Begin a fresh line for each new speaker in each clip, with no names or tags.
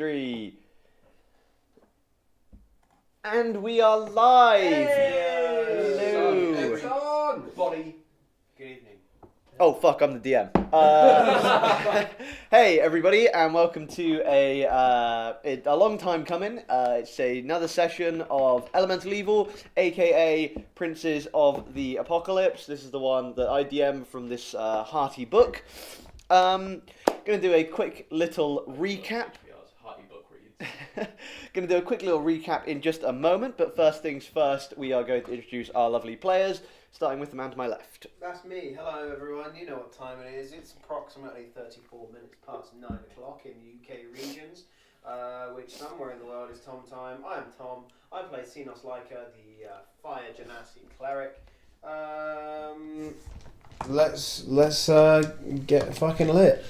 3. And we are live! Hello!
It's on! Body. Good evening.
Oh fuck, I'm the DM. Hey everybody, and welcome to a long time coming. It's another session of Elemental Evil, aka Princes of the Apocalypse. This is the one that I DM from this hearty book. Gonna do a quick little recap. Going to do a quick little recap in just a moment, but first things first, we are going to introduce our lovely players, starting with the man to my left.
That's me. Hello everyone. You know what time it is. It's approximately 34 minutes past 9 o'clock in UK regions, which somewhere in the world is Tom time. I am Tom. I play Xenos Leica, the Fire Genasi Cleric. Let's get fucking lit.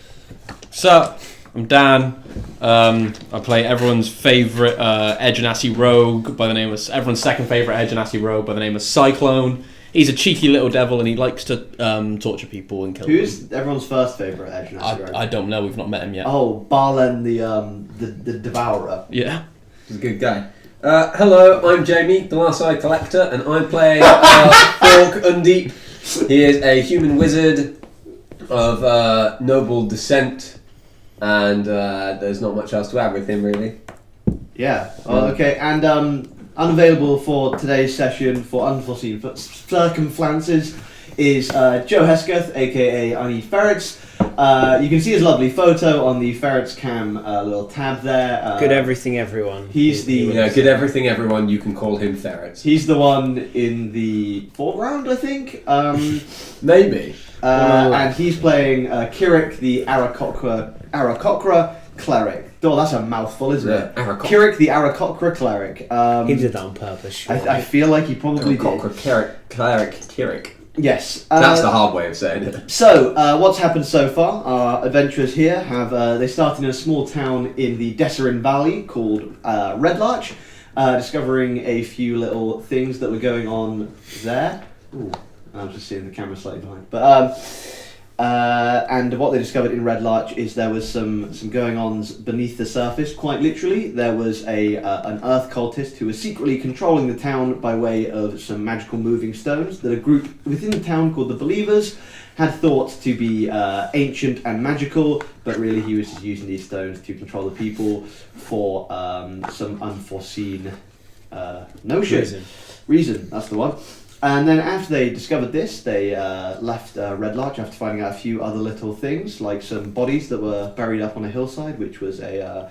So, I'm Dan. I play everyone's favourite Edge Genasi rogue by the name of everyone's second favourite Edge Genasi rogue by the name of Cyclone. He's a cheeky little devil and he likes to torture people and kill them.
Who's everyone's first favourite Edge Genasi?
I don't know. We've not met him yet.
Oh, Barlen the Devourer.
Yeah,
he's a good guy. Hello, I'm Jamie, the Last Eye Collector, and I play Fork Undeep. He is a human wizard of noble descent. And there's not much else to add with him, really.
Yeah. Oh, okay. And unavailable for today's session for unforeseen circumstances is Joe Hesketh, aka I Need Ferrets. You can see his lovely photo on the Ferrets Cam little tab there.
Good everything, everyone.
He's
good everything, everyone. You can call him Ferrets.
He's the one in the foreground, I think.
Maybe.
And he's playing Kirik, the Aarakocra Cleric. Oh, that's a mouthful, isn't it? Kirik, the Aarakocra Cleric.
He did that on purpose, sure.
I feel like he probably did.
Cleric, Kirik.
Yes.
That's the hard way of saying it.
So, what's happened so far? Our adventurers here have, they started in a small town in the Desserin Valley called Red Larch, discovering a few little things that were going on there. Ooh, I'm just seeing the camera slightly behind. But, and what they discovered in Red Larch is there was some going-ons beneath the surface, quite literally. There was an earth cultist who was secretly controlling the town by way of some magical moving stones that a group within the town called the Believers had thought to be ancient and magical, but really he was just using these stones to control the people for some unforeseen notion. Reason, that's the one. And then after they discovered this, they left Red Larch after finding out a few other little things, like some bodies that were buried up on a hillside, which was a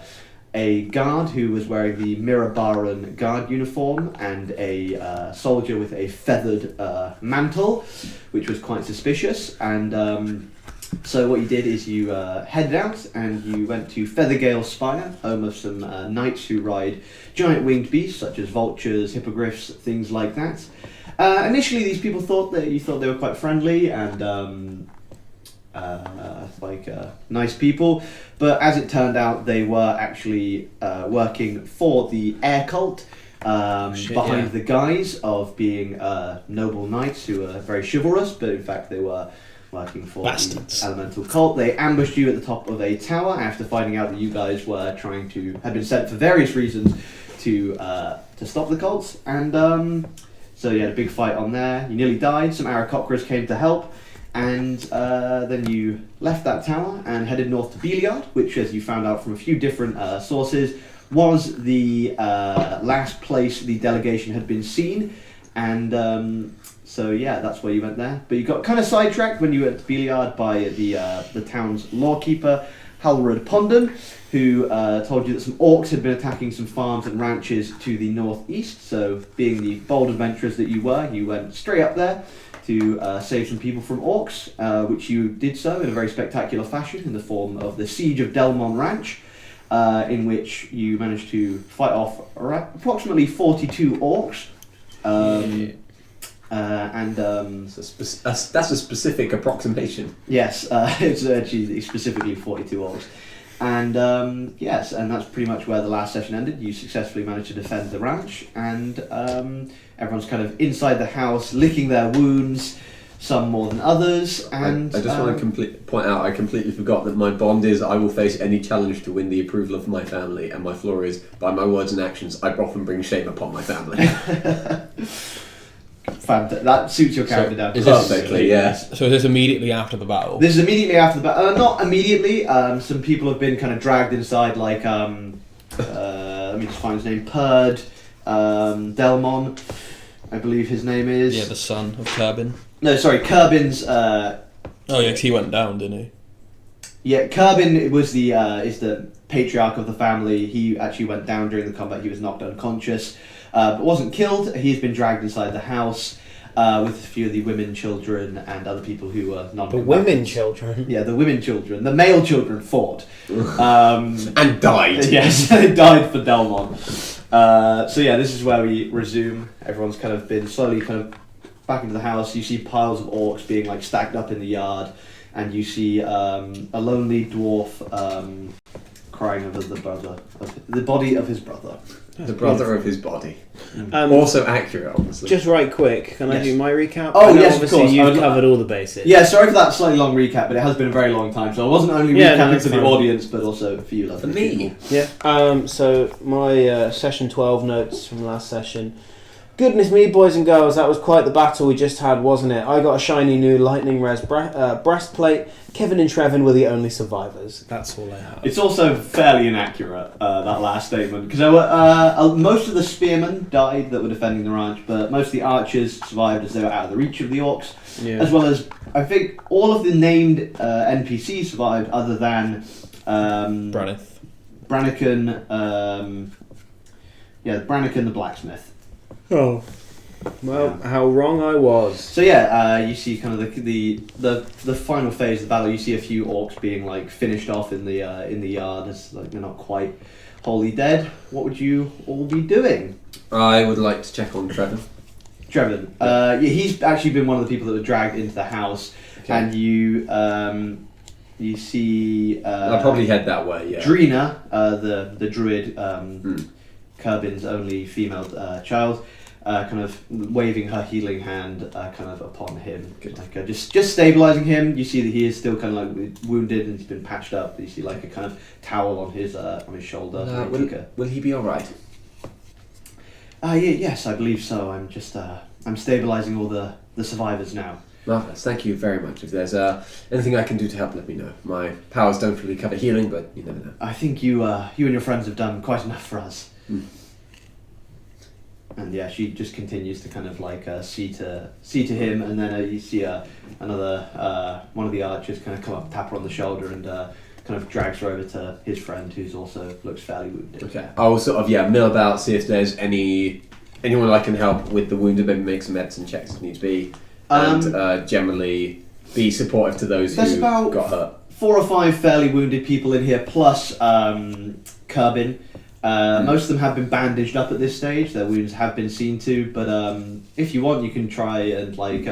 guard who was wearing the Mirabaran guard uniform and a soldier with a feathered mantle, which was quite suspicious. And so what you did is you headed out and you went to Feathergale Spire, home of some knights who ride giant winged beasts such as vultures, hippogriffs, things like that. Initially, these people thought they were quite friendly and nice people, but as it turned out, they were actually working for the air cult behind the guise of being noble knights who were very chivalrous, but in fact they were working for the elemental cult. They ambushed you at the top of a tower after finding out that you guys had been sent for various reasons to stop the cults, and so you had a big fight on there. You nearly died. Some Aarakocras came to help, and then you left that tower and headed north to Beliard, which, as you found out from a few different sources, was the last place the delegation had been seen. And so yeah, that's where you went there. But you got kind of sidetracked when you went to Beliard by the town's lawkeeper, Halrod Pondon, who told you that some orcs had been attacking some farms and ranches to the northeast. So, being the bold adventurers that you were, you went straight up there to save some people from orcs, which you did so in a very spectacular fashion in the form of the Siege of Delmon Ranch, in which you managed to fight off approximately 42 orcs.
That's a specific approximation.
Yes, it's actually specifically 42 orcs. And yes, and that's pretty much where the last session ended. You successfully managed to defend the ranch, and everyone's kind of inside the house, licking their wounds, some more than others. And
I just want to point out, I completely forgot that my bond is I will face any challenge to win the approval of my family, and my flaw is, by my words and actions, I often bring shame upon my family.
That suits your character down
is this-
Perfectly, yes.
So is this immediately after the battle?
This is immediately after the battle. Not immediately. Some people have been kind of dragged inside, like let me just find his name. Perd, Delmon, I believe his name is.
Yeah, the son of Kerbin.
No, sorry, Kerbin's.
Oh yeah, 'cause he went down, didn't he?
Yeah, Kerbin was is the patriarch of the family. He actually went down during the combat. He was knocked unconscious, but wasn't killed. He's been dragged inside the house with a few of the women, children, and other people who were non.
The women children.
Yeah, the women, children. The male children fought.
And died.
Yes, they died for Delmon. So yeah, this is where we resume. Everyone's kind of been slowly kind of back into the house. You see piles of orcs being like stacked up in the yard, and you see a lonely dwarf crying over the body of his brother.
The brother of his body.
Um,
Also accurate, obviously.
Just right quick, can I
Yes.
do my recap?
Oh,
I know
yes, of
obviously
course. I
you've
would-
covered all the bases.
Yeah, sorry for that slightly long recap, but it has been a very long time, so I wasn't only
Yeah, no,
recapping
it's
for the
fine.
audience, but also for you, lovely
For me.
people.
Yeah. So my session 12 notes from last session. Goodness me, boys and girls, that was quite the battle we just had, wasn't it? I got a shiny new lightning res breastplate. Kevin and Trevin were the only survivors. That's all I have.
It's also fairly inaccurate, that last statement, because there were most of the spearmen died that were defending the ranch, but most of the archers survived as they were out of the reach of the orcs, as well as I think all of the named NPCs survived, other than
Branith.
Branniken, Branniken the blacksmith.
Oh. Well, how wrong I was.
So yeah, you see kind of the final phase of the battle. You see a few orcs being like finished off in the yard as like they're not quite wholly dead. What would you all be doing?
I would like to check on Trevor.
Trevin, he's actually been one of the people that were dragged into the house, and you see.
I'll probably head that way, yeah.
Drina, the druid, Kerbin's only female child. Kind of waving her healing hand kind of upon him, like just stabilizing him. You see that he is still kind of like wounded and he's been patched up. You see like a kind of towel on his shoulder.
Will he be alright?
Yes, I believe so. I'm just I'm stabilizing all the survivors now.
Marvellous, thank you very much. If there's anything I can do to help, let me know. My powers don't really cover healing, but you never know.
I think you and your friends have done quite enough for us. And yeah, she just continues to kind of like see to him, and then you see another one of the archers kind of come up, tap her on the shoulder, and kind of drags her over to his friend, who's also looks fairly wounded.
Okay, I'll sort of mill about, see if there's anyone I can help with the wounded, maybe make some medicine checks if needs be, and generally be supportive to those
There's
who
about
got hurt.
4 or 5 fairly wounded people in here, plus Kerbin. Most of them have been bandaged up at this stage. Their wounds have been seen to, but if you want, you can try and like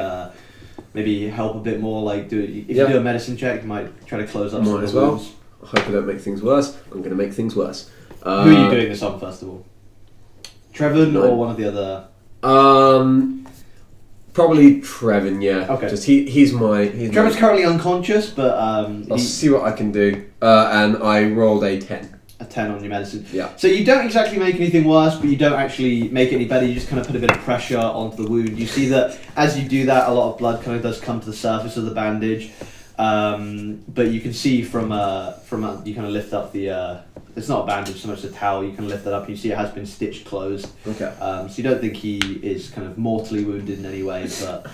maybe help a bit more. Like if you do a medicine check, you might try to close up some of
Might as
the
well.
wounds.
I hope I don't make things worse. I'm going to make things worse.
Who are you doing this on first of all? Trevin or one of the other?
Probably Trevin. Yeah.
Okay.
Just he's
Trevor's currently unconscious, but
I'll see what I can do. And I rolled a 10.
a 10 on your medicine.
Yeah.
So you don't exactly make anything worse, but you don't actually make it any better. You just kind of put a bit of pressure onto the wound. You see that as you do that, a lot of blood kind of does come to the surface of the bandage. But you can see from you kind of lift up the it's not a bandage so much as a towel. You can lift it up and you see it has been stitched closed.
Okay.
So you don't think he is kind of mortally wounded in any way, but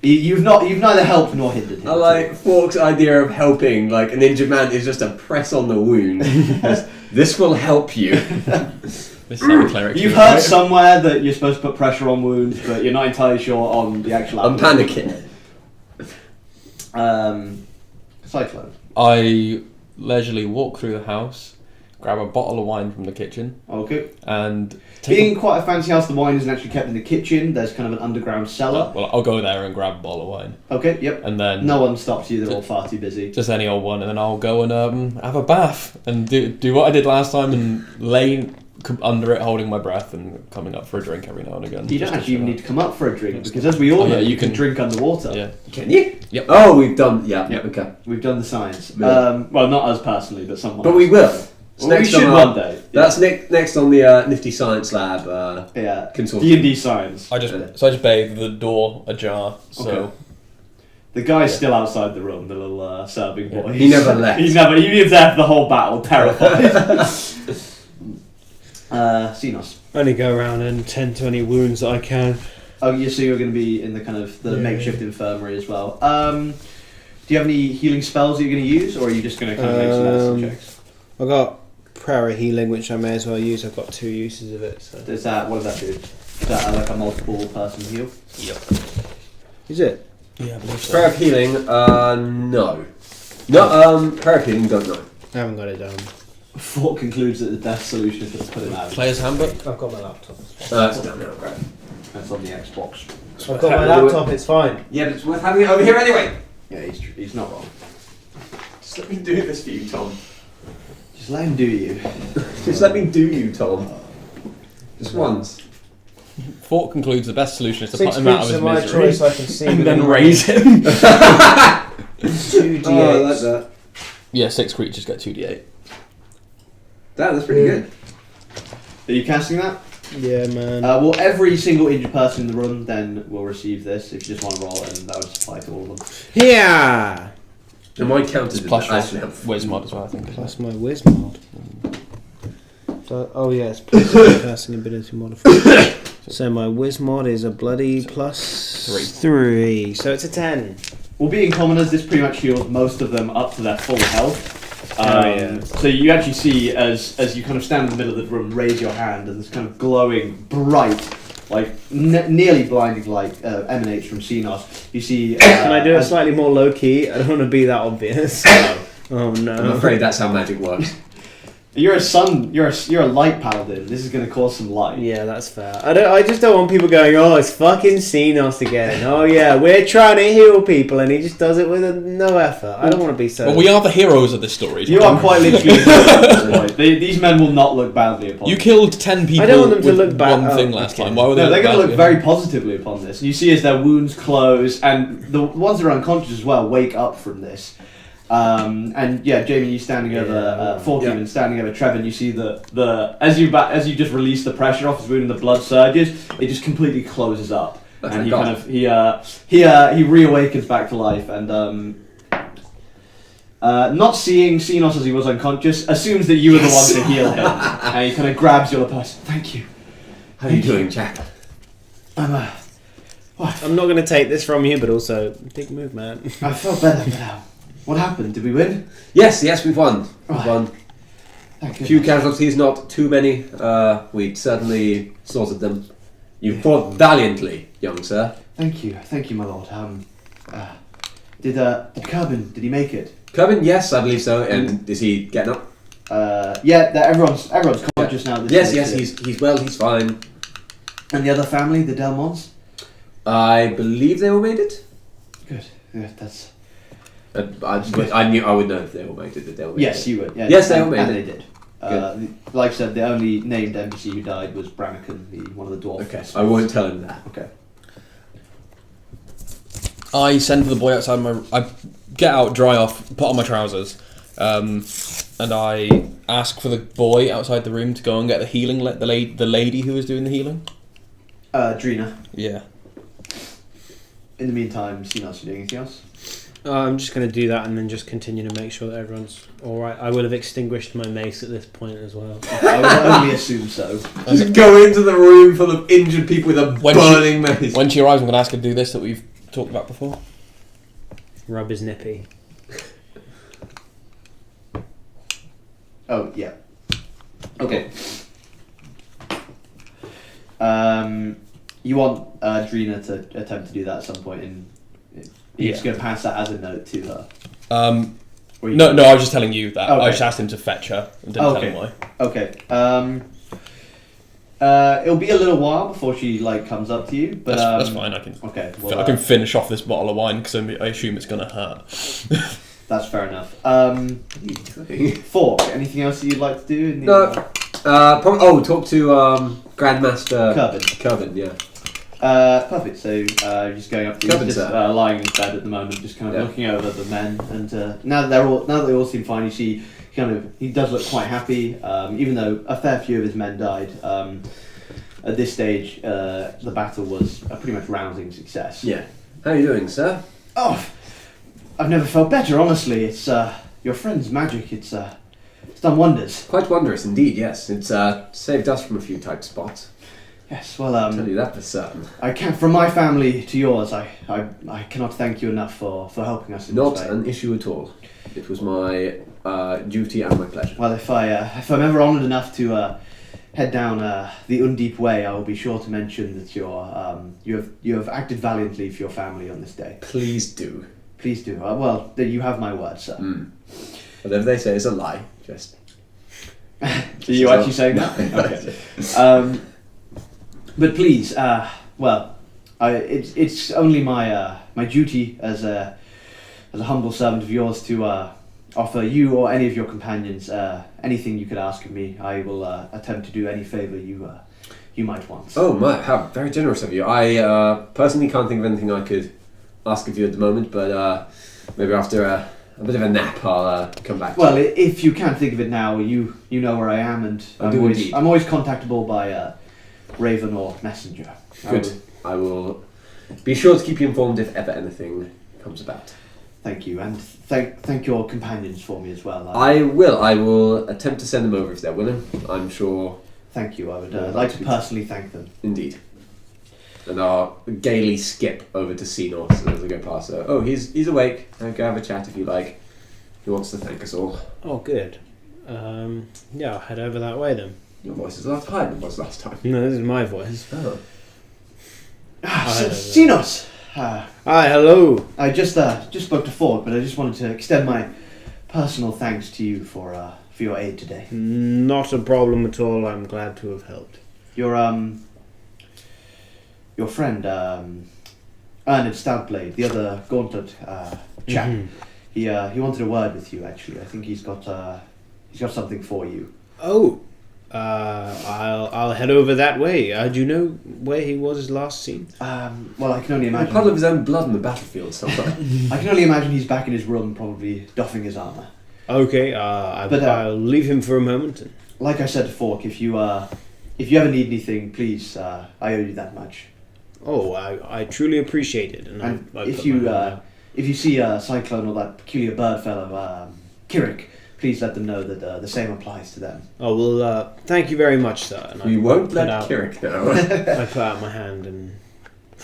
you've neither helped nor hindered him.
I like Fork's idea of helping, like an injured man is just a press on the wound. This will help you.
This is how the cleric
You've
do it,
heard
right?
somewhere that you're supposed to put pressure on wounds, but you're not entirely sure on the actual.
I'm panicking.
Cyclone.
I leisurely walk through the house, grab a bottle of wine from the kitchen,
Okay.
and
Being quite a fancy house, the wine isn't actually kept in the kitchen. There's kind of an underground cellar.
Well, I'll go there and grab a bottle of wine,
Okay, yep.
and then
No one stops you, they're all far too busy.
just any old one, and then I'll go and have a bath and do what I did last time and lay under it, holding my breath, and coming up for a drink every now and again.
You don't
just to
actually even
chill
need to come up for a drink because, as we all know, you can drink underwater.
out. Yeah.
Can you?
Yep.
Oh, we've done. Yeah.
Yep.
Okay.
We've done the science.
Yeah.
Well, not us personally, but someone.
But we will. It's
Well, we should
on
one day.
That's next on the NifD Science Lab
Yeah.
consortium.
D&D science.
I just bathed the door ajar. So
Okay. The guy's still outside the room, the little serving boy.
He never left.
He was there for the whole battle, terrified. Xenos.
Only go around and tend to any wounds that I can.
Oh, so you're going to be in the kind of the makeshift infirmary as well. Do you have any healing spells that you're going to use, or are you just going to kind of make some medicine checks?
I got prayer of healing, which I may as well use. I've got 2 uses of it. So.
What does that do? Is that like a multiple person heal?
Yep.
Is it?
Yeah, I believe so.
Prayer of healing. No. No. Prayer of healing. Don't know.
I haven't got it down.
Thought concludes that the best solution is to put it out.
Player's handbook.
I've got my laptop.
It's down now. Right.
That's on the Xbox.
I've got my laptop, it's fine.
Yeah, but it's worth having it over here anyway.
Yeah, he's not wrong.
Just let me do this for you, Tom.
Just let him do you.
Just let me do you, Tom. Just once.
Thought concludes the best solution is to
6
put him out of
creatures
his
of my
misery
choice I can see
and
within
then
range.
raise him.
2d8.
Oh, I like that.
Yeah, 6 creatures get 2d8.
That's pretty good.
Are you casting that?
Yeah, man.
Well, every single injured person in the room then will receive this if you just want to roll it, and that would just apply to all of them.
Yeah!
And mine counted as
Plus
actually
your
have
whiz mod as well, I think.
Plus my whiz mod. So, oh yeah, it's plus my casting ability modifier. So my whiz mod is a bloody plus 3. So it's a 10.
Well, being commoners, this pretty much heals most of them up to their full health.
Yeah.
So you actually see as you kind of stand in the middle of the room, raise your hand, and this kind of glowing, bright, like nearly blinding light emanates from Xenos. You see.
Can I do it slightly more low key? I don't want to be that obvious. Oh no!
I'm afraid that's how magic works.
You're a light paladin. This is going to cause some light.
Yeah, that's fair. I just don't want people going, oh, it's fucking Xenos again. Oh yeah, we're trying to heal people, and he just does it with no effort. I don't want to be so.
Well, we are the heroes of this story.
You are quite literally at this point. These men will not look badly upon
You
this.
killed 10 people
I don't want them to
with
look bad.
one thing
Oh,
last
okay.
time. Why would they
No, they're going to look
badly?
very positively upon this. And you see as their wounds close, and the ones that are unconscious as well wake up from this. And yeah, Jamie, you standing over Forky and standing over Trevor. You see the as you just release the pressure off his wound and the blood surges, it just completely closes up,
That's
and
like
he reawakens back to life, and not seeing Xenos as he was unconscious, assumes that you were the one to heal him, and he kind of grabs your person. Thank you.
How are you doing, chap?
I'm
not going to take this from you, but also big move, man.
I felt better now. What happened? Did we win?
Yes, we've won. We've won.
Thank
Few
goodness.
casualties, not too many. We certainly slaughtered them. You fought valiantly, young sir.
Thank you, my lord. Did Kerbin, did he make it?
Kerbin, yes, I believe so. And is he getting up?
Yeah, everyone's conscious now.
Yes, he's well, he's fine.
And the other family, the Delmonts?
I believe they all made it.
Good. Yeah, that's.
I knew I would know if they all made it. That they all made
Yes,
it.
you would. Yeah,
Yes, they all made
and
it.
they did. Like I said, the only named NPC who died was Brannigan, one of the dwarves.
Okay, I won't tell him that.
Okay.
I send for the boy outside I get out, dry off, put on my trousers, and I ask for the boy outside the room to go and get the healing. The lady who was doing the healing.
Drina.
Yeah.
In the meantime, Xenos, you doing anything else?
I'm just going to do that and then just continue to make sure that everyone's alright. I will have extinguished my mace at this point as well.
I would only assume so.
Just go into the room full of injured people with a burning mace.
When she arrives, I'm going to ask her to do this that we've talked about before.
Rub his nippy.
Oh, yeah. Okay. You want Drina to attempt to do that at some point, and you're just going to pass that as a note to her? No,
I was just telling you that.
Okay.
I just asked him to fetch her and didn't tell him why.
Okay. It'll be a little while before she comes up to you, but
That's fine. I can.
Okay.
I can finish off this bottle of wine because I assume it's going to hurt.
That's fair enough. Fork. Anything else that you'd like to do?
No. Talk to Grandmaster
Kerbin.
Yeah.
Perfect. So you're just going up to
Kerbin,
just
sir.
lying in bed at the moment, just kind of
Yeah.
looking over the men. And now that they all seem fine, you see he does look quite happy, even though a fair few of his men died. At this stage, the battle was a pretty much rousing success.
Yeah. How are you doing, sir?
Oh, I've never felt better. Honestly, it's your friend's magic. It's done wonders.
Quite wondrous indeed, yes. It's saved us from a few tight spots.
Yes. Well,
I'll tell you that for certain.
I can't. From my family to yours, I cannot thank you enough for helping us in
Not
this way.
an issue at all. It was my duty and my pleasure.
Well, if I'm ever honoured enough to head down the Undeep Way, I will be sure to mention that you have acted valiantly for your family on this day.
Please do.
Please do. Well, you have my word, sir.
Whatever they say is a lie. Just.
Are you actually saying that? Okay. But please, it's only my duty as a humble servant of yours to offer you or any of your companions anything you could ask of me. I will attempt to do any favour you might want.
Oh my! How very generous of you. I personally can't think of anything I could ask of you at the moment, but maybe after a bit of a nap, I'll come back.
Well, if you can't think of it now, you know where I am, and I'm always contactable by Raven or Messenger.
Good. I will be sure to keep you informed if ever anything comes about.
Thank you, and thank your companions for me as well.
I will attempt to send them over if they're willing. I'm sure.
Thank you. I would like to personally thank them.
Indeed. And I'll gaily skip over to Xenos as I go past her. Oh, he's awake. Go have a chat if you like. He wants to thank us all.
Oh, good. Yeah, I'll head over that way then.
Your voice is a lot higher than it was last time.
No, this is my voice.
Oh.
Xenos!
Hi, hello.
I just spoke to Ford, but I just wanted to extend my personal thanks to you for your aid today.
Not a problem at all. I'm glad to have helped.
Your friend, Ernest Stoutblade, the other Gauntlet chap, he wanted a word with you. Actually, I think he's got something for you.
Oh, I'll head over that way. Do you know where he was last seen?
Well, I can only
A
imagine.
puddle of his own blood on the battlefield somewhere.
I can only imagine he's back in his room, probably doffing his armour.
Okay, I'll leave him for a moment.
Like I said to Fork, if you ever need anything, please, I owe you that much.
Oh, I truly appreciate it. And
if you see Cyclone or that peculiar bird fellow, Kirik, please let them know that the same applies to them.
Oh, well, thank you very much, sir. And
We won't let Kirik know.
I put out my hand and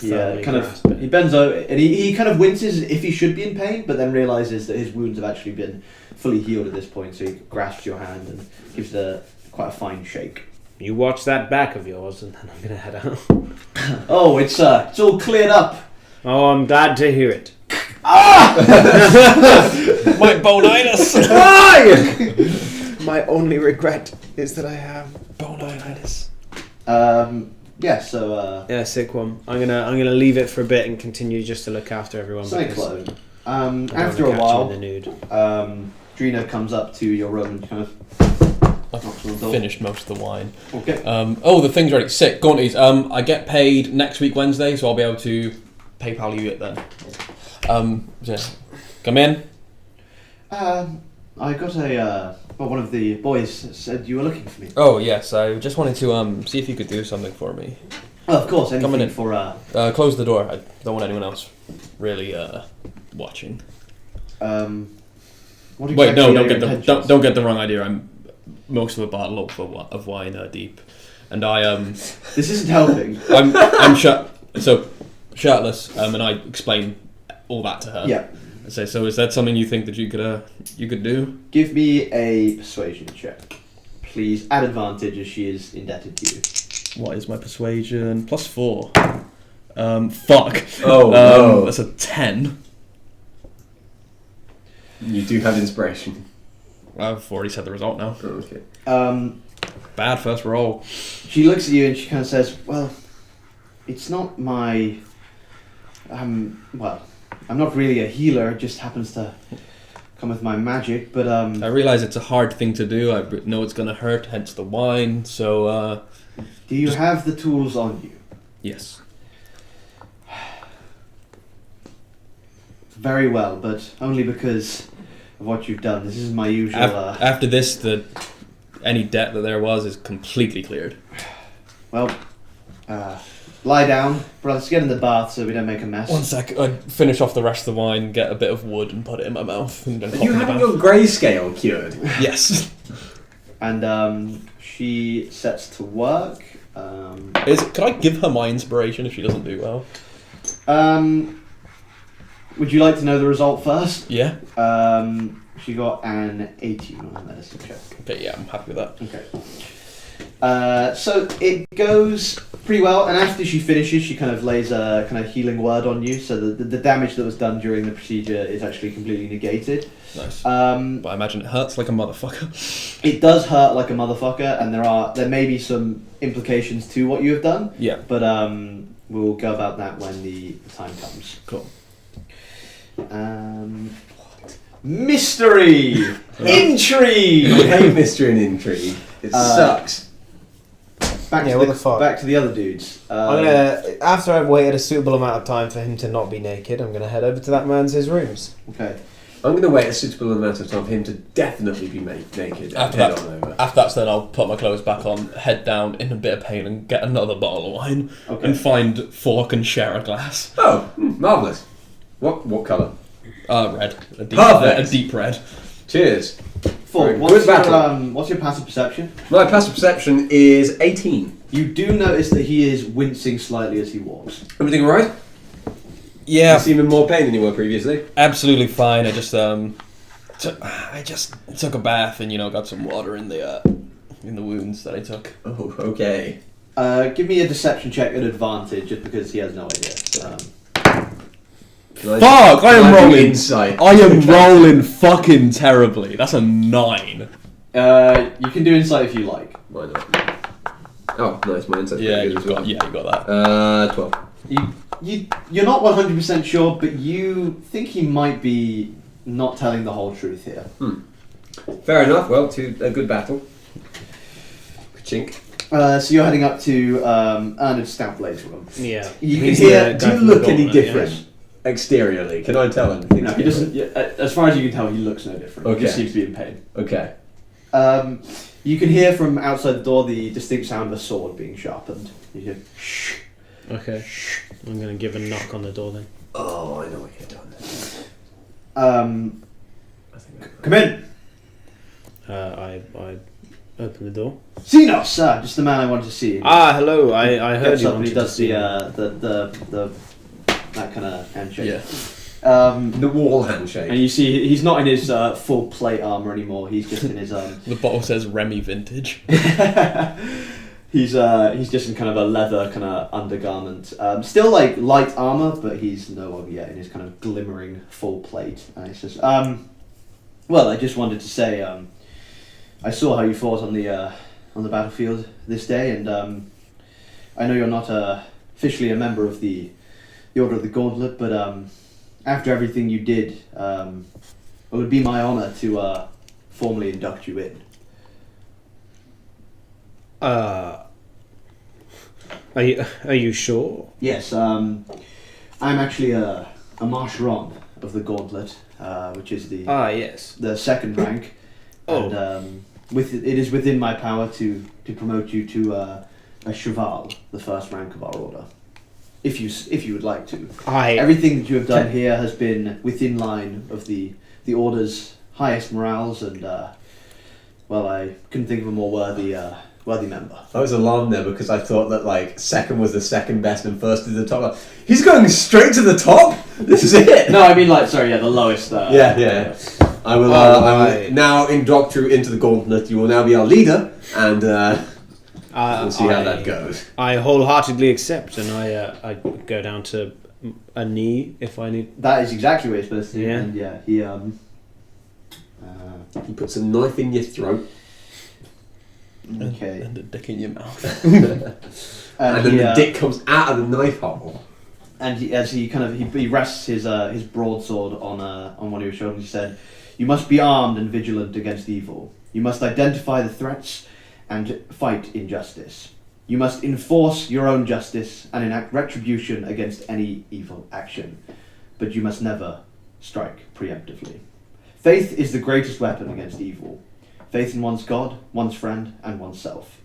he bends over and he kind of winces if he should be in pain, but then realises that his wounds have actually been fully healed at this point, so he grasps your hand and gives it quite a fine shake.
You watch that back of yours, and then I'm going to head out.
Oh, it's all cleared up.
Oh, I'm glad to hear it.
My bonitis!
My only regret is that I have bonitis.
Yeah, so
Yeah, sick one. I'm gonna leave it for a bit and continue just to look after everyone.
Cyclone.
I don't
After a
wanna catch
while,
him in the nude.
Drina comes up to your room and kind of
I've
knocks on the door.
finished most of the wine.
Okay.
The thing's ready. Sick. Gaunties. I get paid next week Wednesday, so I'll be able to PayPal you it then. Yeah. Come in.
I got one of the boys said you were looking for me.
Oh yes, I just wanted to see if you could do something for me.
Well, of course, anything
Coming in.
for
Close the door. I don't want anyone else really watching.
what
Wait, no,
exactly are
don't
your
get
intentions?
don't get the wrong idea. I'm most of a bottle of wine deep, and I
This isn't helping.
I'm shirtless, and I explain all that to her.
Yeah.
I say, so is that something you think that you could do?
Give me a persuasion check, please. At advantage, as she is indebted to you.
What is my persuasion? +4. Fuck.
Oh, no.
That's a 10.
You do have inspiration.
I've already said the result now.
Oh, okay.
Bad first roll.
She looks at you and she kind of says, "Well, it's not my. I'm not really a healer. It just happens to come with my magic, but
I realise it's a hard thing to do. I know it's going to hurt, hence the wine. So,
do you have the tools on you?
yes.
Very well, but only because of what you've done. This is my usual...
After this, any debt that there was is completely cleared.
Well, lie down, but let's get in the bath so we don't make a mess.
1 sec, I'd finish off the rest of the wine, get a bit of wood and put it in my mouth. And then
Are you having your grayscale cured?
Yes.
And she sets to work.
Could I give her my inspiration if she doesn't do well?
Would you like to know the result first?
Yeah.
She got an 18 on her medicine check.
But yeah, I'm happy with that.
Okay. So it goes pretty well, and after she finishes, she kind of lays a kind of healing word on you, so the damage that was done during the procedure is actually completely negated.
Nice. But I imagine it hurts like a motherfucker.
It does hurt like a motherfucker, and there may be some implications to what you have done.
Yeah.
But we'll go about that when the time comes.
Cool.
Mystery! Intrigue!
I hate mystery and intrigue. It sucks.
Back to the other dudes.
I'm gonna, after I've waited a suitable amount of time for him to not be naked, I'm gonna head over to that man's rooms.
Okay.
I'm going to wait a suitable amount of time for him to definitely be naked and
After
head
that,
on over.
After that, then I'll put my clothes back on, head down in a bit of pain, and get another bottle of wine, and find fork and share a glass.
Oh, marvellous. What colour?
Red.
Perfect.
A deep red.
Cheers.
Four.
Good
What's
battle.
what's your passive perception?
My passive perception is 18.
You do notice that he is wincing slightly as he walks.
Everything alright?
Yeah,
You seem in more pain than you were previously.
absolutely fine. I just took a bath and got some water in the wounds that I took.
Oh, okay.
Give me a deception check at advantage, just because he has no idea.
Fuck! I am rolling.
Insight.
I am rolling fucking terribly. That's a 9.
You can do insight if you like.
Why not? Oh, nice. My insight's
Yeah,
pretty
you
good as well.
got that.
12.
You're not 100% sure, but you think he might be not telling the whole truth here.
Fair enough. Well, a good battle. Chink.
So you're heading up to Ernest Stoutblade's room.
Yeah.
You can
He's
hear.
the
Do
guy
you
from the
look any
gauntlet,
different
yes.
exteriorly? Can I tell anything?
No, he doesn't. As far as you can tell, he looks no different.
Okay.
He just seems to be in pain.
Okay.
You can hear from outside the door the distinct sound of a sword being sharpened. You hear, shh.
Okay. I'm gonna give a knock on the door then.
Oh, I know what you've done. I think
Come in.
I open the door.
Xenos, sir. Just the man I wanted to see.
Ah, hello. I heard
Gets
you
up and
wanted
he
to
does
see me.
the that kind of handshake.
Yeah.
the wall handshake.
And you see he's not in his full plate armor anymore. He's just in his
The bottle says Remy Vintage.
He's just in kind of a leather kind of undergarment. Still like light armor, but he's no longer yet in his kind of glimmering full plate. And it's just well, I just wanted to say I saw how you fought on the battlefield this day, and I know you're not officially a member of the Order of the Gauntlet, but after everything you did, it would be my honor to formally induct you in.
Are you sure?
Yes, I'm actually a marcheron of the Gauntlet, which is the
Yes.
the second rank.
Oh.
And it is within my power to promote you to a cheval, the first rank of our order. If you would like to. Everything that you have done here has been within line of the order's highest morals, and well, I couldn't think of a more worthy member.
I was alarmed there because I thought that like second was the second best and first is the top. Like, he's going straight to the top. This is it.
No, I mean the lowest.
Yeah. I will now induct you into the Gauntlet. You will now be our leader, and we'll see how that goes.
I wholeheartedly accept, and I go down to a knee if I need.
That is exactly what you're supposed to do.
Yeah.
And
He puts a knife in your throat,
okay.
And a dick in your mouth.
and then the dick comes out of the knife hole.
And he rests his broadsword on one of your shoulders. He said, You must be armed and vigilant against evil. You must identify the threats and fight injustice. You must enforce your own justice and enact retribution against any evil action. But you must never strike preemptively. Faith is the greatest weapon against evil. Faith in one's God, one's friend, and oneself.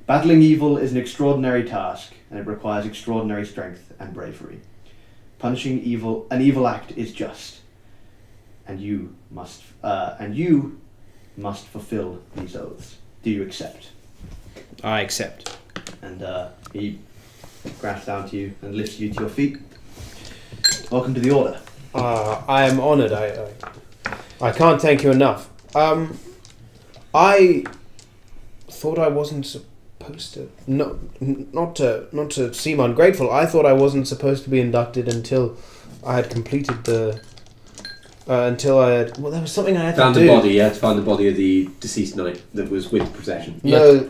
Battling evil is an extraordinary task, and it requires extraordinary strength and bravery. Punishing an evil act is just, and you must fulfill these oaths. Do you accept?
I accept.
And he grasps down to you and lifts you to your feet. Welcome to the Order.
I am honoured. I can't thank you enough. I thought I wasn't supposed to. Not to seem ungrateful. I thought I wasn't supposed to be inducted until I had completed the. Until I had. Well, there was something I had
Found
to
the
do.
body. You had to find the body of the deceased knight that was with the procession.
No.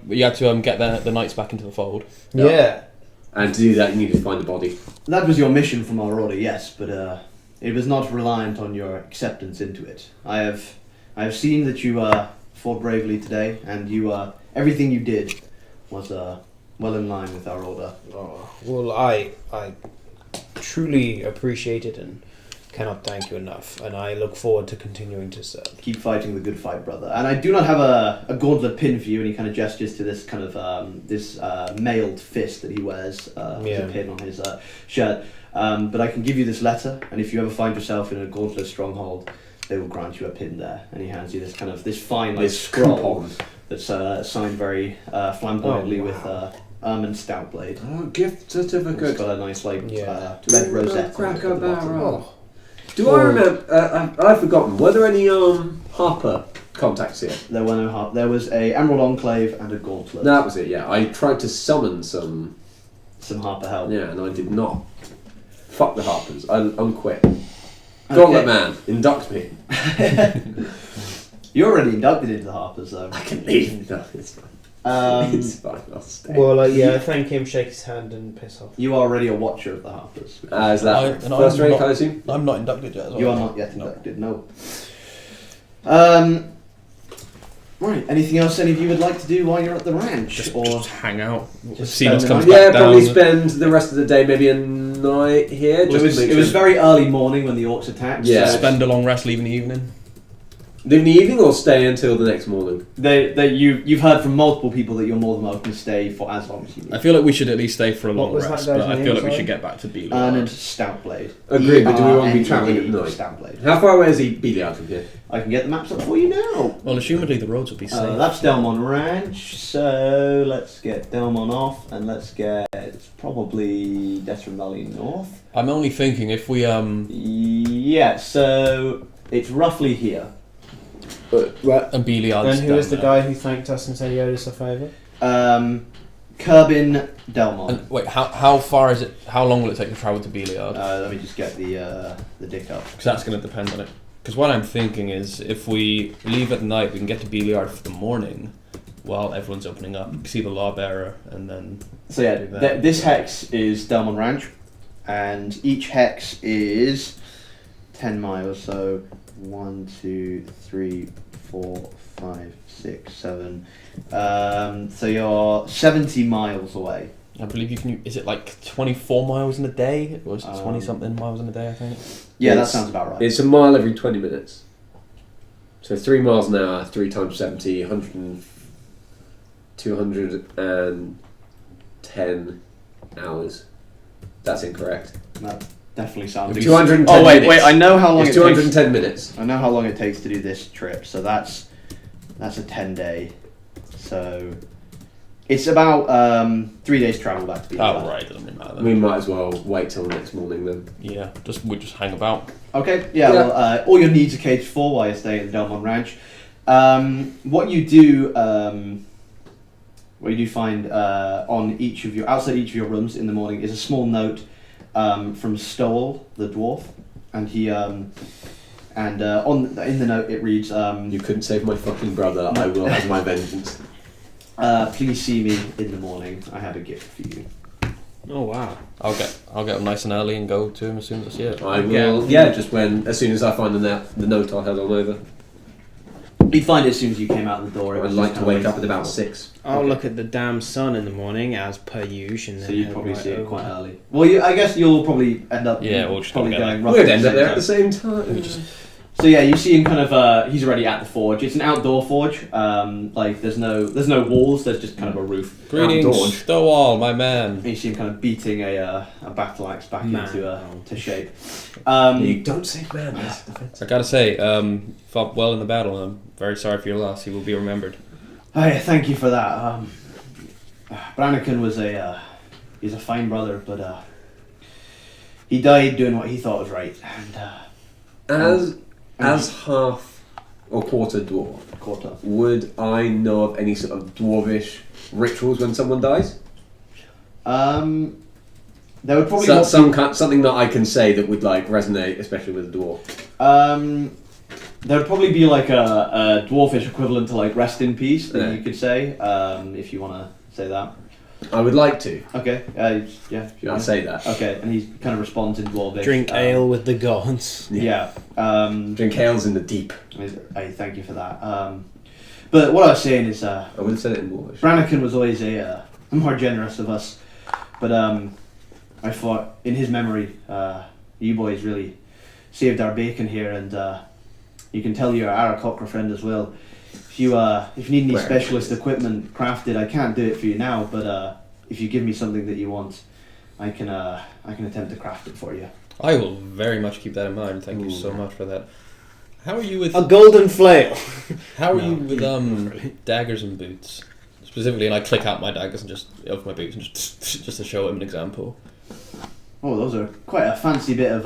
You had to get the knights back into the fold.
Yeah.
And to do that, you needed to find the body.
That was your mission from our Order, yes, but it was not reliant on your acceptance into it. I have seen that you fought bravely today, and everything you did was well in line with our Order.
Oh, well, I truly appreciate it and cannot thank you enough, and I look forward to continuing to serve.
Keep fighting the good fight, brother. And I do not have a gauntlet pin for you, and he kind of gestures to this kind of mailed fist that he wears as a pin on his shirt. But I can give you this letter, and if you ever find yourself in a gauntlet stronghold, they will grant you a pin there. And he hands you this fine scroll that's signed very flamboyantly with Ermine Stoutblade.
Oh, gift certificate.
It's got a nice red rosette.
Cracker
at the bottom.
barrel. Do I remember? I've forgotten. Were there any Harper contacts here?
There were no There was a Emerald Enclave and a Gauntlet.
That was it. Yeah, I tried to summon some
Harper help.
Yeah, and I did not. Fuck the Harpers. I'm quit. Gauntlet man, induct me.
You're already inducted into the Harpers, though.
I can leave. No, it's fine. It's fine. I'll stay.
Well, thank him, shake his hand, and piss off.
You are already a watcher of the Harpers.
Is that first rank, I assume?
I'm not inducted yet as well.
You are not yet inducted, no. Right, anything else any of you would like to do while you're at the ranch?
Just hang out.
Just
See us
spend
comes
the
back
Yeah,
down.
probably spend the rest of the day, maybe a night here.
Well, it was very early morning when the orcs attacked.
Yeah.
so
Spend a long rest, leave in the evening.
Live in the evening or stay until the next morning?
You've heard from multiple people that you're more than welcome to stay for as long as you need.
I feel like we should at least stay for a
What
long
was that
rest,
guy's
but I
name,
feel like we
sorry?
should get back to Beeley.
Erned Stoutblade.
Agreed, but do we want to be travelling at
ERNDE
night?
Stoutblade.
How far away is the Beeliard from here?
I can get the maps up for you now.
Well, assumedly the roads will be safe.
That's Delmon Ranch, so let's get Delmon off, and let's get probably Desrin Valley North.
I'm only thinking if we
Yeah, so it's roughly here.
and Beeliard's
And who is the guy who thanked us and said he owed us a favour?
Kerbin Delmon.
And wait, how far is it? How long will it take to travel to Beeliard?
Let me just get the dick up.
Because that's going to depend on it. Because what I'm thinking is, if we leave at night, we can get to Beeliard for the morning, while everyone's opening up. You can see the Lawbearer, and then.
So yeah,
do that.
this hex is Delmon Ranch, and each hex is 10 miles. So 1, 2, 3, 4, 5, 6, 7. So you're 70 miles away.
I believe you can. Is it like 24 miles in a day, or is it 20 something miles in a day? I think.
Yeah, that
It's-
sounds about right.
It's a mile every 20 minutes. So 3 miles an hour, 3 times 70, 210 hours. That's incorrect.
That definitely sounds.
210
Oh wait,
minutes.
I know how long
It's
it takes.
210 minutes.
I know how long it takes to do this trip. So that's a 10-day. So it's about 3 days travel back to Beeliard.
Oh right, doesn't really matter.
We might as well wait till next morning then.
Yeah, we just hang about.
Okay, yeah.
Yeah.
Well, all your needs are catered for while you're staying at the Delmon Ranch. What you do find outside each of your rooms in the morning is a small note from Stowell, the dwarf, and he in the note it reads,
You couldn't save my fucking brother, I will have my vengeance.
please see me in the morning. I have a gift for you.
Oh wow.
I'll get up nice and early and go to him as soon as I see it.
I will. Yeah, just as soon as I find the note, I'll head on over.
You'd find it as soon as you came out the door.
I would like to wake up at about 6.
I'll look at the damn sun in the morning as per usual. And
So
then
you'd
head
probably
right
see it
over.
quite early. Well, I guess you'll probably end up.
Yeah, we'll just
probably
go
going.
together.
roughly
We'd end up there at the
same
same time.
So yeah, you see him kind of. He's already at the forge. It's an outdoor forge. Like there's no walls. There's just kind of a roof.
Greetings,
Outdoors.
Stowall, my man.
And you see him kind of beating a battle axe back
Man.
to shape.
You don't say man. That's defensive.
I gotta say, fought well in the battle. I'm very sorry for your loss. He will be remembered.
Oh, yeah, thank you for that. Brannigan was he's a fine brother, but he died doing what he thought was right, and
As half or quarter dwarf,
quarter.
would I know of any sort of dwarvish rituals when someone dies?
There would probably
So,
not
something that I can say that would like resonate, especially with a dwarf.
there would probably be like a dwarfish equivalent to like rest in peace that
Yeah.
you could say, if you want to say that.
I would like to.
Okay, yeah. If you
I'll
want.
say that.
Okay, and he kind of responds in dwarvish.
Drink ale with the gods.
Yeah.
Drink ales in the deep.
I thank you for that. But what I was saying is,
I would have said it in dwarvish.
Brannigan was always a more generous of us, but I thought in his memory, you boys really saved our bacon here, and you can tell your Aarakocra friend as well. If you need any
Where?
specialist equipment crafted, I can't do it for you now, but if you give me something that you want, I can attempt to craft it for you.
I will very much keep that in mind. Thank you
Ooh.
so much for that. How are you with
A golden flail.
How are
No,
you with daggers and boots? Specifically, and I click out my daggers and just of my boots and just to show him an example.
Oh, those are quite a fancy bit of.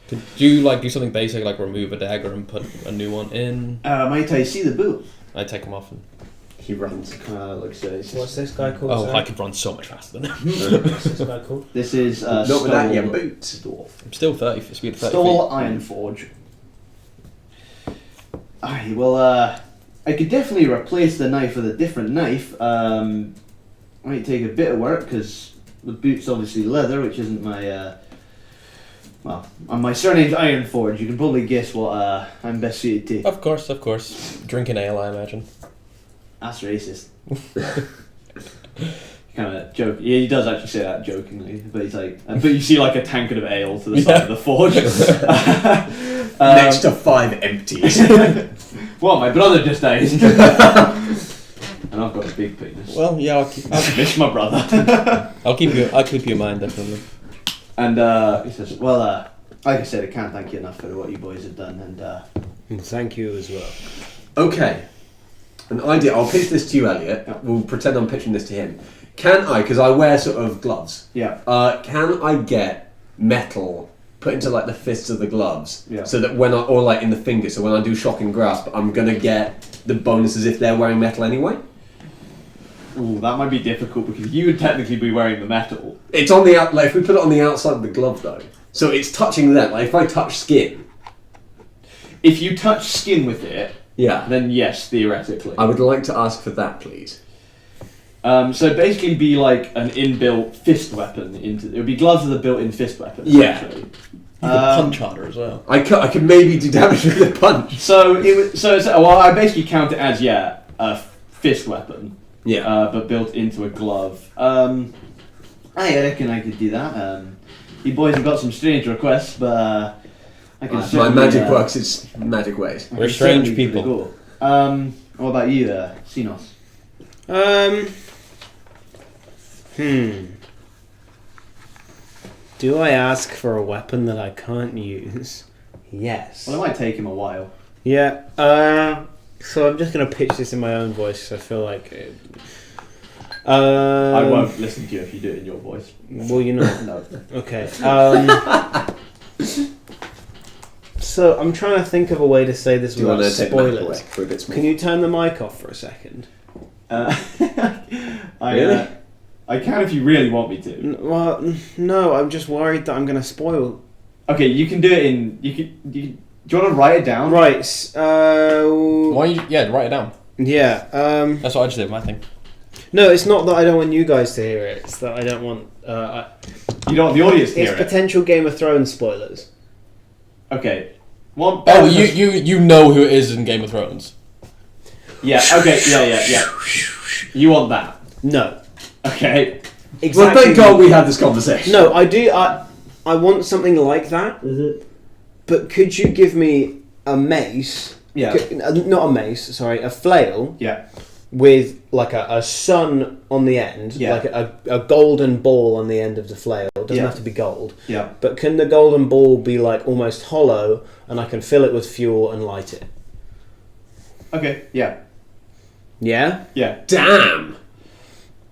Could you like do something basic like remove a dagger and put a new one in?
Might I see the boot?
I take them off and
He runs.
Looks
What's this guy called?
oh,
sir?
I could run so much faster than him.
What's this guy called?
This is
Not without your
Stowell
boots.
Dwarf.
I'm still 30 for speed 30
Stowell
feet.
Iron Forge. Aye, well, I could definitely replace the knife with a different knife. Might take a bit of work because the boot's obviously leather, which isn't my. Well, my surname's Iron Forge. You can probably guess what I'm best suited to.
Of course. Drinking ale, I imagine.
That's racist. Kind of joke. Yeah, he does actually say that jokingly, but he's like, but you see like a tankard of ale to the side of the forge.
Next to 5 empties.
Well, my brother just died. And I've got a big penis.
Well, yeah,
I miss my brother.
I'll keep you in mind definitely.
And he says, well, like I said, I can't thank you enough for what you boys have done. And
Thank you as well.
Okay. An idea. I'll pitch this to you, Elliot.
Yeah.
We'll pretend I'm pitching this to him. Can I, because I wear sort of gloves,
yeah,
can I get metal put into like the fists of the gloves
Yeah.
so that when I, or like in the fingers, so when I do shock and grasp, I'm going to get the bonus as if they're wearing metal anyway?
ooh, that might be difficult because you would technically be wearing the metal.
It's on the out, like if we put it on the outside of the glove though, so it's touching them. Like if I touch skin,
If you touch skin with it,
yeah,
then yes, theoretically.
I would like to ask for that, please.
So it'd basically be like an inbuilt fist weapon. It would be gloves with a built-in fist weapon.
Yeah.
essentially.
You could punch harder as well.
I could maybe do damage with a punch.
So it would, well, I basically count it as a fist weapon,
Yeah.
but built into a glove. I reckon I could do that. You boys have got some strange requests, but I can
My
certainly,
magic works its magic ways.
I
We're
can
strange
certainly give it a
people.
go. What about you, Sinos?
Do I ask for a weapon that I can't use? Yes.
Well, it might take him a while.
Yeah. So I'm just gonna pitch this in my own voice because I feel like.
I won't listen to you if you do it in your voice.
Well, you know.
No.
Okay. So I'm trying to think of a way to say this
Do you want
without
to take Mac away
spoilers.
for a bit more?
Can you turn the mic off for a second?
Really?
I can if you really want me to.
Well, no. I'm just worried that I'm gonna spoil.
Okay, you can do it in. Do you want to write it down?
Right.
Why you? Yeah, write it down.
Yeah.
That's what I just did. My thing.
No, it's not that I don't want you guys to hear it. It's that I don't want.
You don't want the audience to
It's
hear it.
potential Game of Thrones spoilers.
Okay. One.
Oh, you know who it is in Game of Thrones.
Yeah. Okay. Yeah. You want that?
No.
Okay.
Exactly.
Well, thank God we had this conversation.
No, I do. I want something like that.
Mm-hmm.
But could you give me a mace?
Yeah.
Not a mace. Sorry, a flail.
Yeah.
With like a sun on the end,
Yeah.
like a golden ball on the end of the flail. It doesn't
Yeah.
have to be gold.
Yeah.
But can the golden ball be like almost hollow, and I can fill it with fuel and light it?
Okay. Yeah.
Yeah.
Yeah.
Damn.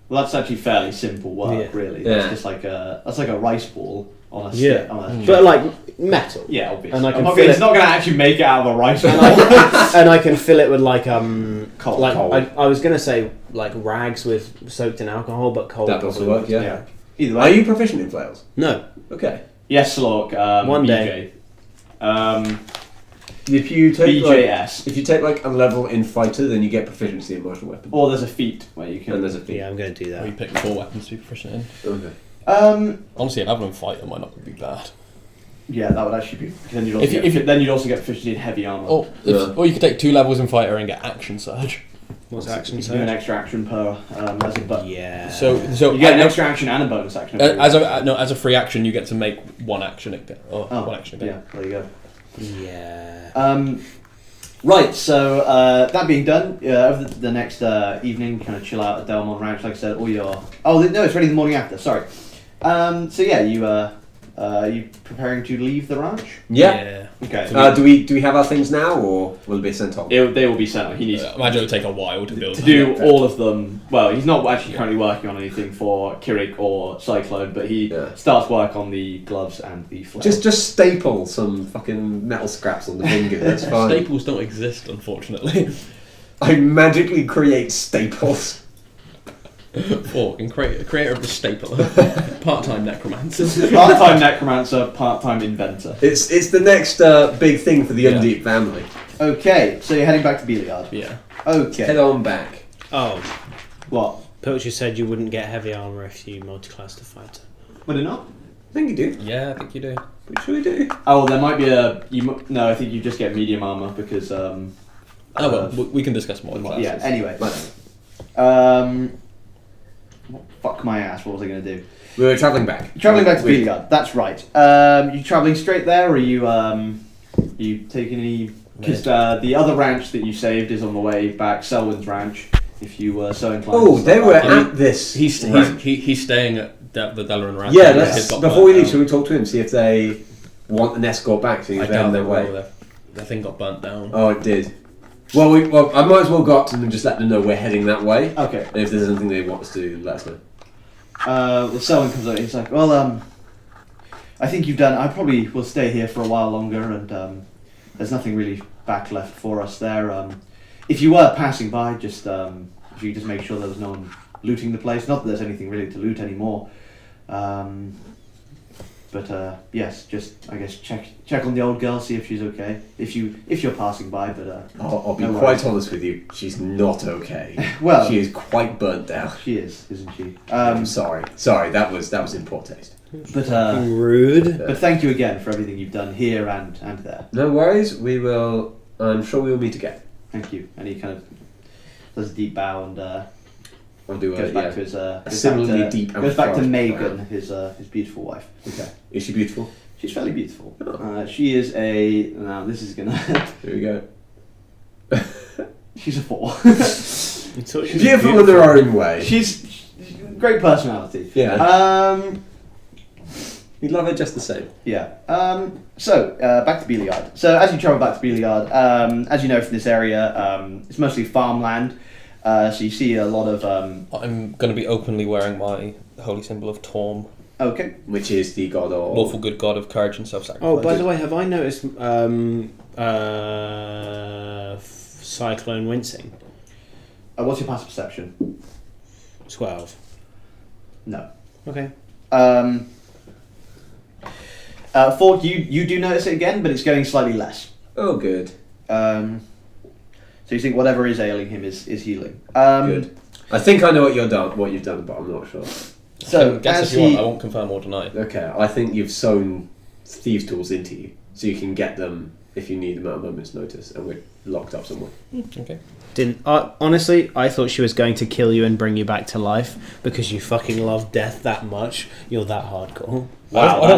Well, that's actually fairly simple work,
Yeah.
really.
Yeah.
That's just like a rice ball on a
Yeah.
stick. On a
But like metal.
yeah, obviously.
And I can
I'm not
fill
gonna,
it-
it's not going to actually make it out of a rice ball.
And I can fill it with like
Coal.
like
Coal.
I was gonna say like rags with soaked in alcohol, but coal.
That also
probably
work, yeah.
Yeah. Either way.
Are you proficient in flails?
No.
Okay.
Yes, Slork.
One
BJ.
day.
If you take
BJS.
if you take like a level in fighter, then you get proficiency in martial weapon.
Or there's a feat where you can.
And there's a feat.
Yeah, I'm gonna do
We
that.
pick 4 weapons to be proficient in.
Okay.
Honestly, a level in fighter might not be bad.
Yeah, that would actually be. Then you'd also
If you-
get,
if you-
then you'd also get proficiency in heavy armor.
Or you could take 2 levels in fighter and get action surge.
What's action
you can do an extra action per as a bonus.
Yeah.
So
You get an extra action and a bonus action.
as a free action, you get to make one action again. One action again.
Yeah, there you go.
Yeah.
Right, so that being done, over the next evening, kind of chill out at Delmont Ranch. Like I said, all your no, it's ready the morning after. Sorry. So yeah, you preparing to leave the ranch?
Yeah.
Okay.
Do we have our things now, or will it be sent on?
They will be sent on. He needs
Imagine it would take a while to build.
to do all of them. Well, he's not actually currently working on anything for Kirik or Cyclone, but he starts work on the gloves and the flail.
Just staple some fucking metal scraps on the finger. That's fine.
Staples don't exist, unfortunately.
I magically create staples.
Creator of the stapler, part-time necromancer.
part-time necromancer, part-time inventor.
It's the next big thing for the
Yeah.
Undeep family.
Okay, so you're heading back to Beliard.
Yeah.
Okay.
Head on back.
Oh,
What?
Pilcher said you wouldn't get heavy armor if you multiclass to fighter.
Would it not?
I think you do.
Yeah, I think you do.
What should we do?
Oh, there might be a. No, I think you just get medium armor because.
Oh well, we can discuss more.
Yeah. Anyway.
Right.
Fuck my ass. What was I going to do?
We were travelling back.
Traveling back to Beliard. That's right. You traveling straight there, or are you taking any? Because the other ranch that you saved is on the way back, Selwyn's ranch. If you were so inclined.
Oh,
to
they
stop
were
by.
at this.
He's
ranch.
he's staying at the Delaran Ranch.
Yeah,
His
let's,
got
before we
burnt
leave, should
down.
we talk to him, see if they want an escort back, so
I
they're on
doubt
their
they
way.
will. The thing got burnt down.
Oh, it did. Well, I might as well go up to them and just let them know we're heading that way.
Okay.
And if there's anything they want us to do, let us know.
Well, Selwyn comes out. He's like, "Well, I think you've done. I probably will stay here for a while longer, and there's nothing really back left for us there. If you were passing by, just if you just make sure there was no one looting the place. Not that there's anything really to loot anymore. But yes, just I guess check on the old girl, see if she's okay. If you're passing by, but
I'll be
no
quite
worries.
honest with you. She's not okay.
Well,
she is quite burnt out.
she is, isn't she?
I'm sorry. Sorry, that was in poor taste.
But
Rude.
but thank you again for everything you've done here and there.
No worries. We will. I'm sure we will meet again.
Thank you. And he kind of does a deep bow and
I'll do
goes back to his
similarly deep and
goes back to
fast
Megan,
bow.
his beautiful wife.
Okay. Is she beautiful?
She's fairly beautiful.
Oh.
She is a now this is gonna
Here we go.
she's a 4.
She's
Beautiful in her own way.
she's great personality.
Yeah. We love her just the same.
Yeah. So back to Beliard. So as you travel back to Beliard, as you know from this area, it's mostly farmland. So you see a lot of.
I'm going to be openly wearing my holy symbol of Torm,
Okay.
Which is the god of
lawful good god of courage and self-sacrifice.
Oh, by the way, have I noticed Cyclone wincing?
What's your past perception?
12.
No.
Okay.
Fork, you do notice it again, but it's getting slightly less.
Oh, good.
So So you think whatever is ailing him is healing.
Good. I think I know what you've done, but I'm not sure.
So
guess
as
if you want,
he,
I won't confirm or deny.
Okay, I think you've sewn thieves' tools into you, so you can get them if you need them at a moment's notice, and we're locked up somewhere.
Okay.
Honestly, I thought she was going to kill you and bring you back to life because you fucking love death that much. You're that hardcore.
Wow,
I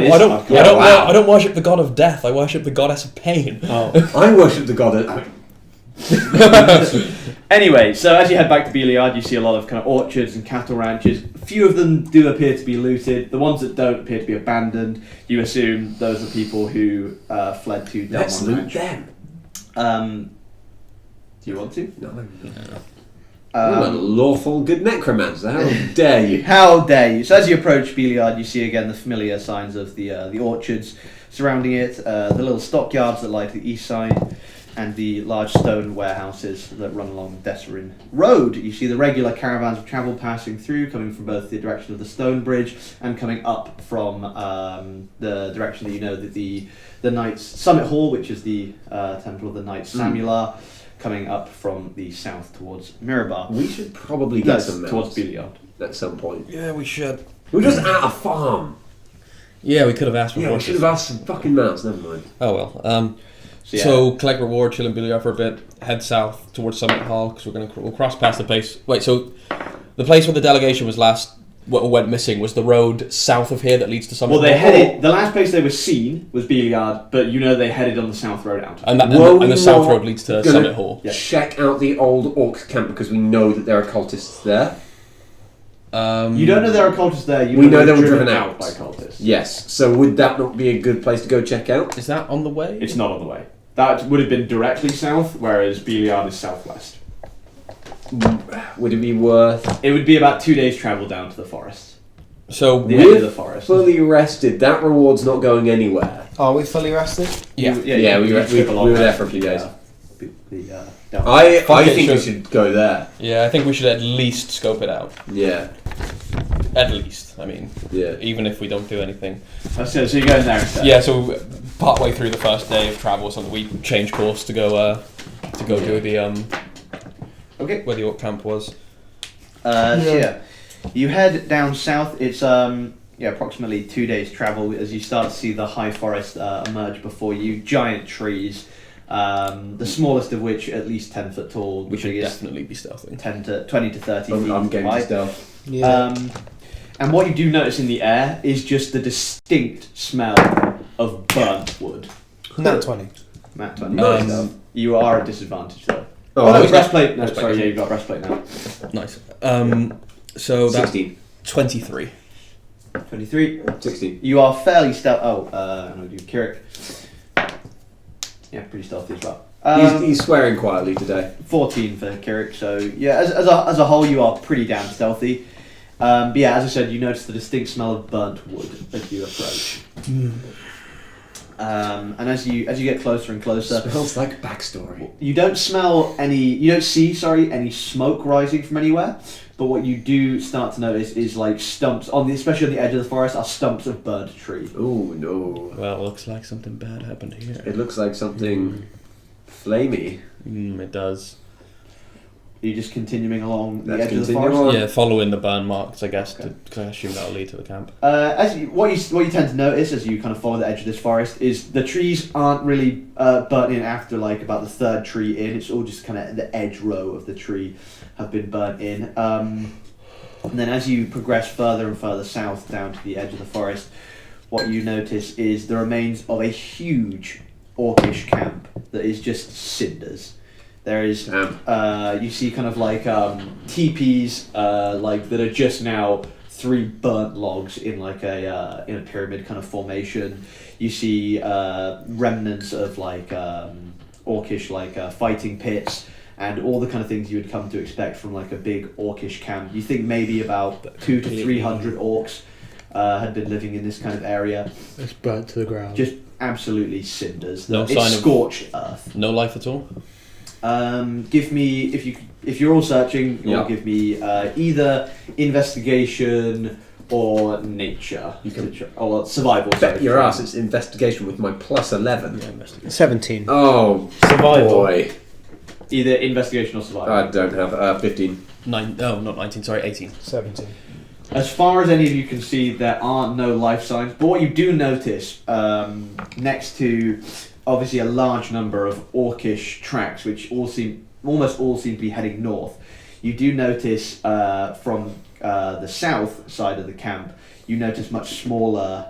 don't worship the god of death. I worship the goddess of pain.
Oh,
I worship the god of...
Anyway, so as you head back to Beliard, you see a lot of kind of orchards and cattle ranches. A few of them do appear to be looted. The ones that don't appear to be abandoned. You assume those are people who fled to
Let's
Delmont
loot
Ranch.
them.
Do you want to?
No. I'm a lawful good necromancer. How dare you?
How dare you? So as you approach Beliard, you see again the familiar signs of the orchards surrounding it, the little stockyards that lie to the east side, and the large stone warehouses that run along the Desserin Road. You see the regular caravans of travel passing through, coming from both the direction of the stone bridge and coming up from the direction that you know that the Knights Summit Hall, which is the Temple of the Knights Samular, coming up from the south towards Mirabar.
We should probably get some mounts
towards Beliard.
at some point.
Yeah, we should.
We're just at a farm.
Yeah, we could have asked for
Yeah, we
horses.
should have asked some fucking mounts. Never mind.
Oh well. So collect reward, chill in Beliard for a bit, head south towards Summit Hall because we'll cross past the place. Wait, so the place where the delegation was last went missing was the road south of here that leads to Summit
Well,
Hall.
they headed. The last place they were seen was Beliard, but you know they headed on the south road out.
and
Were
the
we
south
not
road leads to
gonna-
Summit Hall.
Yeah.
Check out the old orc camp because we know that there are cultists there.
You don't know there are cultists there. You
We know
they're
they were driven out.
by cultists.
Yes. So would that not be a good place to go check out?
Is that on the way?
It's not on the way. That would have been directly south, whereas Beliard is southwest.
Would it be worth
It would be about 2 days' travel down to the forest.
So
The edge
With
of the forest.
fully rested? That reward's not going anywhere.
are we fully rested?
yeah.
We were there for a few days.
Down.
I
Okay,
think we
sure.
should go there.
Yeah, I think we should at least scope it out.
Yeah.
At least, I mean,
Yeah.
even if we don't do anything.
So you're going there instead?
Yeah, so part way through the first day of travel or something, we change course to go do the
Okay.
where the orc camp was.
So yeah, you head down south. It's approximately 2 days' travel as you start to see the high forest emerge before you. Giant trees, the smallest of which at least 10 foot tall.
We should
biggest
definitely be stealthing.
20 to 30 feet
I'm game to
wide.
stealth.
Yeah.
And what you do notice in the air is just the distinct smell of burnt wood.
Nat 20.
Matt 20.
Nice.
You are at disadvantage though.
Oh,
no,
it's
breastplate. No,
breastplate.
sorry, yeah, you've got breastplate now.
Nice. So that's
16.
23.
23.
16.
You are fairly stealthy. I'm going to do Kirik. Yeah, pretty stealthy as well.
He's swearing quietly today.
14 for Kirik. So yeah, as a whole, you are pretty damn stealthy. But yeah, as I said, you notice the distinct smell of burnt wood as you approach. And as you get closer and closer,
Smells like backstory.
you don't see any smoke rising from anywhere. But what you do start to notice is like stumps especially on the edge of the forest, are stumps of burnt tree.
Oh no.
Well, looks like something bad happened here.
It looks like something flamey.
It does.
Are you just continuing along the
Let's
edge of the
continue
forest?
on.
Yeah, following the burn marks, I guess,
Okay.
because I assume that'll lead to the camp.
What you tend to notice as you kind of follow the edge of this forest is the trees aren't really burnt in after like about the third tree in. It's all just kind of the edge row of the tree have been burnt in. And then as you progress further and further south down to the edge of the forest, what you notice is the remains of a huge orcish camp that is just cinders. There is, you see kind of like teepees like that are just now 3 burnt logs in like a pyramid kind of formation. You see remnants of like orcish like fighting pits and all the kind of things you would come to expect from like a big orcish camp. You think maybe about 200 to 300 orcs had been living in this kind of area.
It's burnt to the ground.
Just absolutely cinders.
No
It's
sign of-
scorched earth.
No life at all?
Give me if you're all searching, you'll
Yeah.
give me either investigation or nature.
You can-
or survival.
Bet
sorry.
your ass it's investigation with my plus 11.
Yeah, investigate.
17.
Oh,
Survival.
boy.
Either investigation or survival.
I don't have 15.
Not 19. Sorry, 18.
17.
As far as any of you can see, there are no life signs. But what you do notice, next to obviously a large number of orcish tracks, which almost all seem to be heading north, you do notice from the south side of the camp, you notice much smaller,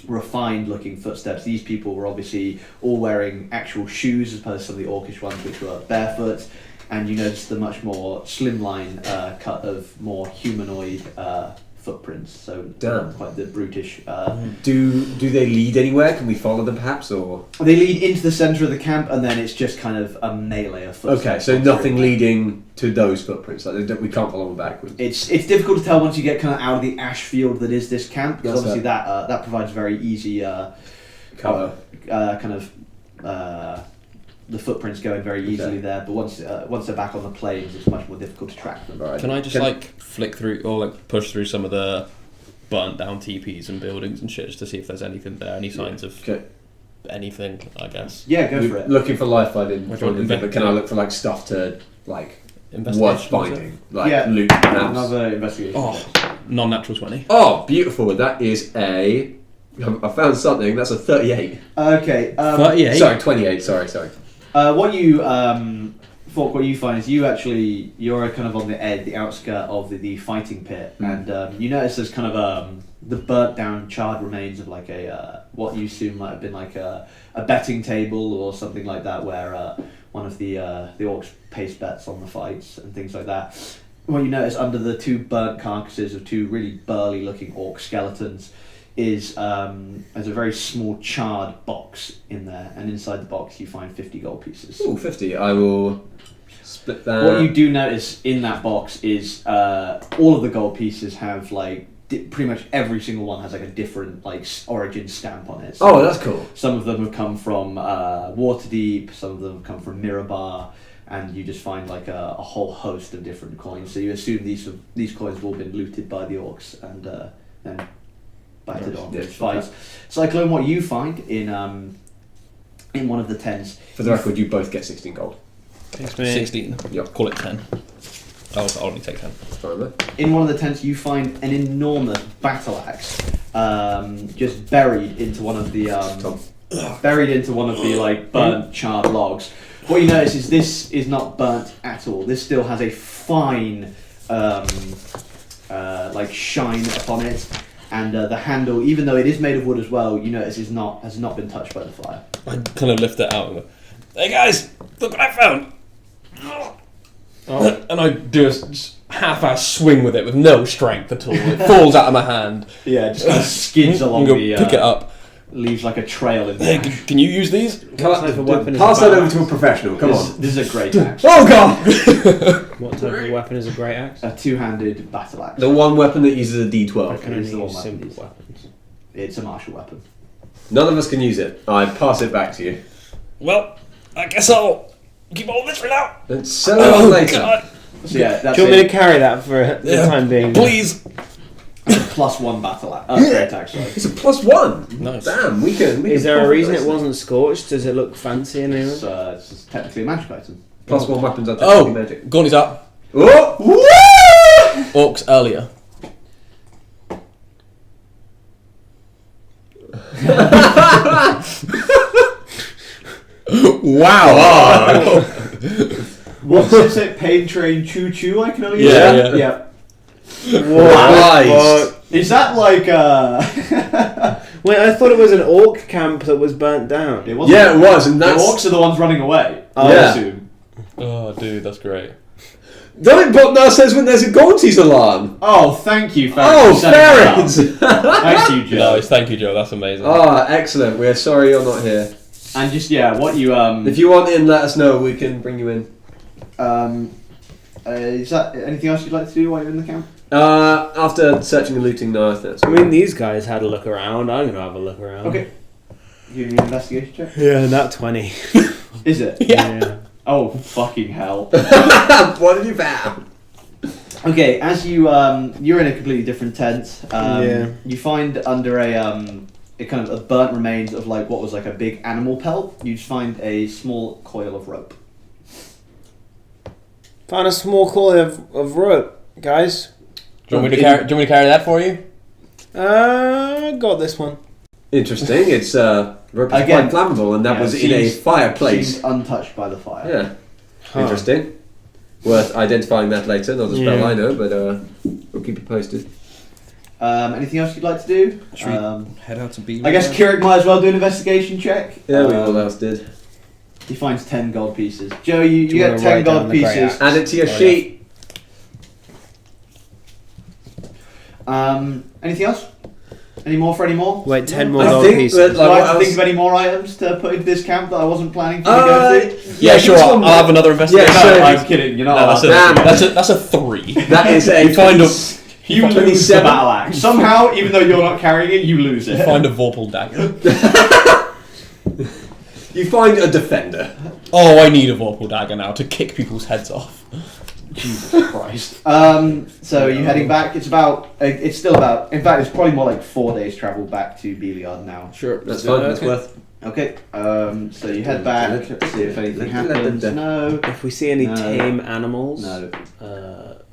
refined-looking footsteps. These people were obviously all wearing actual shoes, as opposed to some of the orcish ones, which were barefoot. And you notice the much more slimline cut of more humanoid footprints, so
Damn.
quite the brutish.
Do they lead anywhere? Can we follow them perhaps, or?
They lead into the centre of the camp, and then it's just kind of a melee of footsteps.
Okay, so nothing leading to those footprints. Like we can't follow them backwards.
It's difficult to tell once you get kind of out of the ash field that is this camp, because
That's
obviously that provides very easy
Cover.
The footprints going very easily there, but once they're back on the plains, it's much more difficult to track them.
Right.
Can I just flick through or push through some of the burnt down teepees and buildings and shit just to see if there's anything there, any signs of anything? I guess.
Yeah, go for it.
Looking for life, I didn't.
Which one?
But can I look for stuff to
Investigation,
worth
was it?
finding,
Yeah.
loot perhaps?
Another investigation.
Oh, non-natural 20.
Oh, beautiful! That is I found something. That's a 38.
Okay.
38.
Sorry, 28. Sorry.
What you what you find is you're kind of on the outskirt of the fighting pit, and you notice there's kind of the burnt down charred remains of like a what you assume might have been like a betting table or something like that, where one of the orcs placed bets on the fights and things like that. What you notice under the two burnt carcasses of two really burly looking orc skeletons is there's a very small charred box in there, and inside the box you find 50 gold pieces.
Ooh, 50. I will split that.
What you do notice in that box is all of the gold pieces have like pretty much every single one has like a different like origin stamp on it. So
Oh, that's cool.
some of them have come from Waterdeep, some of them have come from Mirabar, and you just find like a whole host of different coins. So you assume these coins have all been looted by the orcs and then battered on
Yes,
these fights. Cyclone, what you find in one of the tents.
For the record, you both get 16 gold.
Thanks, mate.
16.
Yep.
Call it 10. I'll only take 10.
Fine, mate.
In one of the tents, you find an enormous battle axe, just buried into one of the like burnt, charred logs. What you notice is this is not burnt at all. This still has a fine, like shine upon it, and the handle, even though it is made of wood as well, you notice has not been touched by the fire.
I kind of lift it out and go, "Hey guys, look what I found!" And I do a half-ass swing with it with no strength at all. It falls out of my hand.
Yeah, just kind of skids along
and go
the.
pick it up.
Leaves like a trail in the
Hey,
ash.
can you use these?
What type of weapon is
Pass
a
that
great
over to a professional. Come on.
This is a great axe.
Oh god!
axe? What type of weapon is a great axe?
A two-handed battle axe.
The one weapon that uses a
I
D12.
can
It is
only
the one
use
weapon
simple
used.
weapons.
It's a martial weapon.
None of us can use it. I pass it back to you.
Well, I guess I'll keep all this for now.
And sell it on later.
God.
So yeah, that's
Do you want me to
it.
carry that for the
Yeah,
time being?
Please.
It's a +1 battle axe. Great axe, sorry.
It's a +1.
Nice.
Damn, we can.
Is there a
profit
reason
this.
it wasn't scorched? Does it look fancy in
It's,
anyone?
it's just technically a magic item.
+1 weapons are technically
Oh,
magic.
Gorney's up.
Oh!
Orcs earlier.
Wow!
What's it say? Pain train choo choo? I can only
Yeah,
say?
yeah.
Christ.
Is that like
Wait, I thought it was an orc camp that was burnt down.
It wasn't.
Yeah, it was, and
The
that's...
orcs are the ones running away.
Oh,
I
yeah.
assume.
Oh, dude, that's great.
Don't but now says when there's a Gaunties alarm.
Oh, thank you,
Oh,
Farron.
Farron!
Thank you, Joe.
Nice, thank you, Joe. That's amazing.
Ah, excellent. We're sorry you're not here.
And just what you
If you want in, let us know. We can bring you in.
is that anything else you'd like to do while you're in the camp?
After searching and looting, no, I think that's
I mean, these guys had a look around. I'm gonna have a look around.
Okay. You need an investigation check?
Yeah, that 20.
Is it?
Yeah.
Oh, fucking hell.
What have you found?
Okay, as you you're in a completely different tent.
Yeah.
You find under a kind of a burnt remains of like what was like a big animal pelt. You just find a small coil of rope.
Found a small coil of rope, guys.
Do you want me to carry that for you?
Got this one.
Interesting. It's rope is
Again,
quite flammable, and that
yeah,
was in a fireplace.
Seems untouched by the fire.
Yeah.
Huh.
Interesting. Worth identifying that later. Not a spell I know, but we'll keep you posted.
Anything else you'd like to do?
Should we head out to B?
I guess Kirik might as well do an investigation check.
Yeah, we all else did.
He finds 10 gold pieces. Joe, you
Do you
get
wanna
10
write down
gold
the grey
pieces.
axe?
Add it to your
Oh,
sheet.
Anything else? Any more for any more?
Wait, 10 more
I
gold
think
pieces.
that,
Would
like,
I
what
have to
else?
think of any more items to put into this camp that I wasn't planning to go to?
Yeah, sure. I'll have another investigation.
Yeah,
No,
sure.
I'm kidding. You're not.
No,
allowed
that's
to.
that's a 3.
That is a
You find a
You lose the
27.
battle axe. Somehow, even though you're not carrying it, you lose it.
find a Vorpal dagger.
You find a defender.
Oh, I need a Vorpal dagger now to kick people's heads off.
Jesus Christ. So you're heading back. It's still about. In fact, it's probably more like 4 days travel back to Beliard now.
Sure, that's fine. That's worth.
Okay. So you head back. See if anything happens. No.
If we see any
No.
tame animals,
No.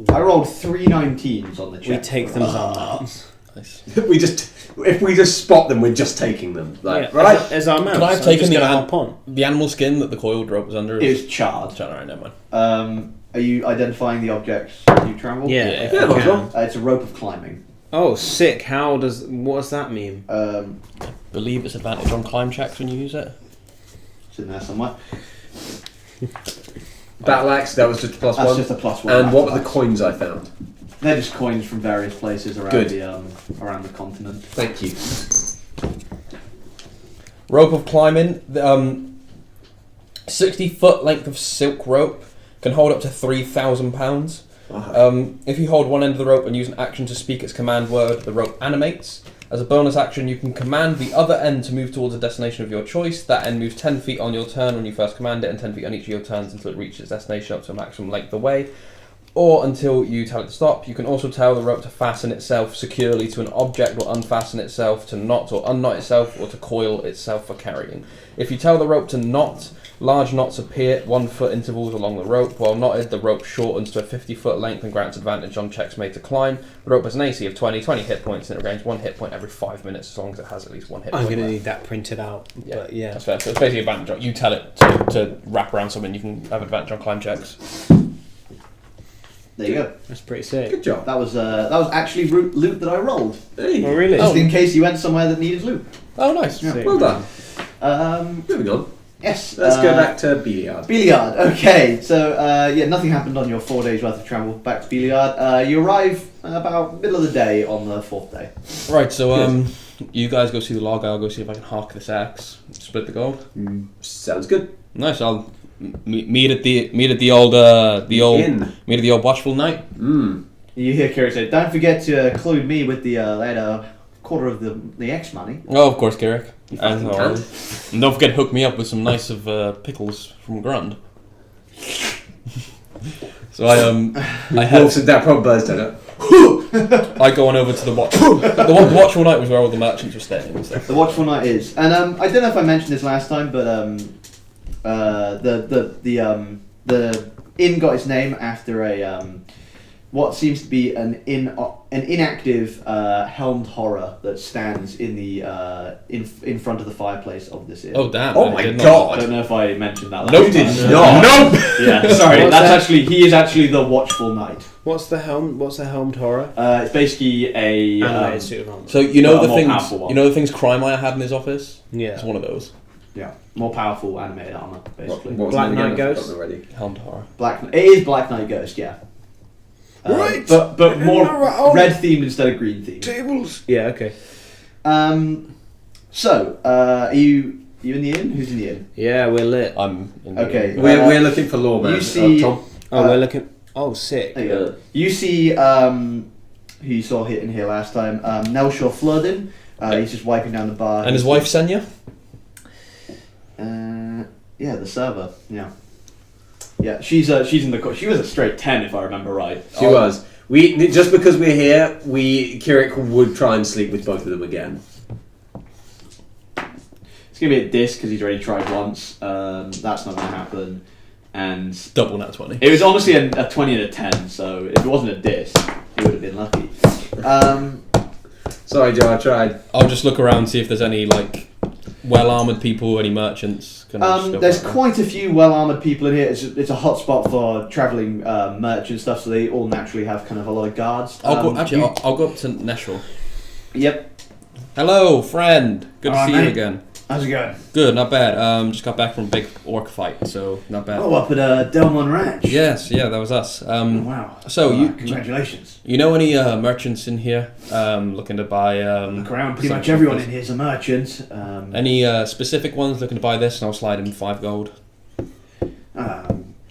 I rolled 3 19s on the check.
we take them as our mounts.
Nice.
If we just spot them, we're just taking them. Like,
Yeah,
right?
as our mounts.
Could I have
I'm
taken
just
the
gonna
an-
hop on?
The animal skin that the coiled rope was under
It was charred.
Alright, never mind.
Are you identifying the objects as you travel?
Yeah,
Yeah.
if
Yeah,
we
might as
can.
well.
It's a rope of climbing.
Oh, sick! What does that mean?
Believe it's advantage on climb checks when you use it.
It's in there somewhere.
Battle axe. That was just a plus
That's
one.
just a +1.
And what were the
axe.
coins I found?
They're just coins from various places around
Good.
around the continent.
Thank you.
Rope of climbing. 60-foot length of silk rope can hold up to 3,000 pounds. If you hold one end of the rope and use an action to speak its command word, the rope animates. As a bonus action, you can command the other end to move towards a destination of your choice. That end moves 10 feet on your turn when you first command it, and 10 feet on each of your turns until it reaches its destination up to a maximum length away, or until you tell it to stop. You can also tell the rope to fasten itself securely to an object, or unfasten itself to knot or unknot itself, or to coil itself for carrying. If you tell the rope to knot, large knots appear at 1 foot intervals along the rope. While knotted, the rope shortens to a 50-foot length and grants advantage on checks made to climb. The rope has an AC of 20 hit points, and it regains 1 hit point every 5 minutes as long as it has at least 1 hit
I'm
point
gonna
left.
need that printed out.
Yeah,
But yeah.
that's fair. So it's basically advantage on. You tell it to wrap around something, you can have advantage on climb checks.
There you go.
That's pretty sick.
Good job.
That was actually loot that I rolled.
Hey.
Oh really?
Just in case you went somewhere that needed loot.
Oh, nice.
Yeah.
Sick.
Well done.
Moving
on.
Yes.
Let's go back to Beliard.
Beliard. Okay. So nothing happened on your 4 days worth of travel back to Beliard. You arrive about middle of the day on the 4th day.
Right, so you guys go see the log. I'll go see if I can hark this axe. Split the gold.
Sounds good.
Nice. I'll meet at the old
Inn.
meet at the old watchful night.
You hear Kirik say, "Don't forget to include me with the later quarter of the X money."
Oh, of course, Kirik.
fucking
And don't forget to hook me up with some nice of pickles from Grund. So I head.
Wolf's that proper birds don't it?
I go on over to the watch. The watchful night was where all the merchants were staying and stuff.
The watchful night is, and I don't know if I mentioned this last time, but the inn got its name after a what seems to be an inactive helmed horror that stands in the in front of the fireplace of this inn.
Oh damn!
Oh
I
my
did not-
God.
I don't know if I mentioned that.
Nope.
last time.
did not.
Nope.
Yeah, sorry.
What's
That's
that?
actually he is actually the watchful knight.
What's the helmed horror?
It's basically a
Animated suit of armor.
So you know
Well, a
the
more
things.
powerful one.
You know the things Crime had in his office.
Yeah.
It's one of those.
more powerful animated armor, basically.
What was
Black
the name
Knight
again? I've
Ghost?
forgotten already.
Helmed horror.
It is Black Knight Ghost, yeah.
Right.
But more
Around.
red themed instead of green themed.
Tables. Yeah. Okay.
So, are you in the inn? Who's in the inn?
Yeah, we're lit.
I'm in
Okay.
We're looking for lawman.
you see-
Tom.
Oh, we're looking. Oh, sick.
There you go. You see who you saw hit in here last time, Nelshaw Floodin. He's just wiping down the bar.
And his wife Senya.
Yeah, the server. Yeah. Yeah, she's in the. She was a straight 10 if I remember right.
She was. We just because we're here, Kirik would try and sleep with both of them again.
It's gonna be a diss because he's already tried once. That's not gonna happen. and
Double nat 20.
it was honestly a 20 and a 10. So if it wasn't a diss, he would have been lucky.
Sorry, Joe, I tried.
I'll just look around, see if there's any like well-armored people, any merchants. Can I just go
There's
back there?
quite a few well-armored people in here. It's a hot spot for travelling merchant stuff, so they all naturally have kind of a lot of guards.
I'll go up to Neshel.
Yep.
Hello, friend. Good to
Alright,
see you
mate.
again.
How's it going?
Good, not bad. Just got back from a big orc fight, so not bad.
Oh, up at Delmon Ranch.
Yes, yeah, that was us.
Oh, wow.
So
Congratulations.
you know any merchants in here looking to buy?
Look around. Pretty much
something
everyone
like
in
this?
here's a merchant.
Any specific ones looking to buy this, and I'll slide him 5 gold.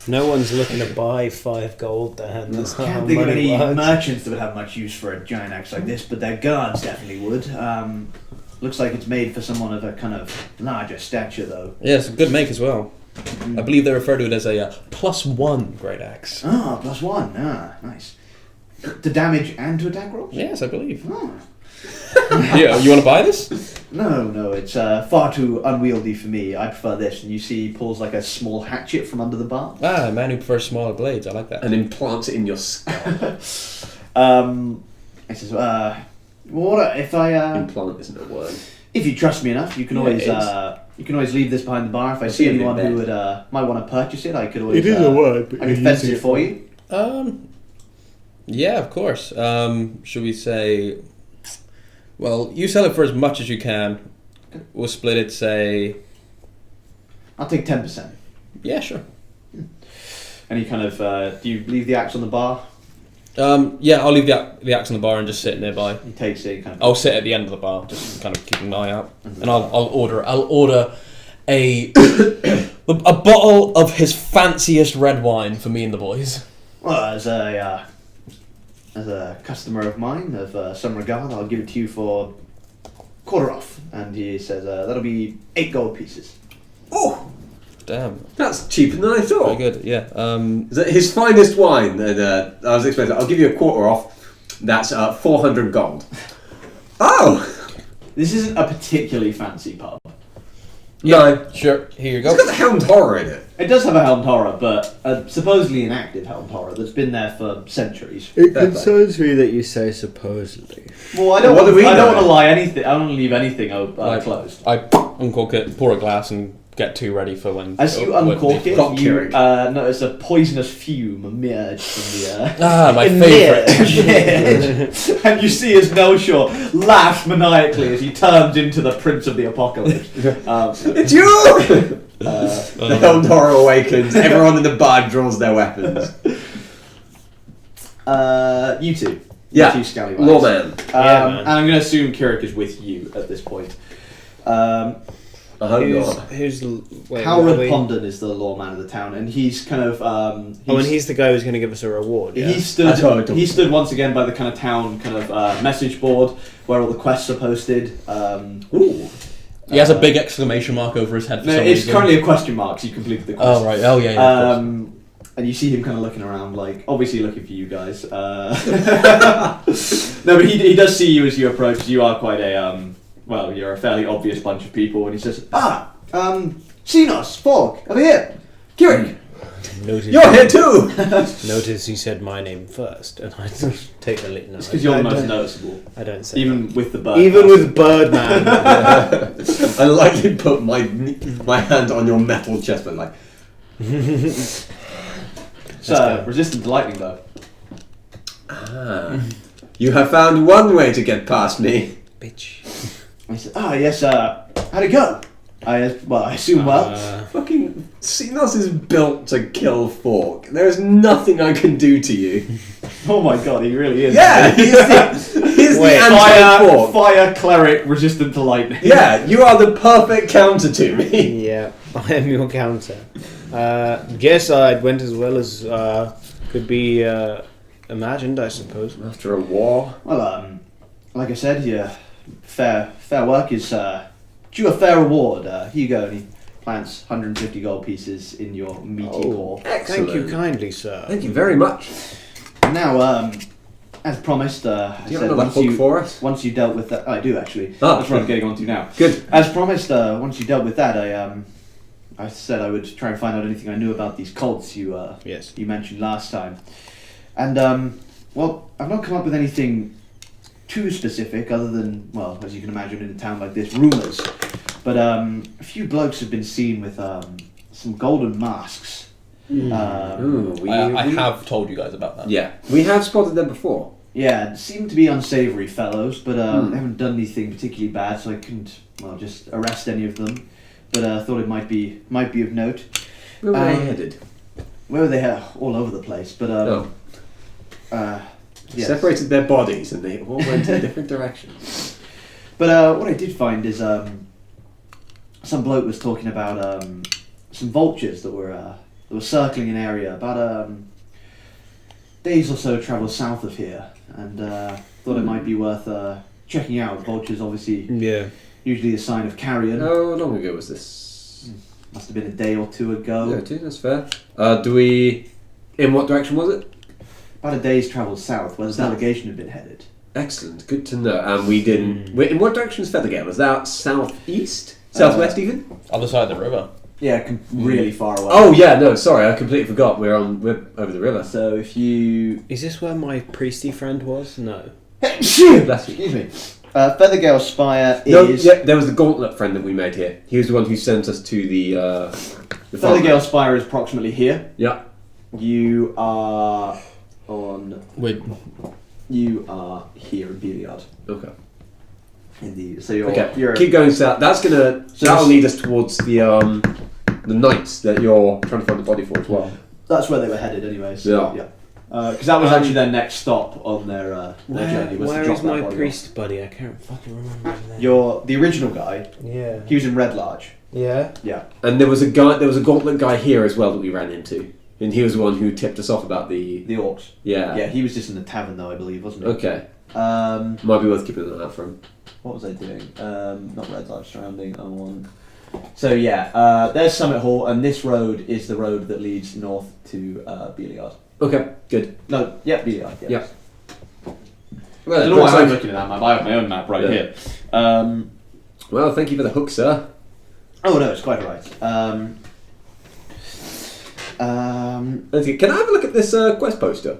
No one's looking to buy 5 gold, Dan. That's not how
Can't think of
money
any
works.
merchants that would have much use for a giant axe like this, but their guards definitely would. Looks like it's made for someone of a kind of larger stature, though.
Yeah, it's a good make as well. I believe they refer to it as a +1 great axe.
Ah, +1. Ah, nice. To damage and to attack rolls?
Yes, I believe.
Ah.
Yeah, you want to buy this?
No, it's far too unwieldy for me. I prefer this. And you see he pulls like a small hatchet from under the bar.
Ah, a man who prefers smaller blades. I like that.
And implants it in your skull.
It says, what if I
Implant isn't a word.
if you trust me enough, you can
Yeah,
always
it
you can always leave this behind the bar. If I see
see a bit
anyone who
bad.
would might want to purchase it, I could always.
word, but
I can fence it for you.
Yeah, of course. Should we say? Well, you sell it for as much as you can. We'll split it. Say.
I'll take 10%.
Yeah, sure.
And he kind of do you leave the axe on the bar?
Yeah, I'll leave the axe on the bar and just sit nearby.
He takes it. Kind of.
I'll sit at the end of the bar, just kind of keeping an eye out, and I'll order a a bottle of his fanciest red wine for me and the boys.
Well, as a customer of mine of some regard, I'll give it to you for quarter off. And he says that'll be 8 gold pieces.
Oh,
Damn,
that's cheaper than I thought.
very good. Yeah.
Is that his finest wine? And I was expecting. I'll give you a quarter off. That's 400 gold. Oh,
This isn't a particularly fancy pub.
no.
Sure. Here you go.
It's got the Helmed Horror in it.
It does have a helmed horror, but supposedly an active helmed horror that's been there for centuries.
It
Fair
concerns me that you say supposedly.
Well, I don't.
What do we
I don't
know?
want to lie anything. I don't want to leave anything
Like,
closed.
I uncork it, pour a glass, and get 2 ready for when.
As you
when-
uncork it,
Cock
you
Keurig.
notice a poisonous fume emerge from the.
Ah, my favourite.
And you see as Nelshaw laughs maniacally as he turns into the Prince of the Apocalypse.
It's you! The Helmed Horror awakens. Everyone in the bar draws their weapons.
You two.
Yeah.
You two scallywags.
Lawman.
Yeah, man.
And I'm going to assume Kirik is with you at this point.
I hope not.
Who's wait,
Halred
what are we-
Pondon is the lawman of the town, and he's kind of.
Oh, and he's the guy who's going to give us a reward. Yeah?
He stood.
That's what I thought.
He stood once again by the kind of town kind of message board where all the quests are posted.
Ooh.
He has a big exclamation mark over his head for
No,
some
it's
reason.
currently a question mark. So you completed the quest.
Oh right. Oh yeah. Yeah. of course.
And you see him kind of looking around, like obviously looking for you guys. No, but he does see you as you approach. 'Cause you are quite a well, you're a fairly obvious bunch of people, and he says, Xenos, Fog, over here, Kirik.
Notice,
You're here too!
Notice he said my name first, and I take the lead. No,
It's because you're the
I
most
don't-
noticeable,
I don't say
even with the bird.
that. Even with Birdman.
I like you put my hand on your metal chest, but like,
So, resistant to lightning though.
you have found one way to get past me.
Bitch.
And he said, yes, how'd it go? I assume well.
Fucking Xenos is built to kill Fork. There's nothing I can do to you.
Oh my god, he really is.
Yeah, he's the anti-Fork.
Fire cleric resistant to lightning.
Yeah, you are the perfect counter to me.
Yeah, I am your counter. Guess it went as well as could be imagined, I suppose.
After a war.
Well, like I said, yeah, fair work is due a fair reward. Here you go, and he plants 150 gold pieces in your meaty paw.
Excellent.
Thank you kindly, sir.
Thank you very much.
And now, as promised, I
Do you
said
have another hook for us?
once you dealt with that, I do actually.
Ah.
That's what I'm getting onto now.
Good.
As promised, once you dealt with that, I I said I would try and find out anything I knew about these cults
Yes.
you mentioned last time. And, well, I've not come up with anything too specific other than, well, as you can imagine in a town like this, rumours. But a few blokes have been seen with some golden masks.
I have told you guys about that.
Yeah, we have spotted them before.
Yeah, seem to be unsavoury fellows, but they haven't done anything particularly bad, so I couldn't, well, just arrest any of them. But I thought it might be of note.
Where were they headed?
Where were they? All over the place. But yes.
Separated their bodies and they all went in different directions.
But what I did find is some bloke was talking about some vultures that were circling an area about days or so travel south of here, and thought it might be worth checking out. Vultures, obviously, usually a sign of carrion.
How long ago was this?
Must have been a day or two ago.
Yeah, two, that's fair. In what direction was it?
About a day's travel south, where the delegation had been headed.
Excellent, good to know. And we didn't... In what direction was Feathergate? Was that southeast? Southwest even?
Other side of the river.
Yeah, really far away.
Oh yeah, no, sorry, I completely forgot. We're over the river.
So if you...
Is this where my priesty friend was? No.
Bless you.
Excuse me. Feathergale Spire is...
No, yeah, there was the Gauntlet friend that we made here. He was the one who sent us to the
Feathergale Spire is approximately here.
Yeah.
You are on...
Wait.
You are here in Beeliard.
Okay.
So you're...
Okay.
You're,
Keep going south. That'll lead us towards the knights that you're trying to find the body for as well.
That's where they were headed anyway. So, yeah. Because that was actually their next stop on their journey. Was
Where
to drop
is my
that body
priest buddy? I can't fucking remember his name.
You're the original guy.
Yeah.
He was in Red Large.
Yeah.
Yeah.
And there was a Gauntlet guy here as well that we ran into. And he was the one who tipped us off about the
orcs.
Yeah.
Yeah, he was just in the tavern though, I believe, wasn't he?
Okay. Might be worth keeping an eye out for him.
What was I doing? Not Red Large, surrounding on. So yeah, there's Summit Hall, and this road is the road that leads north to Beeliard.
Okay, good.
No, yeah, Beeliard. Yeah.
Yeah.
I
Well,
don't know why I'm looking at that map. I have my own map right here.
Well, thank you for the hook, sir.
Oh no, it's quite alright.
Can I have a look at this quest poster?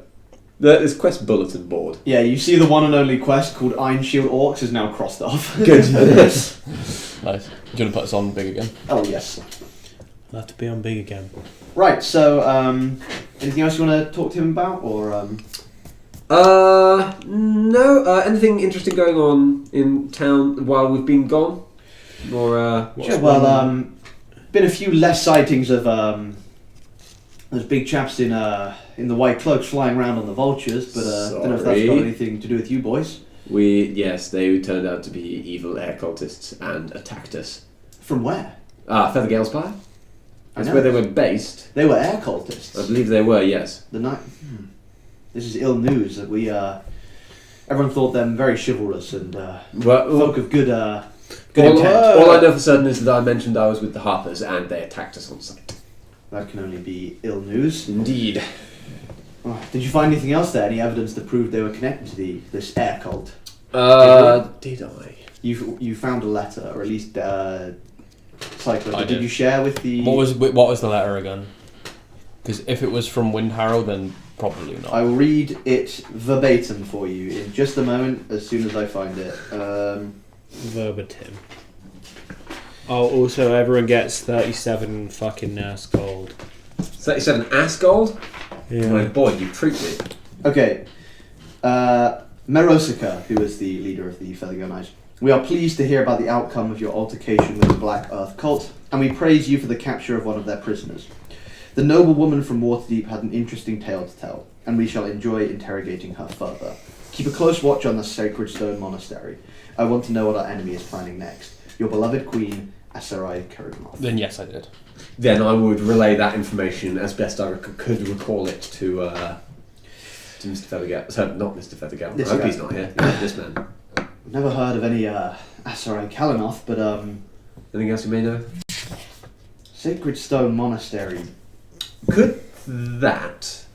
This quest bulletin board.
Yeah, you see the one and only quest called Iron Shield Orcs is now crossed off.
Good.
Nice. Do you want to put us on big again?
Oh yes.
I'll have to be on big again.
Right. So, anything else you want to talk to him about, or?
No. Anything interesting going on in town while we've been gone? Or
Sure, well, been a few less sightings of those big chaps in the white cloaks flying around on the vultures, but don't know if that's got anything to do with you boys.
They turned out to be evil air cultists and attacked us.
From where?
Feathergale Spire. That's
know.
where they were based.
They were air cultists.
I believe they were, yes.
The night. This is ill news that we. Everyone thought them very chivalrous and folk of good intent.
All I know for certain is that I mentioned I was with the Harpers and they attacked us on sight.
That can only be ill news.
Indeed.
Oh, did you find anything else there? Any evidence that proved they were connected to this air cult?
Did I?
You found a letter, or at least Cyclone.
I
Did
did.
you share with the?
What was the letter again? Because if it was from Wind Harrow, then probably not.
I will read it verbatim for you in just a moment, as soon as I find it.
Verbatim. Oh, also everyone gets 37 fucking NAS gold.
37 ass gold?
Yeah.
My boy, you tricked me.
Okay. Merosika, who is the leader of the Feathergale Knights, we are pleased to hear about the outcome of your altercation with the Black Earth cult, and we praise you for the capture of one of their prisoners. The noble woman from Waterdeep had an interesting tale to tell, and we shall enjoy interrogating her further. Keep a close watch on the Sacred Stone Monastery. I want to know what our enemy is planning next. Your beloved queen, Asarai Kerimoth.
Then yes, I did.
Then I would relay that information as best I could recall it to Mr. Feathergale. So, not Mr. Feathergale.
This
I hope
guy.
he's not here. This man.
Never heard of any Asarai Kalanoth, but
Anything else you may know?
Sacred Stone Monastery
Could that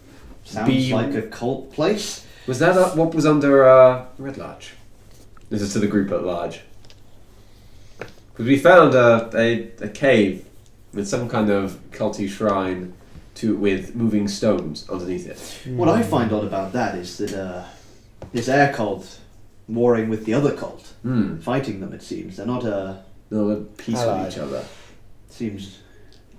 sounds
be
like a cult place.
Was that what was under Red Large? This is to the group at large. Because we found a cave with some kind of culty shrine with moving stones underneath it.
What I find odd about that is that this air cult warring with the other cult, fighting them. It seems they're not
They're at peace with
Allied.
each other.
seems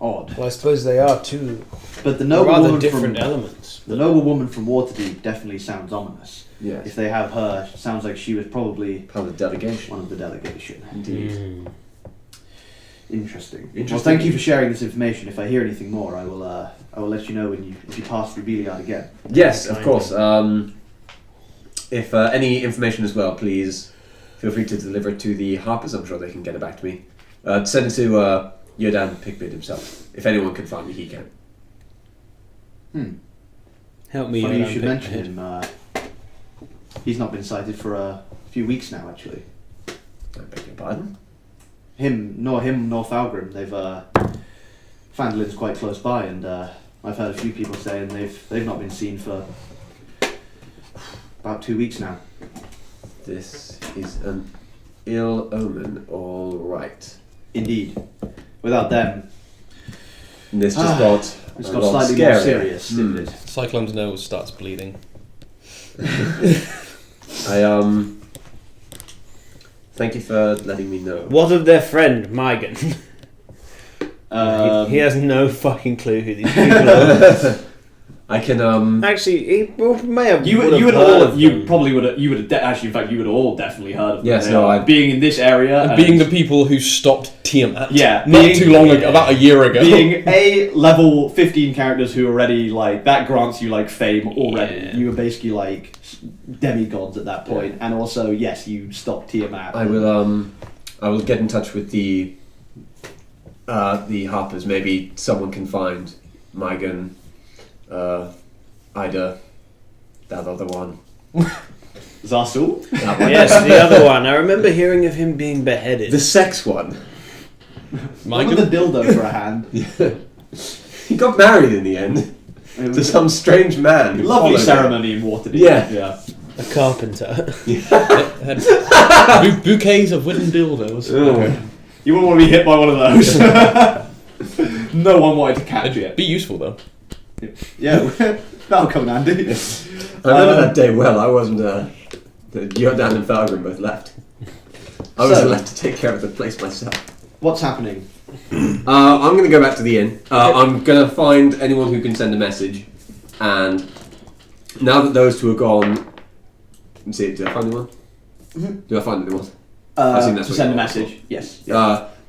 odd.
Well, I suppose they are too
But the noble
rather
woman
different
from
elements.
the noble woman from Waterdeep definitely sounds ominous.
Yes.
If they have her, sounds like she was probably
Part of the delegation.
one of the delegation.
Indeed.
Interesting. Well,
Interesting.
thank you for sharing this information. If I hear anything more, I will let you know if you pass through Beliard again.
Yes, of course. If any information as well, please feel free to deliver it to the Harpers. I'm sure they can get it back to me. Send it to Yodan Pickbeard himself. If anyone can find me, he can.
Help me.
Funny you
Yodan
should mention
Pickbeard.
him. He's not been sighted for a few weeks now, actually.
I beg your pardon?
Him nor Falgrim. They've Fandalin's quite close by, and I've heard a few people saying they've not been seen for about 2 weeks now.
This is an ill omen, all right.
Indeed. Without them,
And this just got
it's
a
got
lot
slightly more
scarier.
serious, didn't it?
Cyclone's nose starts bleeding.
Thank you for letting me know.
What of their friend Mygan? He
Um,
has no fucking clue who these people are.
I can
Actually, he may have.
You
would
would
have heard
all
of
you
them.
probably would have actually in fact you would have all definitely heard of them.
Yes,
They
no,
are
I-
being in this area
And being the people who stopped Tiamat.
Yeah,
Not
being-
too long ago, about a year ago.
being a level 15 characters who already like that grants you like fame already.
Yeah.
You were basically like demigods at that point, and also yes, you stopped Tiamat.
I will get in touch with the Harpers. Maybe someone can find Mygan, Ida, that other one.
Zarsul.
That one.
Yes, the other one. I remember hearing of him being beheaded.
The sex one.
One with a dildo for a hand.
He got married in the end
It
to
was
some strange man. who
lovely
followed
ceremony in Waterdeep.
Yeah.
yeah.
A carpenter.
Had bouquets of wooden dildos.
him.
You wouldn't want to be hit by one of those. No one wanted to catch
It'd
it.
be useful though.
Yeah, that'll come in handy.
I remember that day well. I wasn't. Jordan and Falgrim both left. I was
So-
left to take care of the place myself.
What's happening?
I'm going to go back to the inn. I'm going to find anyone who can send a message. And now that those two are gone... Let's see, did I find anyone? Do I find anyone? I think that's
To
what
send a
you want.
message. Yes.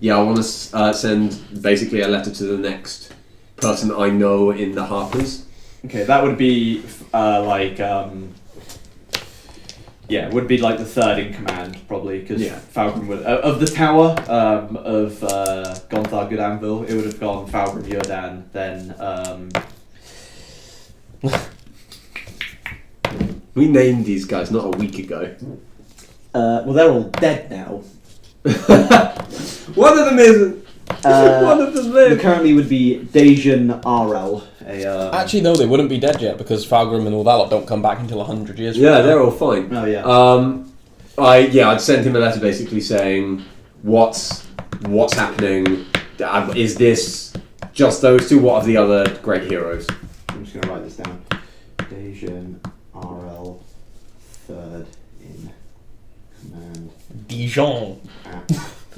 Yeah, I want to send basically a letter to the next person I know in the Harpers.
Okay, that would be it would be like the third in command probably because
Yeah.
Falgrim would of the tower of Gonthar Good Anvil. It would have gone Falgrim, Jordan, then
We named these guys not a week ago.
well they're all dead now.
One of them isn't. One of them
Who
lives.
currently would be Dejan Arel.
Actually, no, they wouldn't be dead yet because Falgrim and all that lot don't come back until 100 years. from
Yeah,
now.
they're all fine.
Oh yeah.
I'd send him a letter basically saying what's happening. Is this just those two? What are the other great heroes?
I'm just gonna write this down. Dejan Arel, third in command
Dijon.
at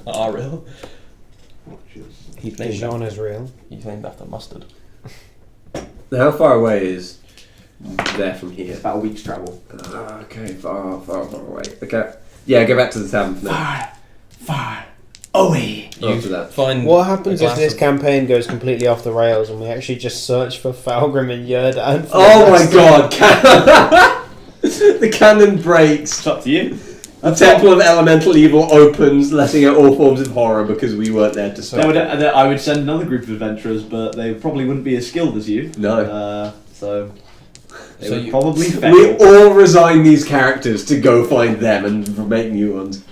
Ariel.
Watchers.
He's named,
Dijon is real.
he's named after mustard.
Now, how far away is there from here?
It's about a week's travel.
Okay, far away. Okay. Yeah, go back to the tavern for now.
Far away.
After that.
Find
What happens
a
if
glass
this
of-
campaign goes completely off the rails and we actually just search for Falgrim and Yerdan?
Oh my god! The cannon breaks.
It's up to you.
The Temple of Elemental Evil opens, letting out all forms of horror because we weren't there to stop.
I would send another group of adventurers, but they probably wouldn't be as skilled as you.
No.
So they
So
would
you-
probably fail.
We all resign these characters to go find them and make new ones.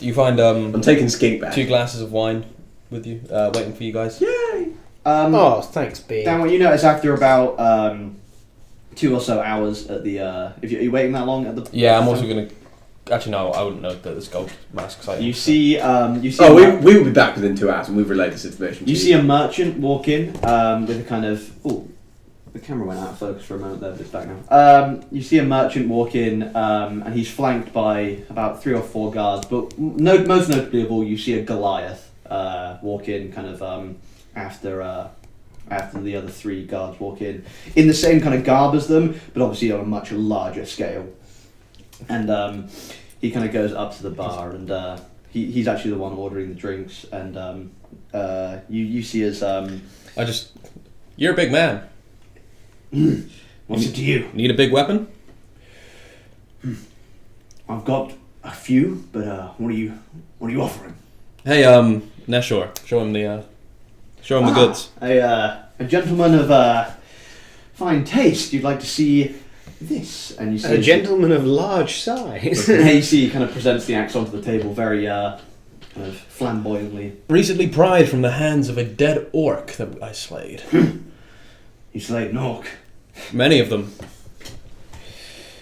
You find
I'm taking Skink back.
2 glasses of wine with you, waiting for you guys.
Yay!
Oh, thanks, B.
Dan, what you notice after about 2 or so hours at the, are you waiting that long at the?
Yeah, I'm also gonna Actually, no, I wouldn't know that there's gold masks.
You see.
Oh, we will be back within 2 hours, and we've relayed this information.
You
to
see a merchant walk in with a kind of. Oh, the camera went out of focus for a moment there, but it's back now. You see a merchant walk in, and he's flanked by about 3 or 4 guards. But most notably of all, you see a Goliath walk in, kind of after the other 3 guards walk in the same kind of garb as them, but obviously on a much larger scale. And he kind of goes up to the bar, and he's actually the one ordering the drinks. And you see as
you're a big man.
What's it to you?
Need a big weapon?
I've got a few, but what are you offering?
Hey, Neshor, show him the goods.
A gentleman of fine taste. You'd like to see this, and you see
A gentleman of large size.
you see he kind of presents the axe onto the table very kind of flamboyantly.
Recently pried from the hands of a dead orc that I slayed.
You slayed an orc.
Many of them.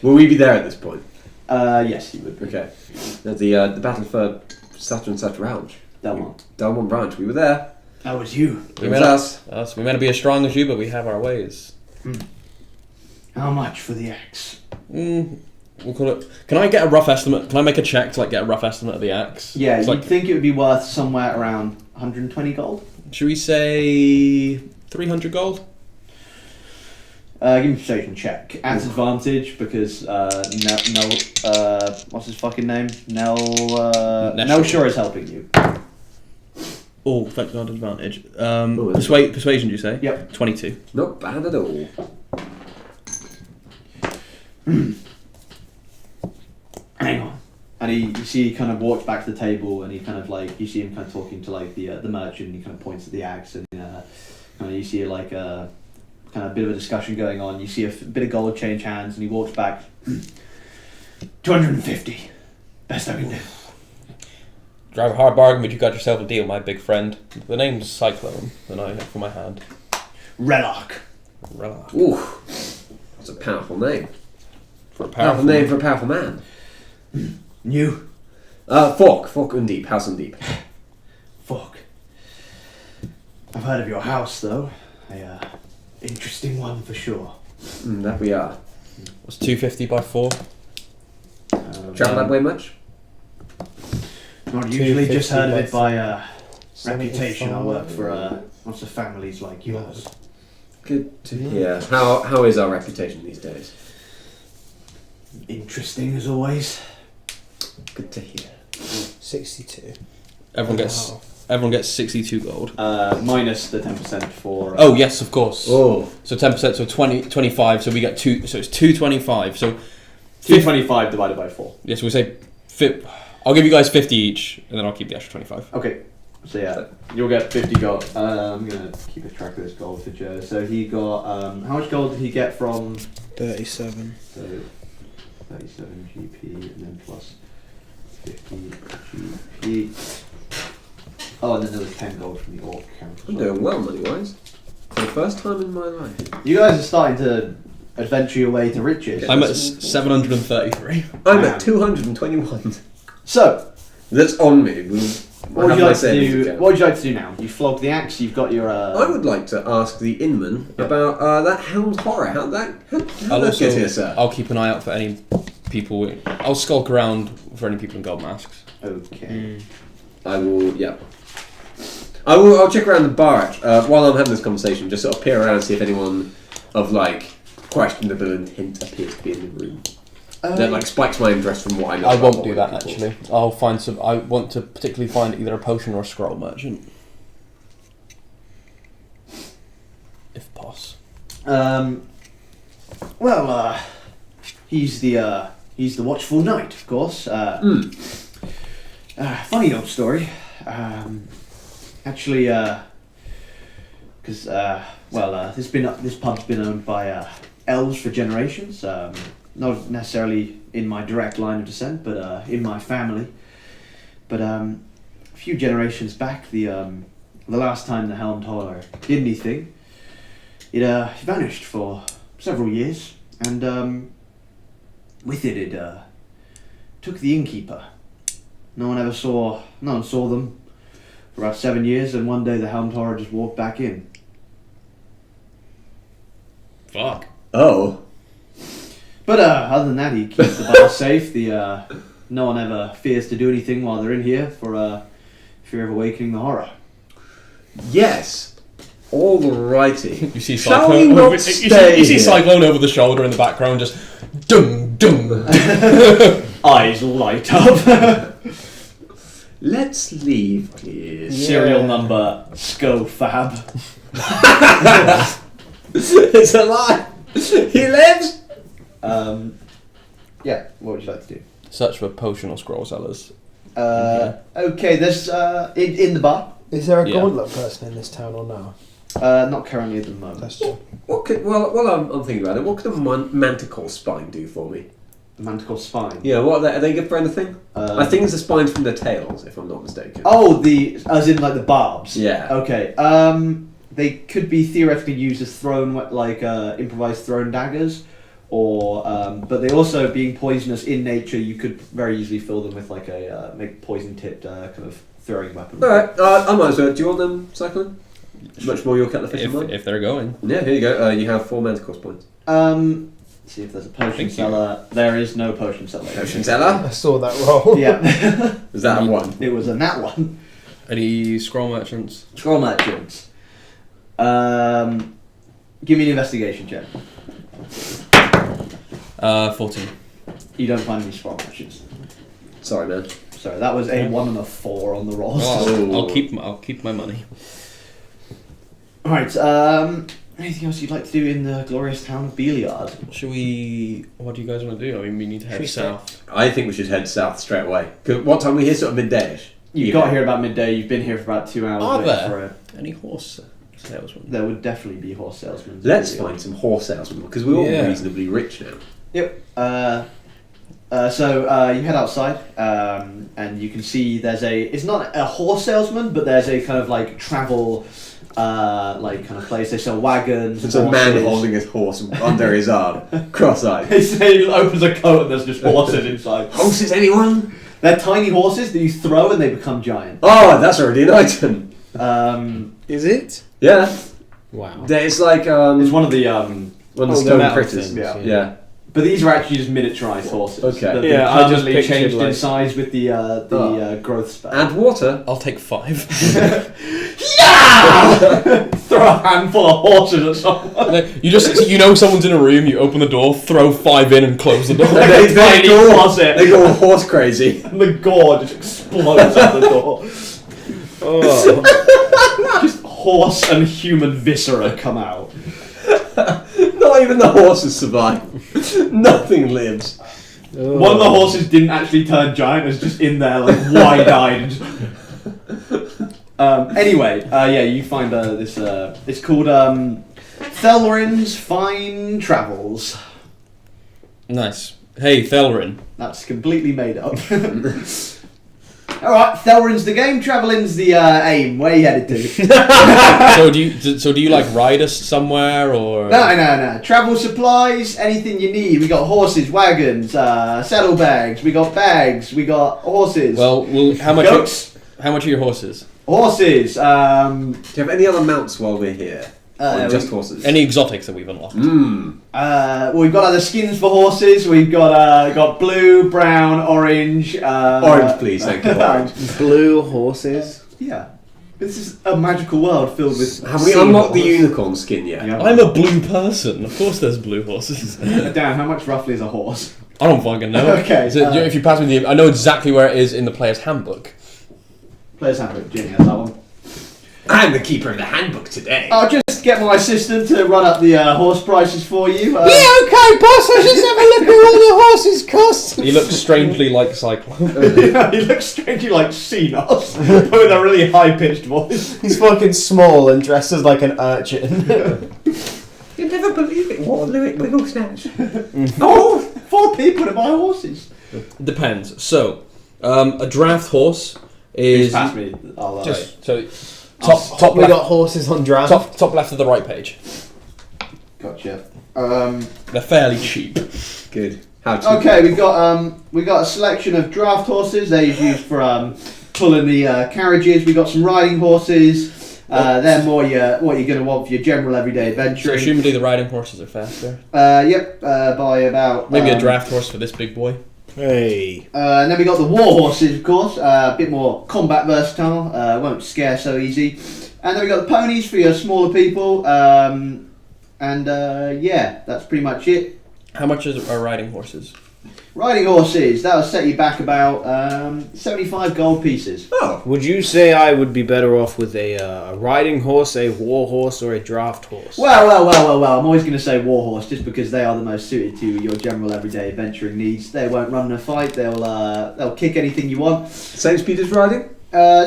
Will we be there at this point?
Yes, you would.
Okay. The battle for Saturn Ranch.
Delmont
Branch. We were there.
That was you.
It was us.
Us. We may not be as strong as you, but we have our ways.
How much for the axe?
We'll call it. Can I get a rough estimate? Can I make a check to get a rough estimate of the axe?
Yeah,
It's
you'd think it would be worth somewhere around 120 gold.
Should we say 300 gold?
Give me a persuasion check. At advantage because Nel, what's his fucking name? Nel Shore is helping you.
Oh, effective on advantage.
Oh,
Persuasion, do you say?
Yep.
22.
Not bad at all.
Hang on. And you see he kind of walks back to the table, and he kind of you see him kind of talking to the merchant, and he kind of points at the axe, and kind of you see a kind of bit of a discussion going on. You see a bit of gold change hands, and he walks back. 250. Best I can do.
Drive a hard bargain, but you got yourself a deal, my big friend. The name's Cyclone, and I have for my hand.
Relark.
Relax.
Ooh, that's a powerful name.
For a
Powerful name for a powerful man.
You.
Fork Undeep, House Undeep.
Fuck. I've heard of your house though. Interesting one for sure.
That we are.
What's 250 by 4?
Travel that way much?
Not usually, just
250
heard of
by
it by reputation. I work for lots of families like yours.
Good to hear. How is our reputation these days?
Interesting as always.
Good to hear.
62.
Everyone gets 62 gold.
Minus the 10% for.
Oh yes, of course.
Oh.
So 10%, so 25. So we get 2. So it's 225. So
225 divided by 4.
yes, we say. I'll give you guys 50 each, and then I'll keep the extra 25.
Okay. So yeah, you'll get 50 gold. I'm gonna keep a track of this gold for Joe. So he got how much gold did he get from?
37.
So 37 GP and then plus 50 GP. Oh, and then there was 10 gold from the orc count.
I'm doing well money-wise. For the first time in my life.
You guys are starting to adventure your way to riches.
I'm at 733.
I'm
Wow.
at 221.
So,
That's on me.
what would you like to do? What would you like to do now? You flogged the axe. You've got your.
I would like to ask the innman about that Helm's Horror. How that get here, sir?
I'll keep an eye out for any people. I'll skulk around for any people in gold masks.
Okay.
I will. Yeah. I'll check around the bar while I'm having this conversation. Just sort of peer around and see if anyone of questionable intent appears to be in the room. That spikes my interest from what I know.
I
about
won't
what
do
we're
that
looking for.
actually. I'll find some. I want to particularly find either a potion or a scroll merchant, if possible.
Well, he's the watchful knight, of course. Funny old story. Actually, because this pub's been owned by elves for generations. Not necessarily in my direct line of descent, but in my family. But a few generations back, the last time the Helmed Horror did anything, it vanished for several years, and with it took the innkeeper. No one saw them for about 7 years, and one day the Helmed Horror just walked back in.
Fuck.
Oh.
But other than that, he keeps the bar safe. No one ever fears to do anything while they're in here for fear of awakening the horror.
Yes. Alrighty.
You see
Shall
Cyclone
we not
over,
stay
you see
here?
Cyclone over the shoulder in the background, just dung dung.
Eyes light up.
Let's leave, please.
Yeah.
Serial number ScoFab.
It's alive. He lives.
Yeah. What would you like to do?
Search for potion or scroll sellers.
Okay. There's in the bar.
Is there a
Yeah.
gauntlet person in this town or no?
Not currently at the moment.
That's true.
What could? Well, I'm thinking about it. What could a manticore spine do for me?
Manticore spine.
Yeah. What are they good for anything? I think it's the spines from their tails, if I'm not mistaken.
Oh, as in like the barbs.
Yeah.
Okay. They could be theoretically used as improvised thrown daggers, or but they also, being poisonous in nature, you could very easily fill them with like a poison tipped kind of throwing weapon.
All right. I might as well. Do you want them, Cyclone? Much more your kettle of fish than mine.
If they're going.
Yeah. Here you go. You have 4 manticore spines.
See if there's a potion
Thank you.
seller. There is no potion seller.
Potion seller.
I saw that roll.
Yeah.
Is that a 1?
It was a nat one.
Any scroll merchants?
Scroll merchants. Give me an investigation check.
14.
You don't find any scroll merchants.
Sorry, man.
Sorry, that was a 1 and a 4 on the roll.
Well, I'll keep my money.
Alright, anything else you'd like to do in the glorious town of Beliard?
Should we? What do you guys want to do? I mean, we need to
Should
head
we
south.
I think we should head south straight away. 'Cause what time are we here? Sort of midday-ish.
You got here about midday, you've been here for about 2 hours.
Are
waiting
there?
for it.
Any horse salesmen?
There would definitely be horse salesmen.
Let's find some horse salesmen because we're all
Yeah.
reasonably rich now.
Yep. So you head outside, and you can see it's not a horse salesman, but there's a kind of like travel, kind of place. They sell wagons.
It's a man
horses.
holding his horse under his arm, cross-eyed.
He opens a coat and there's just horses inside.
Horses, anyone?
They're tiny horses that you throw and they become giant.
Oh, that's already an item.
Is it?
Yeah,
Wow.
it's like
It's one of the
one of the
the
stone
metal
critters.
things,
yeah.
Yeah.
But these are actually just miniaturized horses.
Okay.
That
Yeah, I just
permanently
pictured,
changed in
like-
size with the growth spell.
Add water.
I'll take 5.
Throw a handful of horses at someone.
You know someone's in a room. You open the door, throw 5 in, and close the door.
They
Tiny
go,
closet.
they go horse crazy.
And the gore just explodes out the door.
Oh.
Just horse and human viscera come out.
Not even the horses survive. Nothing lives.
One of the horses didn't actually turn giant. It's just in there, like wide-eyed. And just... Anyway, you find this. It's called Thelrin's Fine Travels.
Nice. Hey, Thelrin.
That's completely made up. Alright, Thelrin's the game, travelling's the aim. Where you headed to?
So do you like ride us somewhere or?
No. Travel supplies, anything you need. We got horses, wagons, saddlebags. We got bags. We got horses.
Well, how much?
Goats.
How much are your horses?
Horses.
Do you have any other mounts while we're here? Or just horses?
Any exotics that we've unlocked?
We've got other skins for horses. We've got blue, brown, orange.
Orange, please, thank you. Orange.
Blue horses.
Yeah. This is a magical world filled with.
Have we
sea
unlocked the
horses.
unicorn skin yet?
Yeah.
I'm a blue person. Of course, there's blue horses.
Dan, how much roughly is a horse?
I don't fucking know.
Okay,
If you pass me the, I know exactly where it is in the player's handbook.
Players handbook. Jimmy has that one.
I'm the keeper of the handbook today.
I'll just get my assistant to run up the horse prices for you.
Okay, boss. I just have a look at all the horses' costs.
He looks strangely like Cyclone.
He looks strangely like Xenos, but with a really high-pitched voice.
He's fucking small and dressed as like an urchin.
You'd never believe it. Waterloo at Wiggle Snatch.
Oh, 4 people to buy horses.
Depends. So, a draft horse is
Just pass me. I'll,
just so top
we
left,
got horses on draft.
top left of the right page.
Gotcha.
They're fairly cheap.
Good. How cheap?
Okay, we got a selection of draft horses. They're used for pulling the carriages. We got some riding horses. They're more what you're going to want for your general everyday
So
adventuring.
presumably the riding horses are faster.
Yep, by about
Maybe a draft horse for this big boy.
Hey.
And then we got the war horses, of course. A bit more combat versatile. Won't scare so easy. And then we got the ponies for your smaller people. Yeah, that's pretty much it.
How much are riding horses?
Riding horses, that'll set you back about 75 gold pieces.
Oh.
Would you say I would be better off with a riding horse, a war horse, or a draft horse?
Well. I'm always going to say war horse just because they are the most suited to your general everyday adventuring needs. They won't run in a fight. They'll kick anything you want.
Same speed as riding?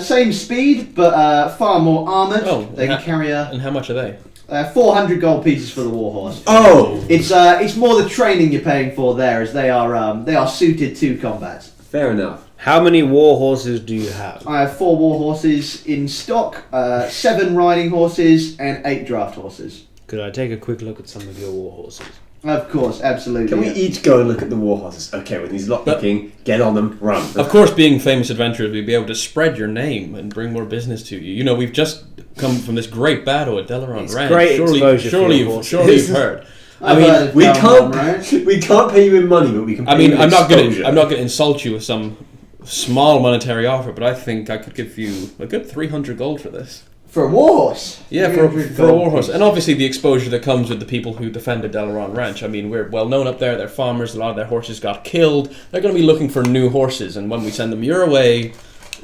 Same speed, but far more armoured.
Oh,
They can carry
And how much are they?
400 gold pieces for the war horse.
Oh!
It's more the training you're paying for there, as they are suited to combat.
Fair enough.
How many war horses do you have?
I have 4 war horses in stock, 7 riding horses, and 8 draft horses.
Could I take a quick look at some of your war horses?
Of course, absolutely.
Can we each go and look at the war horses? Okay, when he's lockpicking, get on them, run.
Of course, being famous adventurers, we'd be able to spread your name and bring more business to you. You know, we've just come from this great battle at Delaron
It's
Ranch.
great exposure for your horses.
Surely you've heard.
I've heard of
we
Belmont,
can't
right?
we can't pay you in money, but we can pay
I mean,
you in
I'm not
exposure.
going to insult you with some small monetary offer, but I think I could give you a good 300 gold for this.
For a war horse?
Yeah,
300
for a
gold
war horse.
pieces.
And obviously the exposure that comes with the people who defended Delaron Ranch. I mean, we're well known up there. They're farmers. A lot of their horses got killed. They're going to be looking for new horses. And when we send them your way,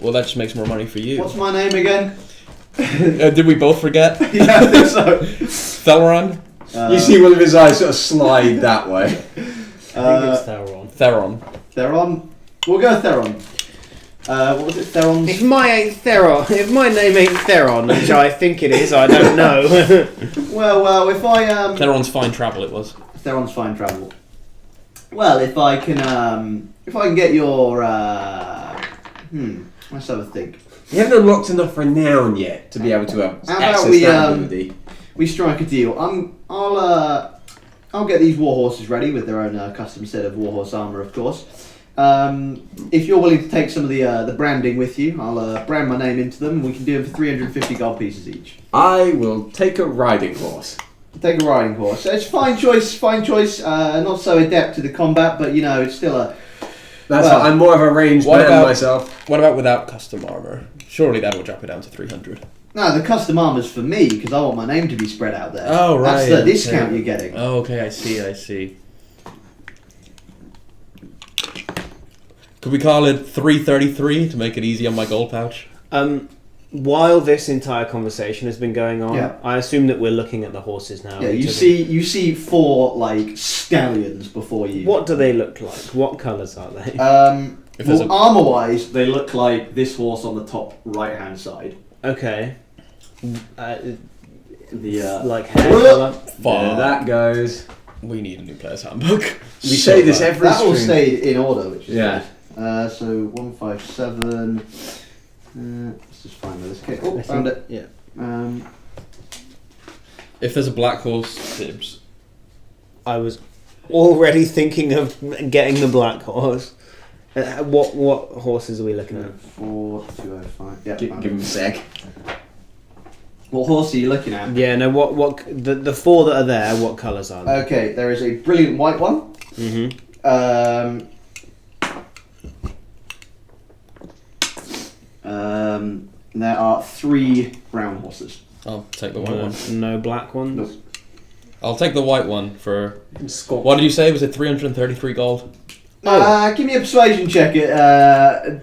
well, that just makes more money for you.
What's my name again?
Did we both forget?
Yeah, I think so.
Theleron?
You see one of his eyes sort of slide that way.
I think it's Theron.
Theron.
Theron. We'll go Theron. What was it? Theron's?
If my name ain't Theron, which I think it is, I don't know.
Well, if I
Theron's fine travel it was.
Theron's fine travel. Well, if I can get your let's have a think.
You haven't unlocked enough renown yet to be able to
How about
access
we,
that ability.
We strike a deal. I'll get these war horses ready with their own custom set of war horse armor, of course. If you're willing to take some of the branding with you, I'll brand my name into them. And we can do them for 350 gold pieces each.
I will take a riding horse.
Take a riding horse. It's fine choice. Not so adept to the combat, but you know it's still a.
I'm more of a ranged man myself.
What about without custom armor? Surely that will drop it down to 300.
No, the custom armor's for me because I want my name to be spread out there.
Oh, right,
That's the
okay.
discount you're getting.
Oh, okay, I see. Could we call it 333 to make it easy on my gold pouch?
While this entire conversation has been going on,
Yeah.
I assume that we're looking at the horses now.
Yeah, you see 4 like stallions before you.
What do they look like? What colours are they?
If there's
Well, armor-wise, they look like this horse on the top right-hand side.
Okay.
The
Like hair colour?
There that goes.
We need a new player's handbook.
We say this every
that all
stream.
stayed in order, which is
Yeah.
good. So 157. Let's just find this. Okay. Oh,
I
found
think-
it.
Yeah.
If there's a black horse, dibs.
I was already thinking of getting the black horse. What horses are we looking at?
4205. Yeah.
Give
found
him
it.
a sec.
What horse are you looking at?
Yeah, no. The 4 that are there? What colours are they?
Okay, there is a brilliant white one.
Mm-hmm.
There are 3 brown horses.
I'll take the white one.
No black ones.
Nope.
I'll take the white one for...
Scott.
What did you say? Was it 333 gold?
Give me a persuasion check.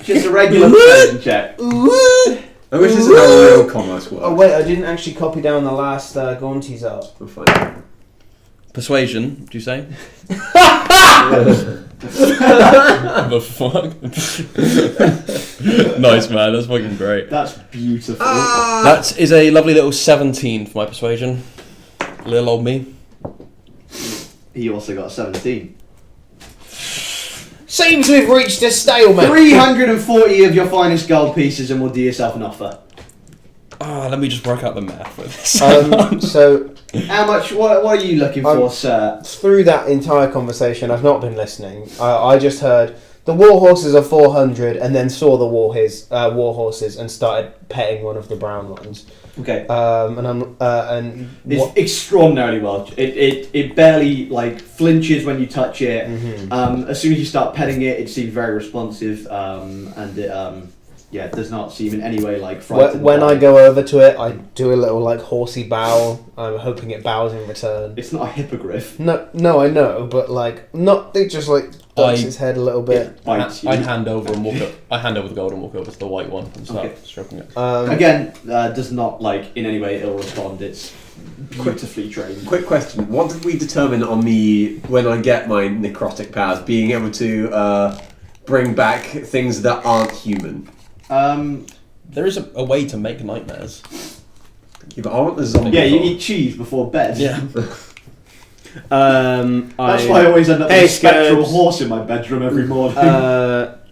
Just a regular persuasion check.
I wish this is how real commerce works.
Oh wait, I didn't actually copy down the last Gaunties up.
We'll find out.
Persuasion, do you say? The fuck? Nice, man. That's fucking great.
That's beautiful.
That is a lovely little 17 for my persuasion. Little old me.
He also got a 17.
Seems we've reached a stalemate.
340 of your finest gold pieces and we'll do yourself an offer.
Oh, Let me just work out the math for this.
So
How much? What are you looking for, sir?
through that entire conversation, I've not been listening. I just heard the war horses are 400, and then saw the war horses and started petting one of the brown ones.
Okay.
And
Extraordinarily well. It barely like flinches when you touch it.
Mhm.
As soon as you start petting it, it seems very responsive. And it does not seem in any way like frightened.
When I go over to it, I do a little like horsey bow. I'm hoping it bows in return.
It's not a hippogriff.
No, I know, but like not. It just like ducks its head a little bit.
It bites you.
I hand over and walk up. I hand over the gold and walk over to the white one and start
Okay.
stroking it.
Again, does not like in any way ill respond. It's beautifully trained.
Quick question: what did we determine on me when I get my necrotic powers? Being able to bring back things that aren't human.
There is a way to make nightmares.
Yeah, but I want the zombie.
Yeah, you
form.
eat cheese before bed.
Yeah.
That's why I always end up with
Hey,
a spectral
Scobes.
horse in my bedroom every morning.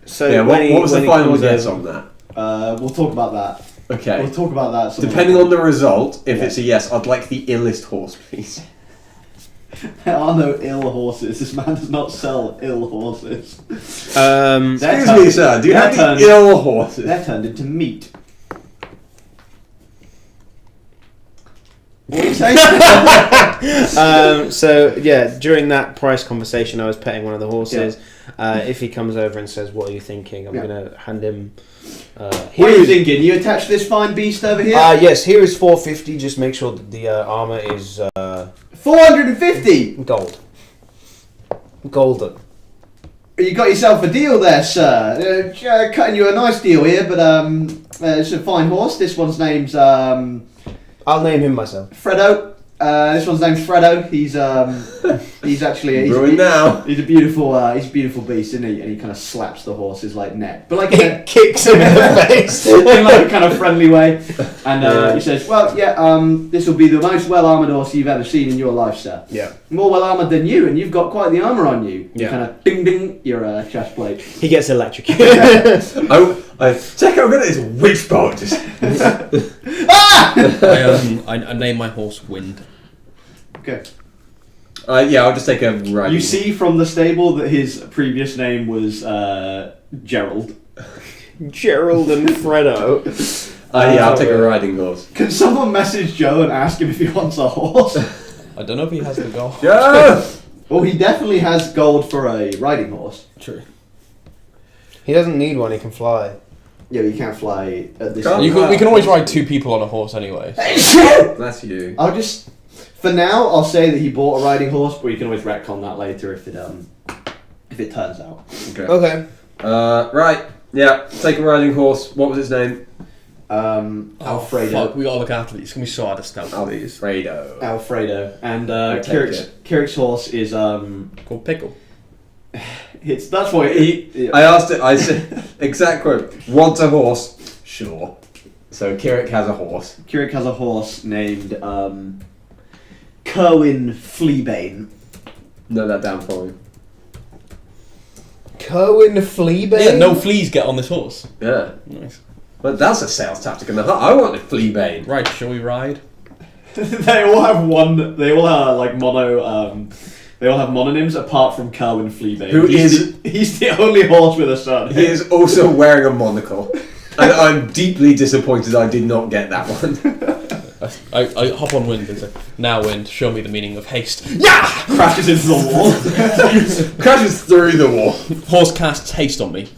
So
Yeah, what was the
he
final
comes
guess
over-
on that?
We'll talk about that.
Okay.
We'll talk about that. some
Depending
other
on the result, if
Yeah.
it's a yes, I'd like the illest horse, please.
time. There are no ill horses. This man does not sell ill horses. They're
Excuse
turned-
me, sir. Do you
they're
have
turned-
the ill horses?
They're turned into meat. What are you saying?
So yeah, during that price conversation, I was petting one of the horses. If he comes over and says, "What are you thinking?" I'm
Yeah.
gonna hand him.
What are you thinking? You attach this fine beast over here?
Yes, here is 450. Just make sure that the armor is
450.
gold, golden.
You got yourself a deal there, sir. Cutting you a nice deal here, but it's a fine horse. This one's name's
I'll name him myself.
Fredo. This one's name's Fredo. He's actually
Ruined now.
He's a beautiful beast, isn't he? And he kind of slaps the horse's like neck, but like in a,
It kicks him in the face.
in like a kind of friendly way. And he says, "Well, yeah, this will be the most well armored horse you've ever seen in your life, sir.
Yeah.
More well armored than you, and you've got quite the armor on you. You
Yeah.
kind of ding ding your chest plate.
He gets electrocuted.
I check out this witch bolt. Just
I name my horse Wind.
Okay.
yeah, I'll just take a ride.
You see from the stable that his previous name was Gerald.
Gerald and Fredo.
yeah, I'll take a riding horse.
Can someone message Joe and ask him if he wants a horse?
I don't know if he has the gold.
Yeah.
Well, he definitely has gold for a riding horse.
True.
He doesn't need one. He can fly.
Yeah, you can't fly at this.
Can't
We can always ride two people on a horse anyway.
That's you.
I'll just, for now, I'll say that he bought a riding horse, but you can always retcon that later if it turns out.
Okay.
Okay.
Right. Yeah, take a riding horse. What was his name?
Alfredo.
Fuck, we gotta look after these. It's gonna be so hard to stealth for these.
Alfredo.
Alfredo. And
take
Kirik's horse is
Called Pickle.
that's what
I asked it. I said exact quote. Want a horse? Sure. So Kirik has a horse.
Kirik has a horse named Kerwin Fleabane.
Note that down for me.
Cohen Fleabane?
Yeah, no fleas get on this horse.
Yeah.
Nice.
But that's a sales tactic in the heart. I want a Fleabane.
Right, shall we ride?
They all have one. They all are like mono. They all have mononyms apart from Kerwin Fleabane.
Who
He's the only horse with a son.
He is also wearing a monocle. And I'm deeply disappointed I did not get that one.
I hop on Wind and say, "Now, Wind, show me the meaning of haste." Yeah!
Crashes into the wall.
Crashes through the wall.
Horse casts haste on me.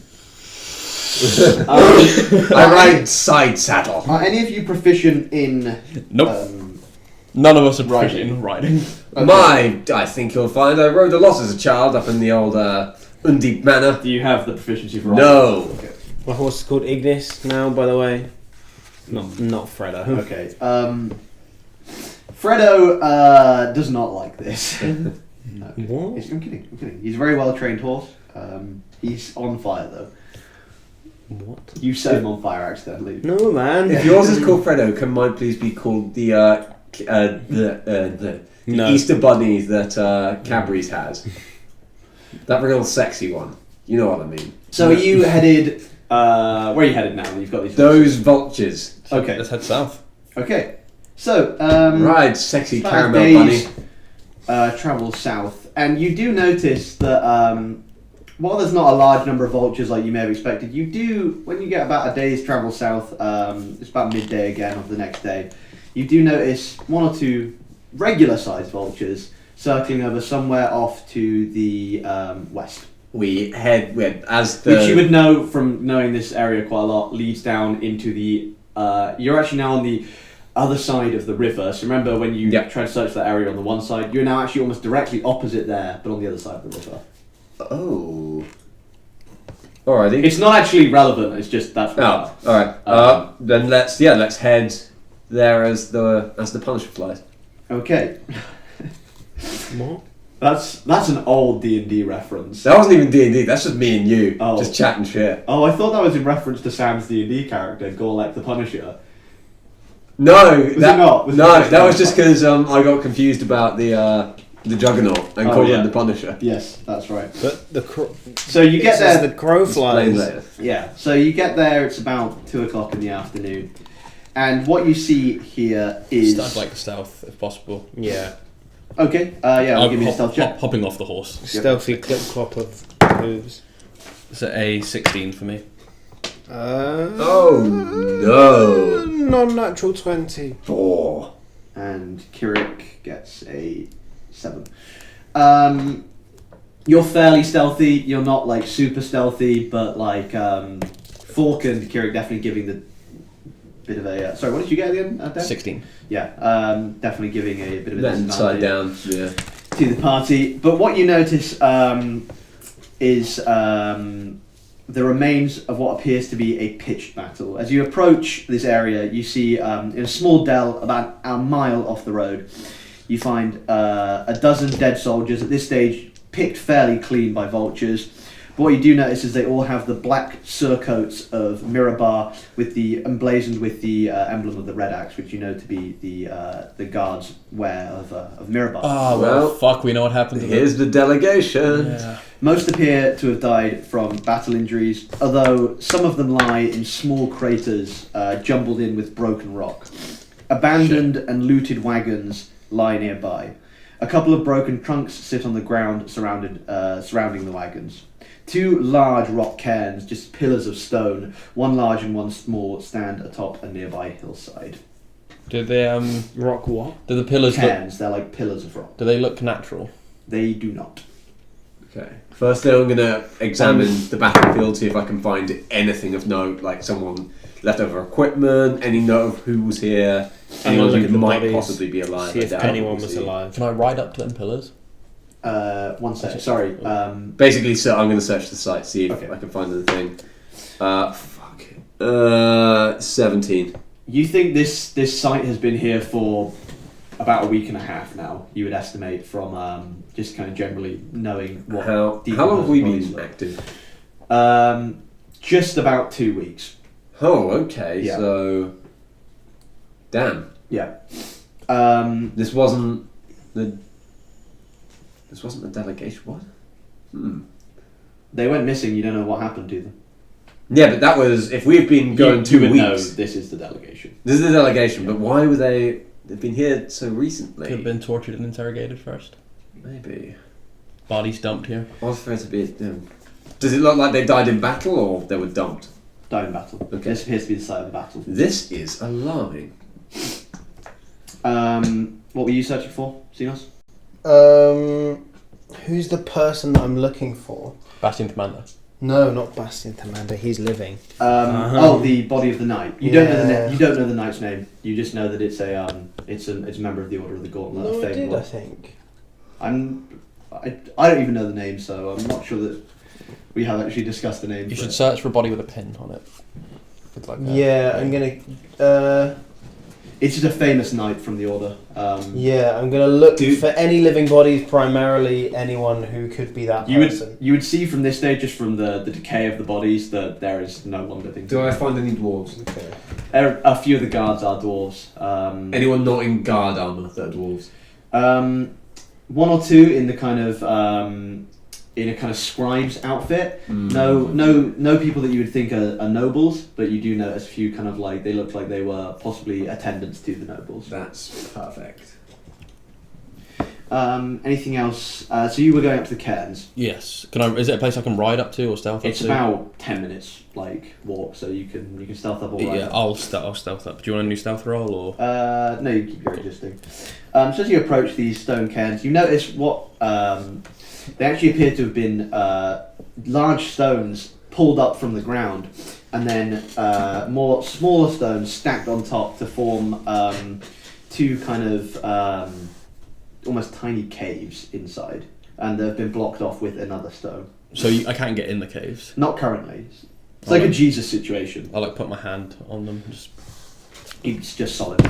I ride side saddle.
Are any of you proficient in?
Nope. None of us are proficient
riding.
in riding.
I think you'll find I rode a lot as a child up in the old Undeep Manor.
Do you have the proficiency for riding?
No.
Okay.
My horse is called Ignis now, by the way. Not Fredo.
Okay. Fredo does not like this. No.
What?
I'm kidding. He's a very well trained horse. He's on fire though.
What?
You set him on fire accidentally.
No, man.
If yours is called Fredo, can mine please be called the
No.
Easter bunny that Cadbury's has? That real sexy one. You know what I mean.
So are you headed? Where are you headed now? You've got these.
Those vultures.
Okay.
Let's head south.
Okay. So,
Right, sexy
about
caramel
days,
bunny.
travel south, and you do notice that while there's not a large number of vultures like you may have expected, you do, when you get about a day's travel south, it's about midday again of the next day, you do notice one or two regular-sized vultures circling over somewhere off to the west.
We head as the.
Which you would know from knowing this area quite a lot, leads down into the. You're actually now on the other side of the river. So remember when you tried to search that area on the one side, you're now actually almost directly opposite there, but on the other side of the river.
Oh. Alrighty.
It's not actually relevant. It's just that's.
Oh, alright. Then let's head there as the Punisher flies.
Okay.
What?
That's an old D&D reference.
That wasn't even D&D. That's just me and you
Oh.
just chatting shit.
Oh, I thought that was in reference to Sam's D&D character, Gorlek the Punisher.
No,
Was it not? Was it
no,
just
that was just because I got confused about the Juggernaut and called him the Punisher.
Yes, that's right.
But the
So you get there.
the crow
Explain
flies.
later.
Yeah, so you get there, it's about 2 o'clock in the afternoon. And what you see here is.
Start like stealth if possible.
Yeah.
Okay, I'll give me a stealth check.
Hopping off the horse.
Stealthy clip clop of moves.
It's a 16 for me.
Oh no!
Non-natural 20.
4.
And Kirik gets a 7. You're fairly stealthy, you're not like super stealthy, but like Fork and Kirik definitely giving the bit of a. Sorry, what did you get again? Dan?
16.
Yeah, definitely giving a bit of a
Upside
disadvantage
down. Yeah.
to the party. But what you notice is the remains of what appears to be a pitched battle. As you approach this area, you see in a small dell about a mile off the road, you find a dozen dead soldiers, at this stage picked fairly clean by vultures. But what you do notice is they all have the black surcoats of Mirabar with the emblazoned with the emblem of the Red Axe, which you know to be the guards' wear of Mirabar.
Oh, well, fuck, we know what happened to them.
Here's the delegation.
Yeah.
Most appear to have died from battle injuries, although some of them lie in small craters jumbled in with broken rock. Abandoned and looted wagons lie nearby. A couple of broken trunks sit on the ground surrounding the wagons. 2 large rock cairns, just pillars of stone, one large and one small, stand atop a nearby hillside.
Do they
Rock what?
do the pillars
Cairns, they're like pillars of rock.
do they look natural?
They do not.
Okay. First thing I'm going to examine the battlefield, see if I can find anything of note, like someone left over equipment, any note of who was here, anyone
look
who
at the
might
bodies,
possibly be alive.
See
I
if
doubt
anyone
we'll
was
see.
alive.
Can I ride up to them pillars?
One sec, sorry.
Basically, so I'm going to search the site, see if
Okay.
I can find anything. 17.
You think this site has been here for about a week and a half now, you would estimate, from just kind of generally knowing what.
How
decomposed
long have we
bodies
been
look.
active?
Just about 2 weeks.
Oh, okay.
Yeah.
So, damn.
Yeah.
This wasn't the delegation. What?
They went missing. You don't know what happened to them.
Yeah, but that was if we've been going
you
2
would know
weeks.
this is the delegation.
This is the delegation, but why were they? They've been here so recently.
Could have been tortured and interrogated first.
Maybe.
Bodies dumped here.
I was afraid to be. Does it look like they died in battle or they were dumped?
Died in battle.
Okay.
This appears to be the site of the battle.
This is alarming.
What were you searching for, Xenos?
Who's the person that I'm looking for?
Bastion Commander.
No, not Bastion Commander. He's living.
Oh, the body of the knight. You don't know the
Yeah.
you don't know the knight's name. You just know that it's a member of the Order of the Gauntlet.
No,
a
I
famed
did.
one.
I think.
I don't even know the name, so I'm not sure that we have actually discussed the name.
You
for
should
it.
search for a body with a pin on it. With like a-
Yeah, I'm gonna.
It's just a famous knight from the Order.
Yeah, I'm gonna look
Dude.
for any living bodies. Primarily, anyone who could be that
You
person.
would see from this stage, just from the decay of the bodies, that there is no one living.
Do I find any dwarves?
Okay.
A few of the guards are dwarves.
Anyone not in guard armor that are dwarves?
1 or 2 in the kind of in a kind of scribe's outfit. No people that you would think are nobles, but you do notice a few kind of like they look like they were possibly attendants to the nobles.
That's perfect.
Anything else? So you were going up to the cairns.
Yes. Can I? Is it a place I can ride up to or stealth up
It's
to?
about 10 minutes like walk, so you can stealth up all right.
Yeah,
up.
I'll stealth up. Do you want a new stealth roll or?
No, you keep your existing. So as you approach these stone cairns, you notice what they actually appear to have been large stones pulled up from the ground, and then more smaller stones stacked on top to form two kind of almost tiny caves inside, and they've been blocked off with another stone.
So I can't get in the caves.
Not currently. It's like a Jesus situation.
I'll like put my hand on them.
It's just solid.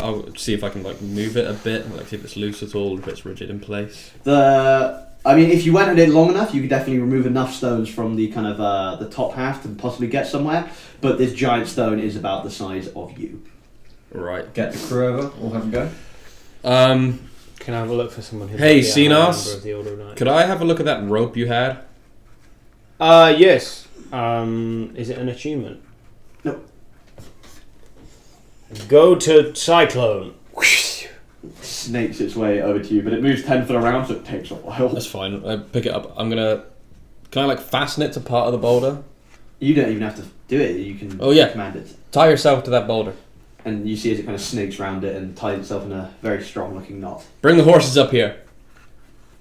I'll see if I can like move it a bit, like see if it's loose at all, if it's rigid in place.
I mean, if you went at it long enough, you could definitely remove enough stones from the kind of the top half to possibly get somewhere. But this giant stone is about the size of you.
Right.
Get the crew over. We'll have a go.
Can I have a look for someone who
Hey,
might be a member
Xenos,
of the Order of Knights?
could I have a look at that rope you had?
Yes. Is it an achievement?
No.
Go to Cyclone.
Snakes its way over to you, but it moves 10 foot around, so it takes a while.
That's fine. I pick it up. Can I like fasten it to part of the boulder?
You don't even have to do it. You can command it.
Tie yourself to that boulder.
And you see as it kind of snakes around it and ties itself in a very strong looking knot.
Bring the horses up here.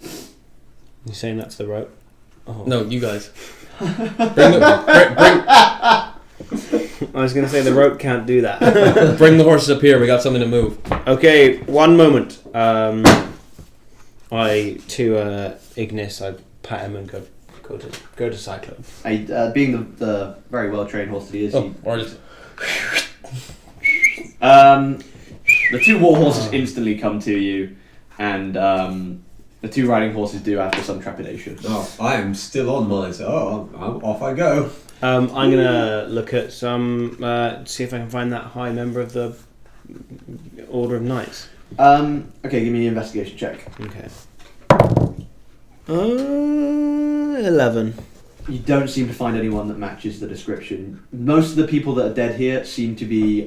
You saying that's the rope? Oh.
No, you guys.
I was going to say the rope can't do that.
Bring the horses up here. We got something to move.
Okay, one moment. Ignis, I pat him and go to Cyclone.
Being the very well trained horse that he is,
Or just
the two war horses instantly come to you, and the two riding horses do after some trepidation.
Oh, I am still on mine, so off I go.
I'm gonna look at some, see if I can find that high member of the Order of Knights.
Okay, give me an investigation check.
Okay. 11.
You don't seem to find anyone that matches the description. Most of the people that are dead here seem to be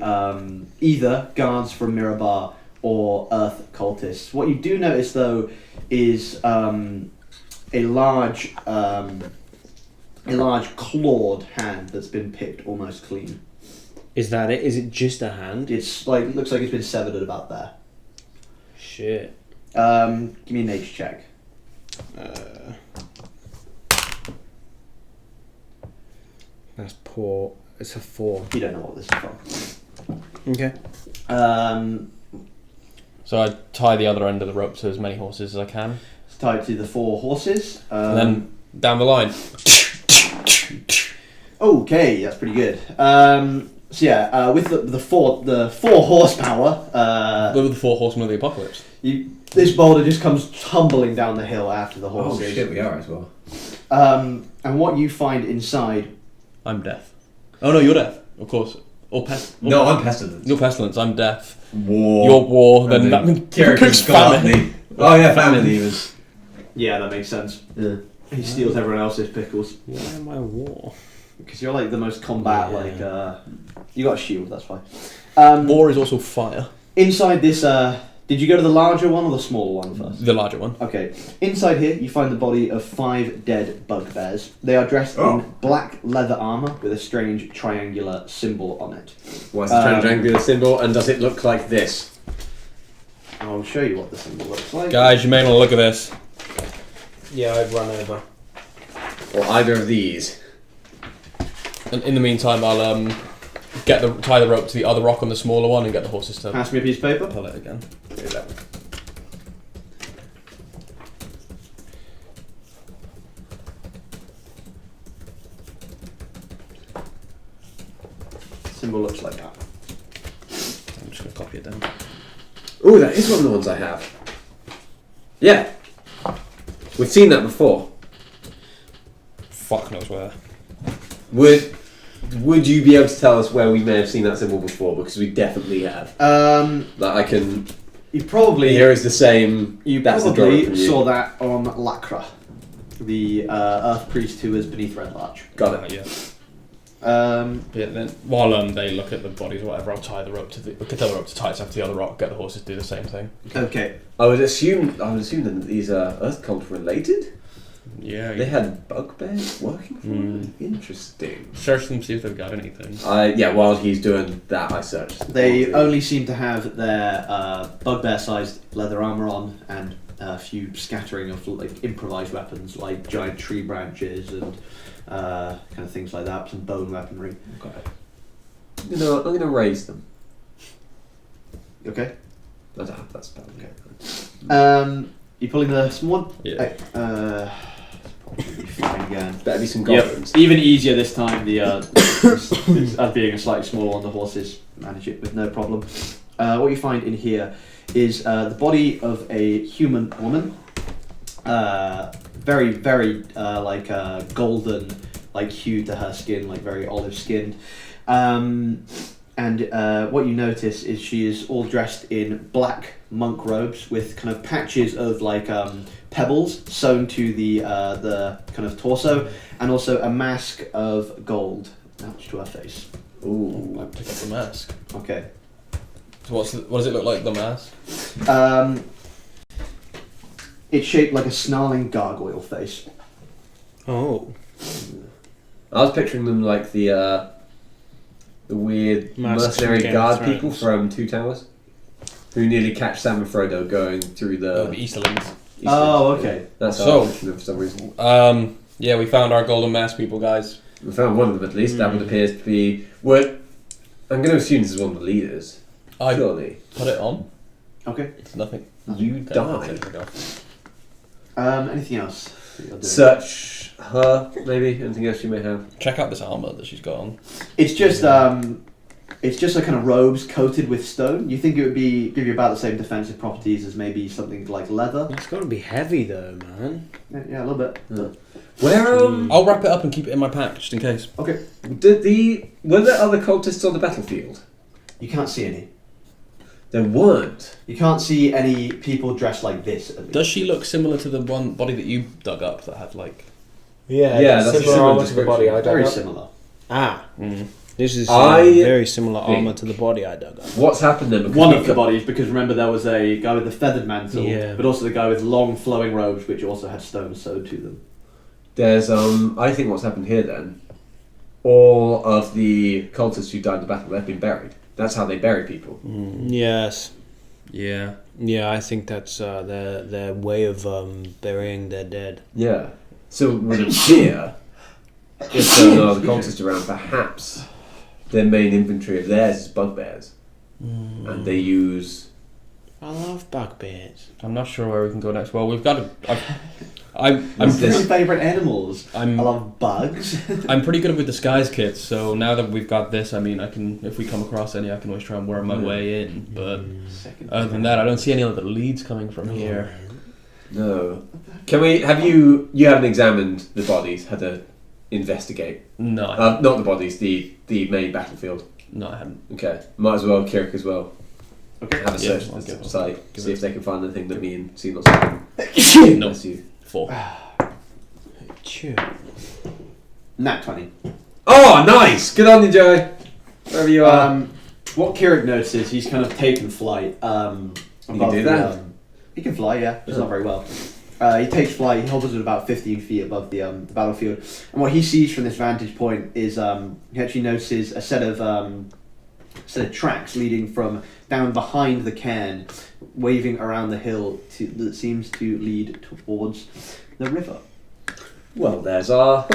either guards from Mirabar or Earth cultists. What you do notice, though, is a large clawed hand that's been picked almost clean.
Is that it? Is it just a hand?
It's like looks like it's been severed at about there.
Shit.
Give me a nature check.
That's poor. It's a 4.
You don't know what this is from.
Okay.
so I tie the other end of the rope to as many horses as I can,
It's tied to the 4 horses.
and then down the line.
Okay, that's pretty good. So yeah, with the four horsepower,
What were the 4 horsemen of the apocalypse?
this boulder just comes tumbling down the hill after the horses.
Oh shit, we are as well.
And what you find inside,
I'm deaf. Oh no, you're deaf, of course. Or
No, I'm pestilence.
You're pestilence. I'm deaf.
War.
You're war. Then
And
that
then Kira's
famine.
Oh yeah, famine levers.
yeah, that makes sense.
Yeah.
He steals everyone else's pickles
Why am I war?
because you're like the most combat.
Yeah.
Like you got a shield, that's fine.
War is also fire.
Inside this, did you go to the larger one or the smaller one first?
The larger one.
Okay. Inside here, you find the body of 5 dead bugbears. They are dressed in black leather armour with a strange triangular symbol on it.
What's the triangular symbol, and does it look like this?
I'll show you what the symbol looks like.
Guys, you may want to look at this.
Yeah, I've run over.
Or either of these?
And in the meantime, I'll tie the rope to the other rock on the smaller one and get the horses to
Pass me a piece of paper.
pull it again.
Here's that one.
Symbol looks like that.
I'm just going to copy it down.
Ooh, that is one of the ones I have. Yeah. We've seen that before.
Fuck knows where.
Would you be able to tell us where we may have seen that symbol before? Because we definitely have. That I can.
You probably
Here is the same.
you
that's the drawing from
probably
you.
saw that on Lacra, the Earth Priest who was beneath Red Larch.
Got it.
Yeah.
Yeah.
Then while they look at the bodies or whatever, I'll tie the rope to the. We can tell the rope to tie itself to the other rock. Get the horses to do the same thing.
Okay.
I would assume that these are Earth cult related.
Yeah.
They had bugbears working for them. Interesting.
Search them, see if they've got anything.
While he's doing that, I searched.
They only seem to have their bugbear-sized leather armor on and a few scattering of like improvised weapons, like giant tree branches and kind of things like that. Some bone weaponry.
Okay. You know what? I'm going to raise them.
Okay.
That's about okay.
You pulling the small one?
Yeah.
Probably fine again.
Better be some
Yep.
goblins.
Even easier this time. The as being a slightly smaller one, the horses manage it with no problem. What you find in here is the body of a human woman. Very, very golden, like hue to her skin, like very olive skinned. And what you notice is she is all dressed in black monk robes with kind of patches of like pebbles sewn to the kind of torso, and also a mask of gold attached to her face.
Ooh.
I pick up the mask.
Okay.
So what does it look like, the mask?
It's shaped like a snarling gargoyle face.
Oh.
I was picturing them like the weird
Masks from
mercenary
Game of
guard
Thrones.
people from Two Towers, who nearly catch Sam and Frodo going through the.
The Easterlings.
Eastern-
Oh, okay.
That's
So-
how I pictured them for some reason.
Yeah, we found our golden mask people, guys.
We found one of them at least. That would appear to be. What? I'm going to assume this is one of the leaders.
I
Surely.
put it on.
Okay.
It's nothing.
You
Okay,
die.
there we go.
Anything else that you're doing?
Search her, maybe. Anything else you may have.
Check out this armor that she's got on.
It's just a kind of robes coated with stone. You think it would give you about the same defensive properties as maybe something like leather?
It's got to be heavy though, man.
Yeah, a little bit.
Where
I'll wrap it up and keep it in my pack just in case.
Okay.
were there other cultists on the battlefield?
You can't see any.
There weren't.
You can't see any people dressed like this. At least.
Does she look similar to the one body that you dug up that had like?
Yeah,
Yeah, that's a
similar
similar
armor to the body I dug
Very
up.
similar.
Ah, this is
I
very similar armor
think-
to the body I dug up.
What's happened then? Because
One
we've
of the
got-
bodies, because remember there was a guy with the feathered mantle,
Yeah.
but also the guy with long flowing robes, which also had stones sewed to them.
There's I think what's happened here then. All of the cultists who died in the battle, they've been buried. That's how they bury people.
Yes.
Yeah.
Yeah, I think that's their way of burying their dead.
Yeah. So it would appear, if there are no other cultists around, perhaps their main inventory of theirs is bugbears, and they use.
I love bugbears.
I'm not sure where we can go next. Well, we've got to. I'm
What's this?
My favourite animals. I
I'm
love bugs.
I'm pretty good with disguise kits. So now that we've got this, I mean, I can if we come across any, I can always try and worm my way in. But other than that, I don't see any other leads coming from here.
No. Can we? Have you? You haven't examined the bodies? Had to investigate?
No, I
Not the bodies. The main battlefield.
no, I haven't.
Okay. Might as well Kirik as well.
Okay.
Have a
Yeah,
search
I'll
of the
give it-
site.
give
See
it-
if they can find anything that me and Seanos
No,
Bless you.
4.
Chew.
Nat 20.
Oh, nice! Good on you, Joey. Wherever you are.
What Kirik notices, he's kind of taken flight.
He can do that?
He can fly, yeah. Just
Oh.
not very well. He takes flight, he hovers at about 15 feet above the battlefield. And what he sees from this vantage point is he actually notices a set of tracks leading from down behind the cairn, waving around the hill that seems to lead towards the river.
Well, there's our.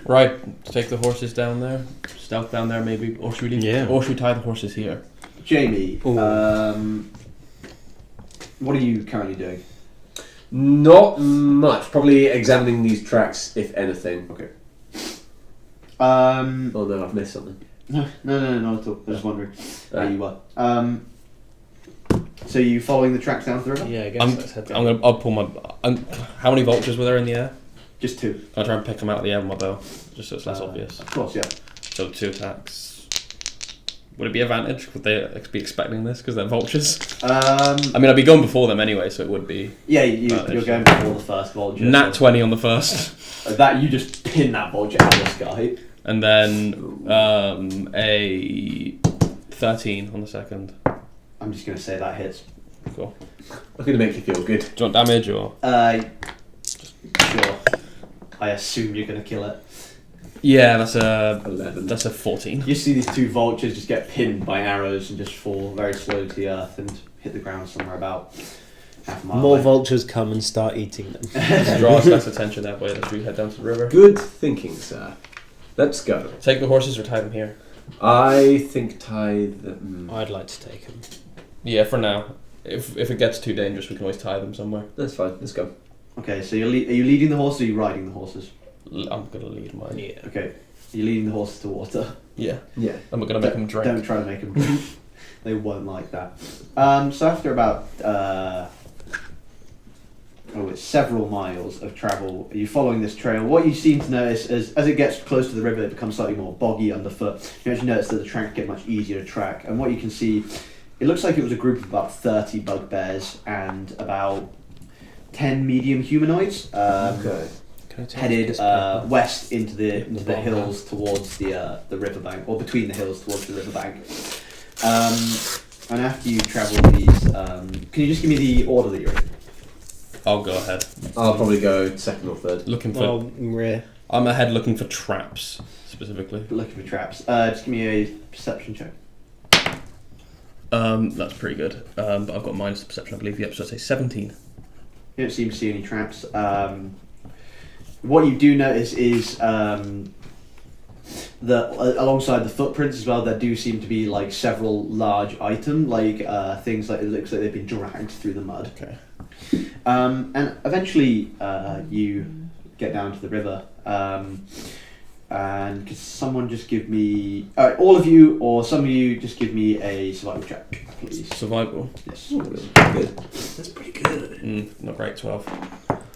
Right, take the horses down there, stealth down there maybe, or should we leave,
Yeah.
or should we tie the horses here?
Jamie,
Ooh.
what are you currently doing?
Not much. Probably examining these tracks, if anything.
Okay.
Oh no, I've missed something.
No, not at all. I was just wondering how
Right.
you were. So you following the tracks down to the river?
Yeah, I guess let's head down.
I'll pull my. How many vultures were there in the air?
Just 2.
I'll try and pick them out of the air with my bow, just so it's less obvious.
Of course, yeah.
So 2 attacks. Would it be advantage? Would they be expecting this because they're vultures?
I
I mean, I'd be going before them anyway, so it would be.
Yeah, you're going before the first vulture.
Nat 20 on the first.
That you just pin that vulture out of the sky.
And then a 13 on the second.
I'm just going to say that hits.
Cool.
I'm going to make you feel good.
Do you want damage or?
Sure. I assume you're going to kill it.
Yeah, that's a
11.
That's a 14.
You see these two vultures just get pinned by arrows and just fall very slowly to the earth and hit the ground somewhere about half a mile
More
away.
vultures come and start eating them.
Draw us less attention that way. Let's head down to the river.
Good thinking, sir. Let's go.
Take the horses or tie them here.
I think tie them.
I'd like to take them.
Yeah, for now. If it gets too dangerous, we can always tie them somewhere.
That's fine. Let's go.
Okay, so are you leading the horses or are you riding the horses?
I'm gonna lead mine.
Yeah.
Okay, you're leading the horses to water.
Yeah.
Yeah.
I'm gonna make them drink.
Don't try to make them drink. They won't like that. So after about it's several miles of travel, you're following this trail. What you seem to notice is as it gets close to the river, it becomes slightly more boggy underfoot. You actually notice that the tracks get much easier to track. And what you can see, it looks like it was a group of about 30 bugbears and about 10 medium humanoids.
Okay.
Headed west into the hills towards the riverbank, or between the hills towards the riverbank. And after you travel these, can you just give me the order that you're in?
I'll go ahead.
I'll probably go second or third.
Looking for.
Well, rear.
I'm ahead looking for traps specifically.
Looking for traps. Just give me a perception check.
That's pretty good. But I've got minus the perception, I believe. Yep. So I'd say 17.
You don't seem to see any traps. What you do notice is that alongside the footprints as well, there do seem to be like several large items, like things like it looks like they've been dragged through the mud.
Okay.
And eventually you get down to the river. And could someone just give me, all of you or some of you, just give me a survival check, please.
Survival.
Yes.
Good. That's pretty good.
Not great. 12.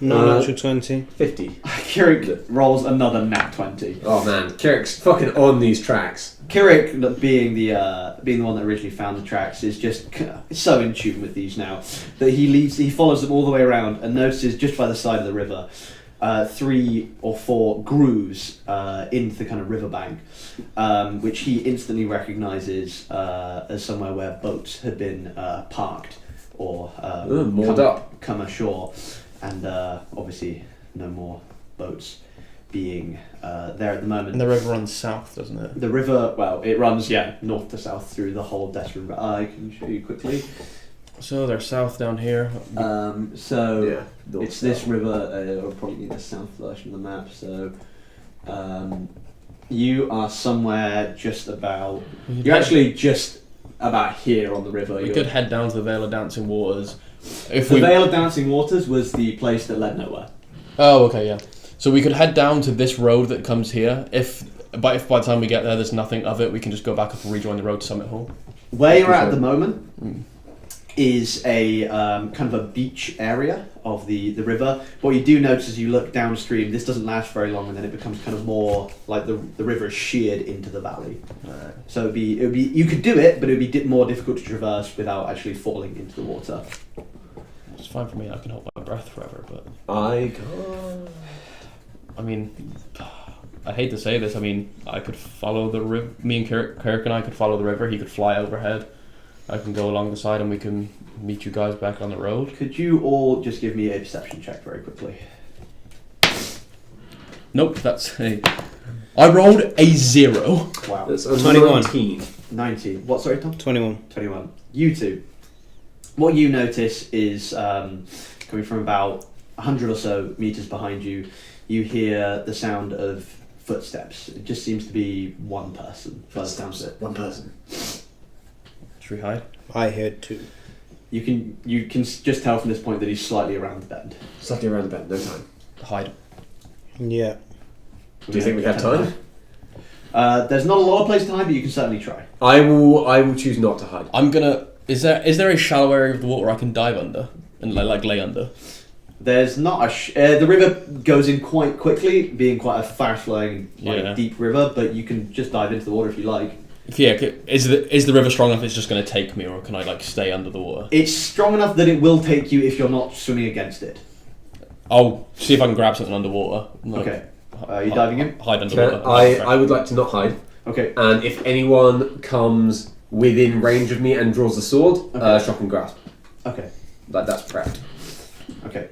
No natural 20.
50.
Kirik rolls another nat 20.
Oh man, Kirik's fucking on these tracks.
Kirik, being the one that originally found the tracks, is just so in tune with these now that he follows them all the way around and notices just by the side of the river 3 or 4 grooves into the kind of riverbank, which he instantly recognises as somewhere where boats had been parked or come ashore, and obviously no more boats being there at the moment.
And the river runs south, doesn't it?
The river, well, it runs north to south through the whole Desert River. I can show you quickly.
So they're south down here.
It's this river. I'll probably need the south version of the map. So you are somewhere just about. You're actually just about here on the river.
We could head down to the Vale of Dancing Waters.
The Vale of Dancing Waters was the place that led nowhere.
Oh, okay, yeah. So we could head down to this road that comes here. If by the time we get there, there's nothing of it, we can just go back up and rejoin the road to Summit Hall.
Where you're at the moment is a kind of a beach area of the river. What you do notice as you look downstream, this doesn't last very long, and then it becomes kind of more like the river is sheared into the valley.
Right.
So it'd be you could do it, but it would be more difficult to traverse without actually falling into the water.
It's fine for me. I can hold my breath forever, but
I can't.
I mean, I hate to say this. I mean, I could follow the river. Me and Kirk and I could follow the river. He could fly overhead. I can go along the side, and we can meet you guys back on the road.
Could you all just give me a perception check very quickly?
Nope, that's a. I rolled a 0.
Wow.
That's
21.
19.
19. What, sorry, Tom?
21.
21. You two. What you notice is coming from about 100 or so meters behind you, you hear the sound of footsteps. It just seems to be one person. By the sounds of it.
One person.
Should we hide?
I heard 2.
You can just tell from this point that he's slightly around the bend.
Slightly around the bend, no time.
Hide.
Yeah.
Do you think we have time?
There's not a lot of place to hide, but you can certainly try.
I will choose not to hide.
I'm gonna. Is there a shallow area of the water I can dive under and like lay under?
There's not the river goes in quite quickly, being quite a fast-flowing,
Yeah.
deep river. But you can just dive into the water if you like.
is the river strong enough? It's just going to take me, or can I like stay under the water?
It's strong enough that it will take you if you're not swimming against it.
I'll see if I can grab something underwater. Like,
Okay. Are you diving in?
Hide underwater.
I would like to not hide.
Okay.
And if anyone comes within range of me and draws a sword,
Okay.
shock and grasp.
Okay.
Like that's prepped.
Okay.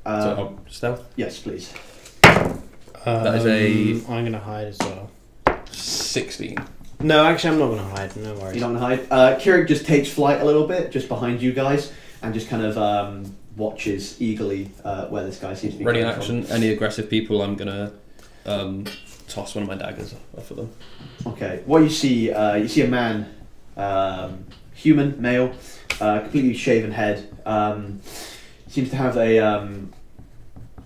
So, stealth.
Yes, please.
That is a
I'm gonna hide as well.
16.
No, actually, I'm not gonna hide. No worries.
You don't hide. Keurig just takes flight a little bit, just behind you guys, and just kind of watches eagerly where this guy seems to be.
Ready in
coming from.
action. Any aggressive people, I'm gonna toss one of my daggers off of them.
Okay. What you see a man, human, male, completely shaven head. Seems to have a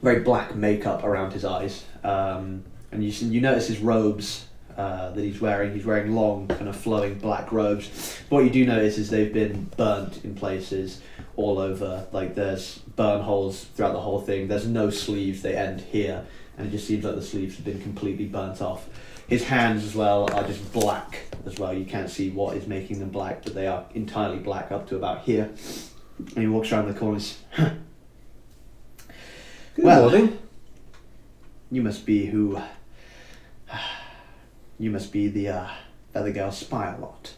very black makeup around his eyes, and you notice his robes that he's wearing. He's wearing long, kind of flowing black robes. What you do notice is they've been burnt in places all over. Like there's burn holes throughout the whole thing. There's no sleeves; they end here, and it just seems like the sleeves have been completely burnt off. His hands as well are just black as well. You can't see what is making them black, but they are entirely black up to about here. And he walks around the corners.
Good
Well,
morning.
You must be who? You must be the Feather Girl spy lot.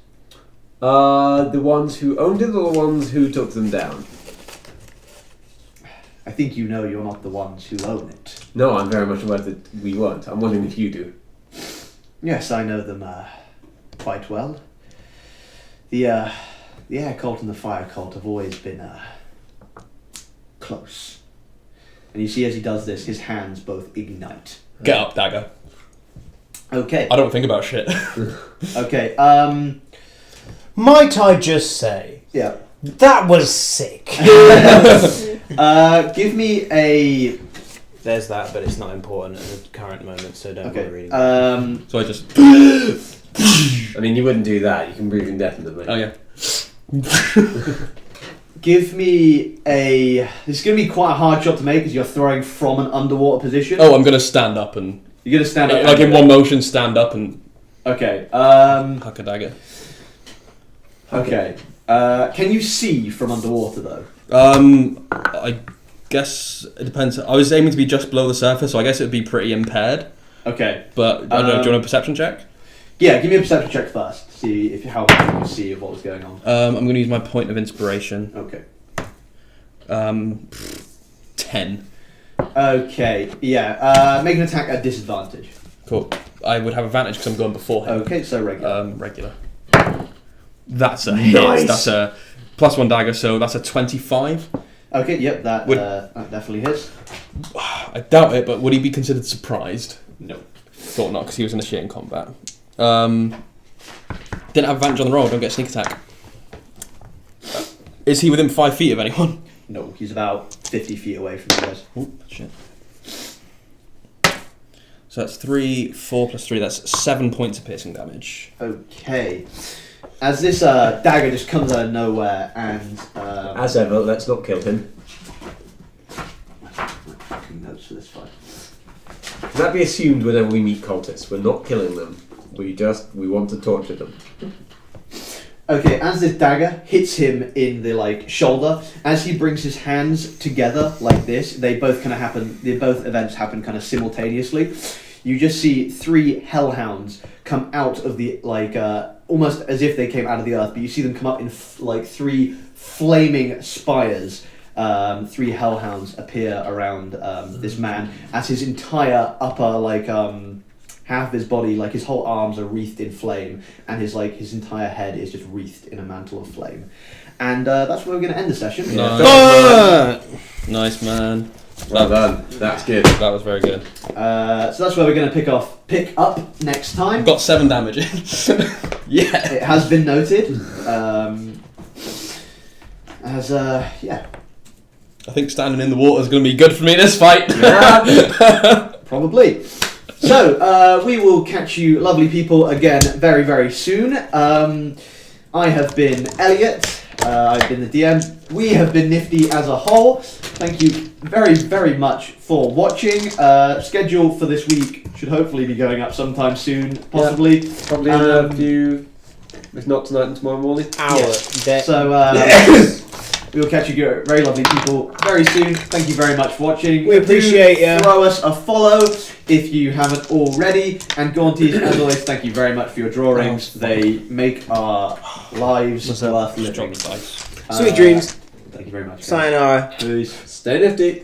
The ones who owned it or the ones who took them down?
I think you know you're not the ones who own it.
No, I'm very much aware that we weren't. I'm wondering if you do.
Yes, I know them quite well. The air cult and the fire cult have always been close. And you see as he does this, his hands both ignite.
Get up, dagger.
Okay.
I don't think about shit.
Okay.
Might I just say
Yeah.
that was sick.
Give me a.
There's that, but it's not important at the current moment, so don't bother
Okay.
reading.
So I just.
I mean, you wouldn't do that. You can breathe indefinitely.
Oh yeah.
Give me a. This is going to be quite a hard shot to make because you're throwing from an underwater position.
Oh, I'm gonna stand up and
You're going to stand up.
like in one motion, stand up and
Okay.
huck a dagger.
Okay. Can you see from underwater though?
I guess it depends. I was aiming to be just below the surface, so I guess it would be pretty impaired.
Okay.
But I don't know. Do you want a perception check?
Yeah. Give me a perception check first. See if how much you can see of what was going on.
I'm going to use my point of inspiration.
Okay.
10.
Okay. Yeah. Make an attack at disadvantage.
Cool. I would have advantage because I'm going before him.
Okay. So regular.
Regular. That's a hit.
Nice.
That's a +1 dagger, so that's a 25.
Okay. Yep. That that definitely hits.
I doubt it, but would he be considered surprised?
No.
Thought not, because he was initiating combat. Didn't have advantage on the roll. Don't get sneak attack. Is he within 5 feet of anyone?
No. He's about 50 feet away from you guys.
Oh shit. So that's 3, 4 plus 3. That's 7 points of piercing damage.
Okay. As this dagger just comes out of nowhere and
As ever, let's not kill him.
fucking notes for this fight.
Can that be assumed whenever we meet cultists? We're not killing them. We want to torture them.
Okay, as this dagger hits him in the shoulder, as he brings his hands together like this, they both events happen kind of simultaneously. You just see 3 hellhounds come out of the almost as if they came out of the earth, but you see them come up in 3 flaming spires. 3 hellhounds appear around this man as his entire upper half of his body, his whole arms are wreathed in flame, and his entire head is just wreathed in a mantle of flame. And that's where we're going to end the session.
Nice, man.
Well done. That's good.
That was very good.
So that's where we're going to pick up next time.
I've got 7 damage. Yeah.
It has been noted.
I think standing in the water is going to be good for me this fight.
Yeah, probably. So, we will catch you lovely people again very, very soon. I have been Elliot. I've been the DM. We have been Nifty as a whole. Thank you very, very much for watching. Schedule for this week should hopefully be going up sometime soon, possibly.
Probably in a If not tonight and tomorrow morning.
So we will catch you very lovely people very soon. Thank you very much for watching.
We appreciate you.
Throw us a follow if you haven't already. And Gaunties, as always, thank you very much for your drawings. They make our lives worth living.
Sweet dreams.
Thank you very much.
Sayonara.
Peace.
Stay nifty.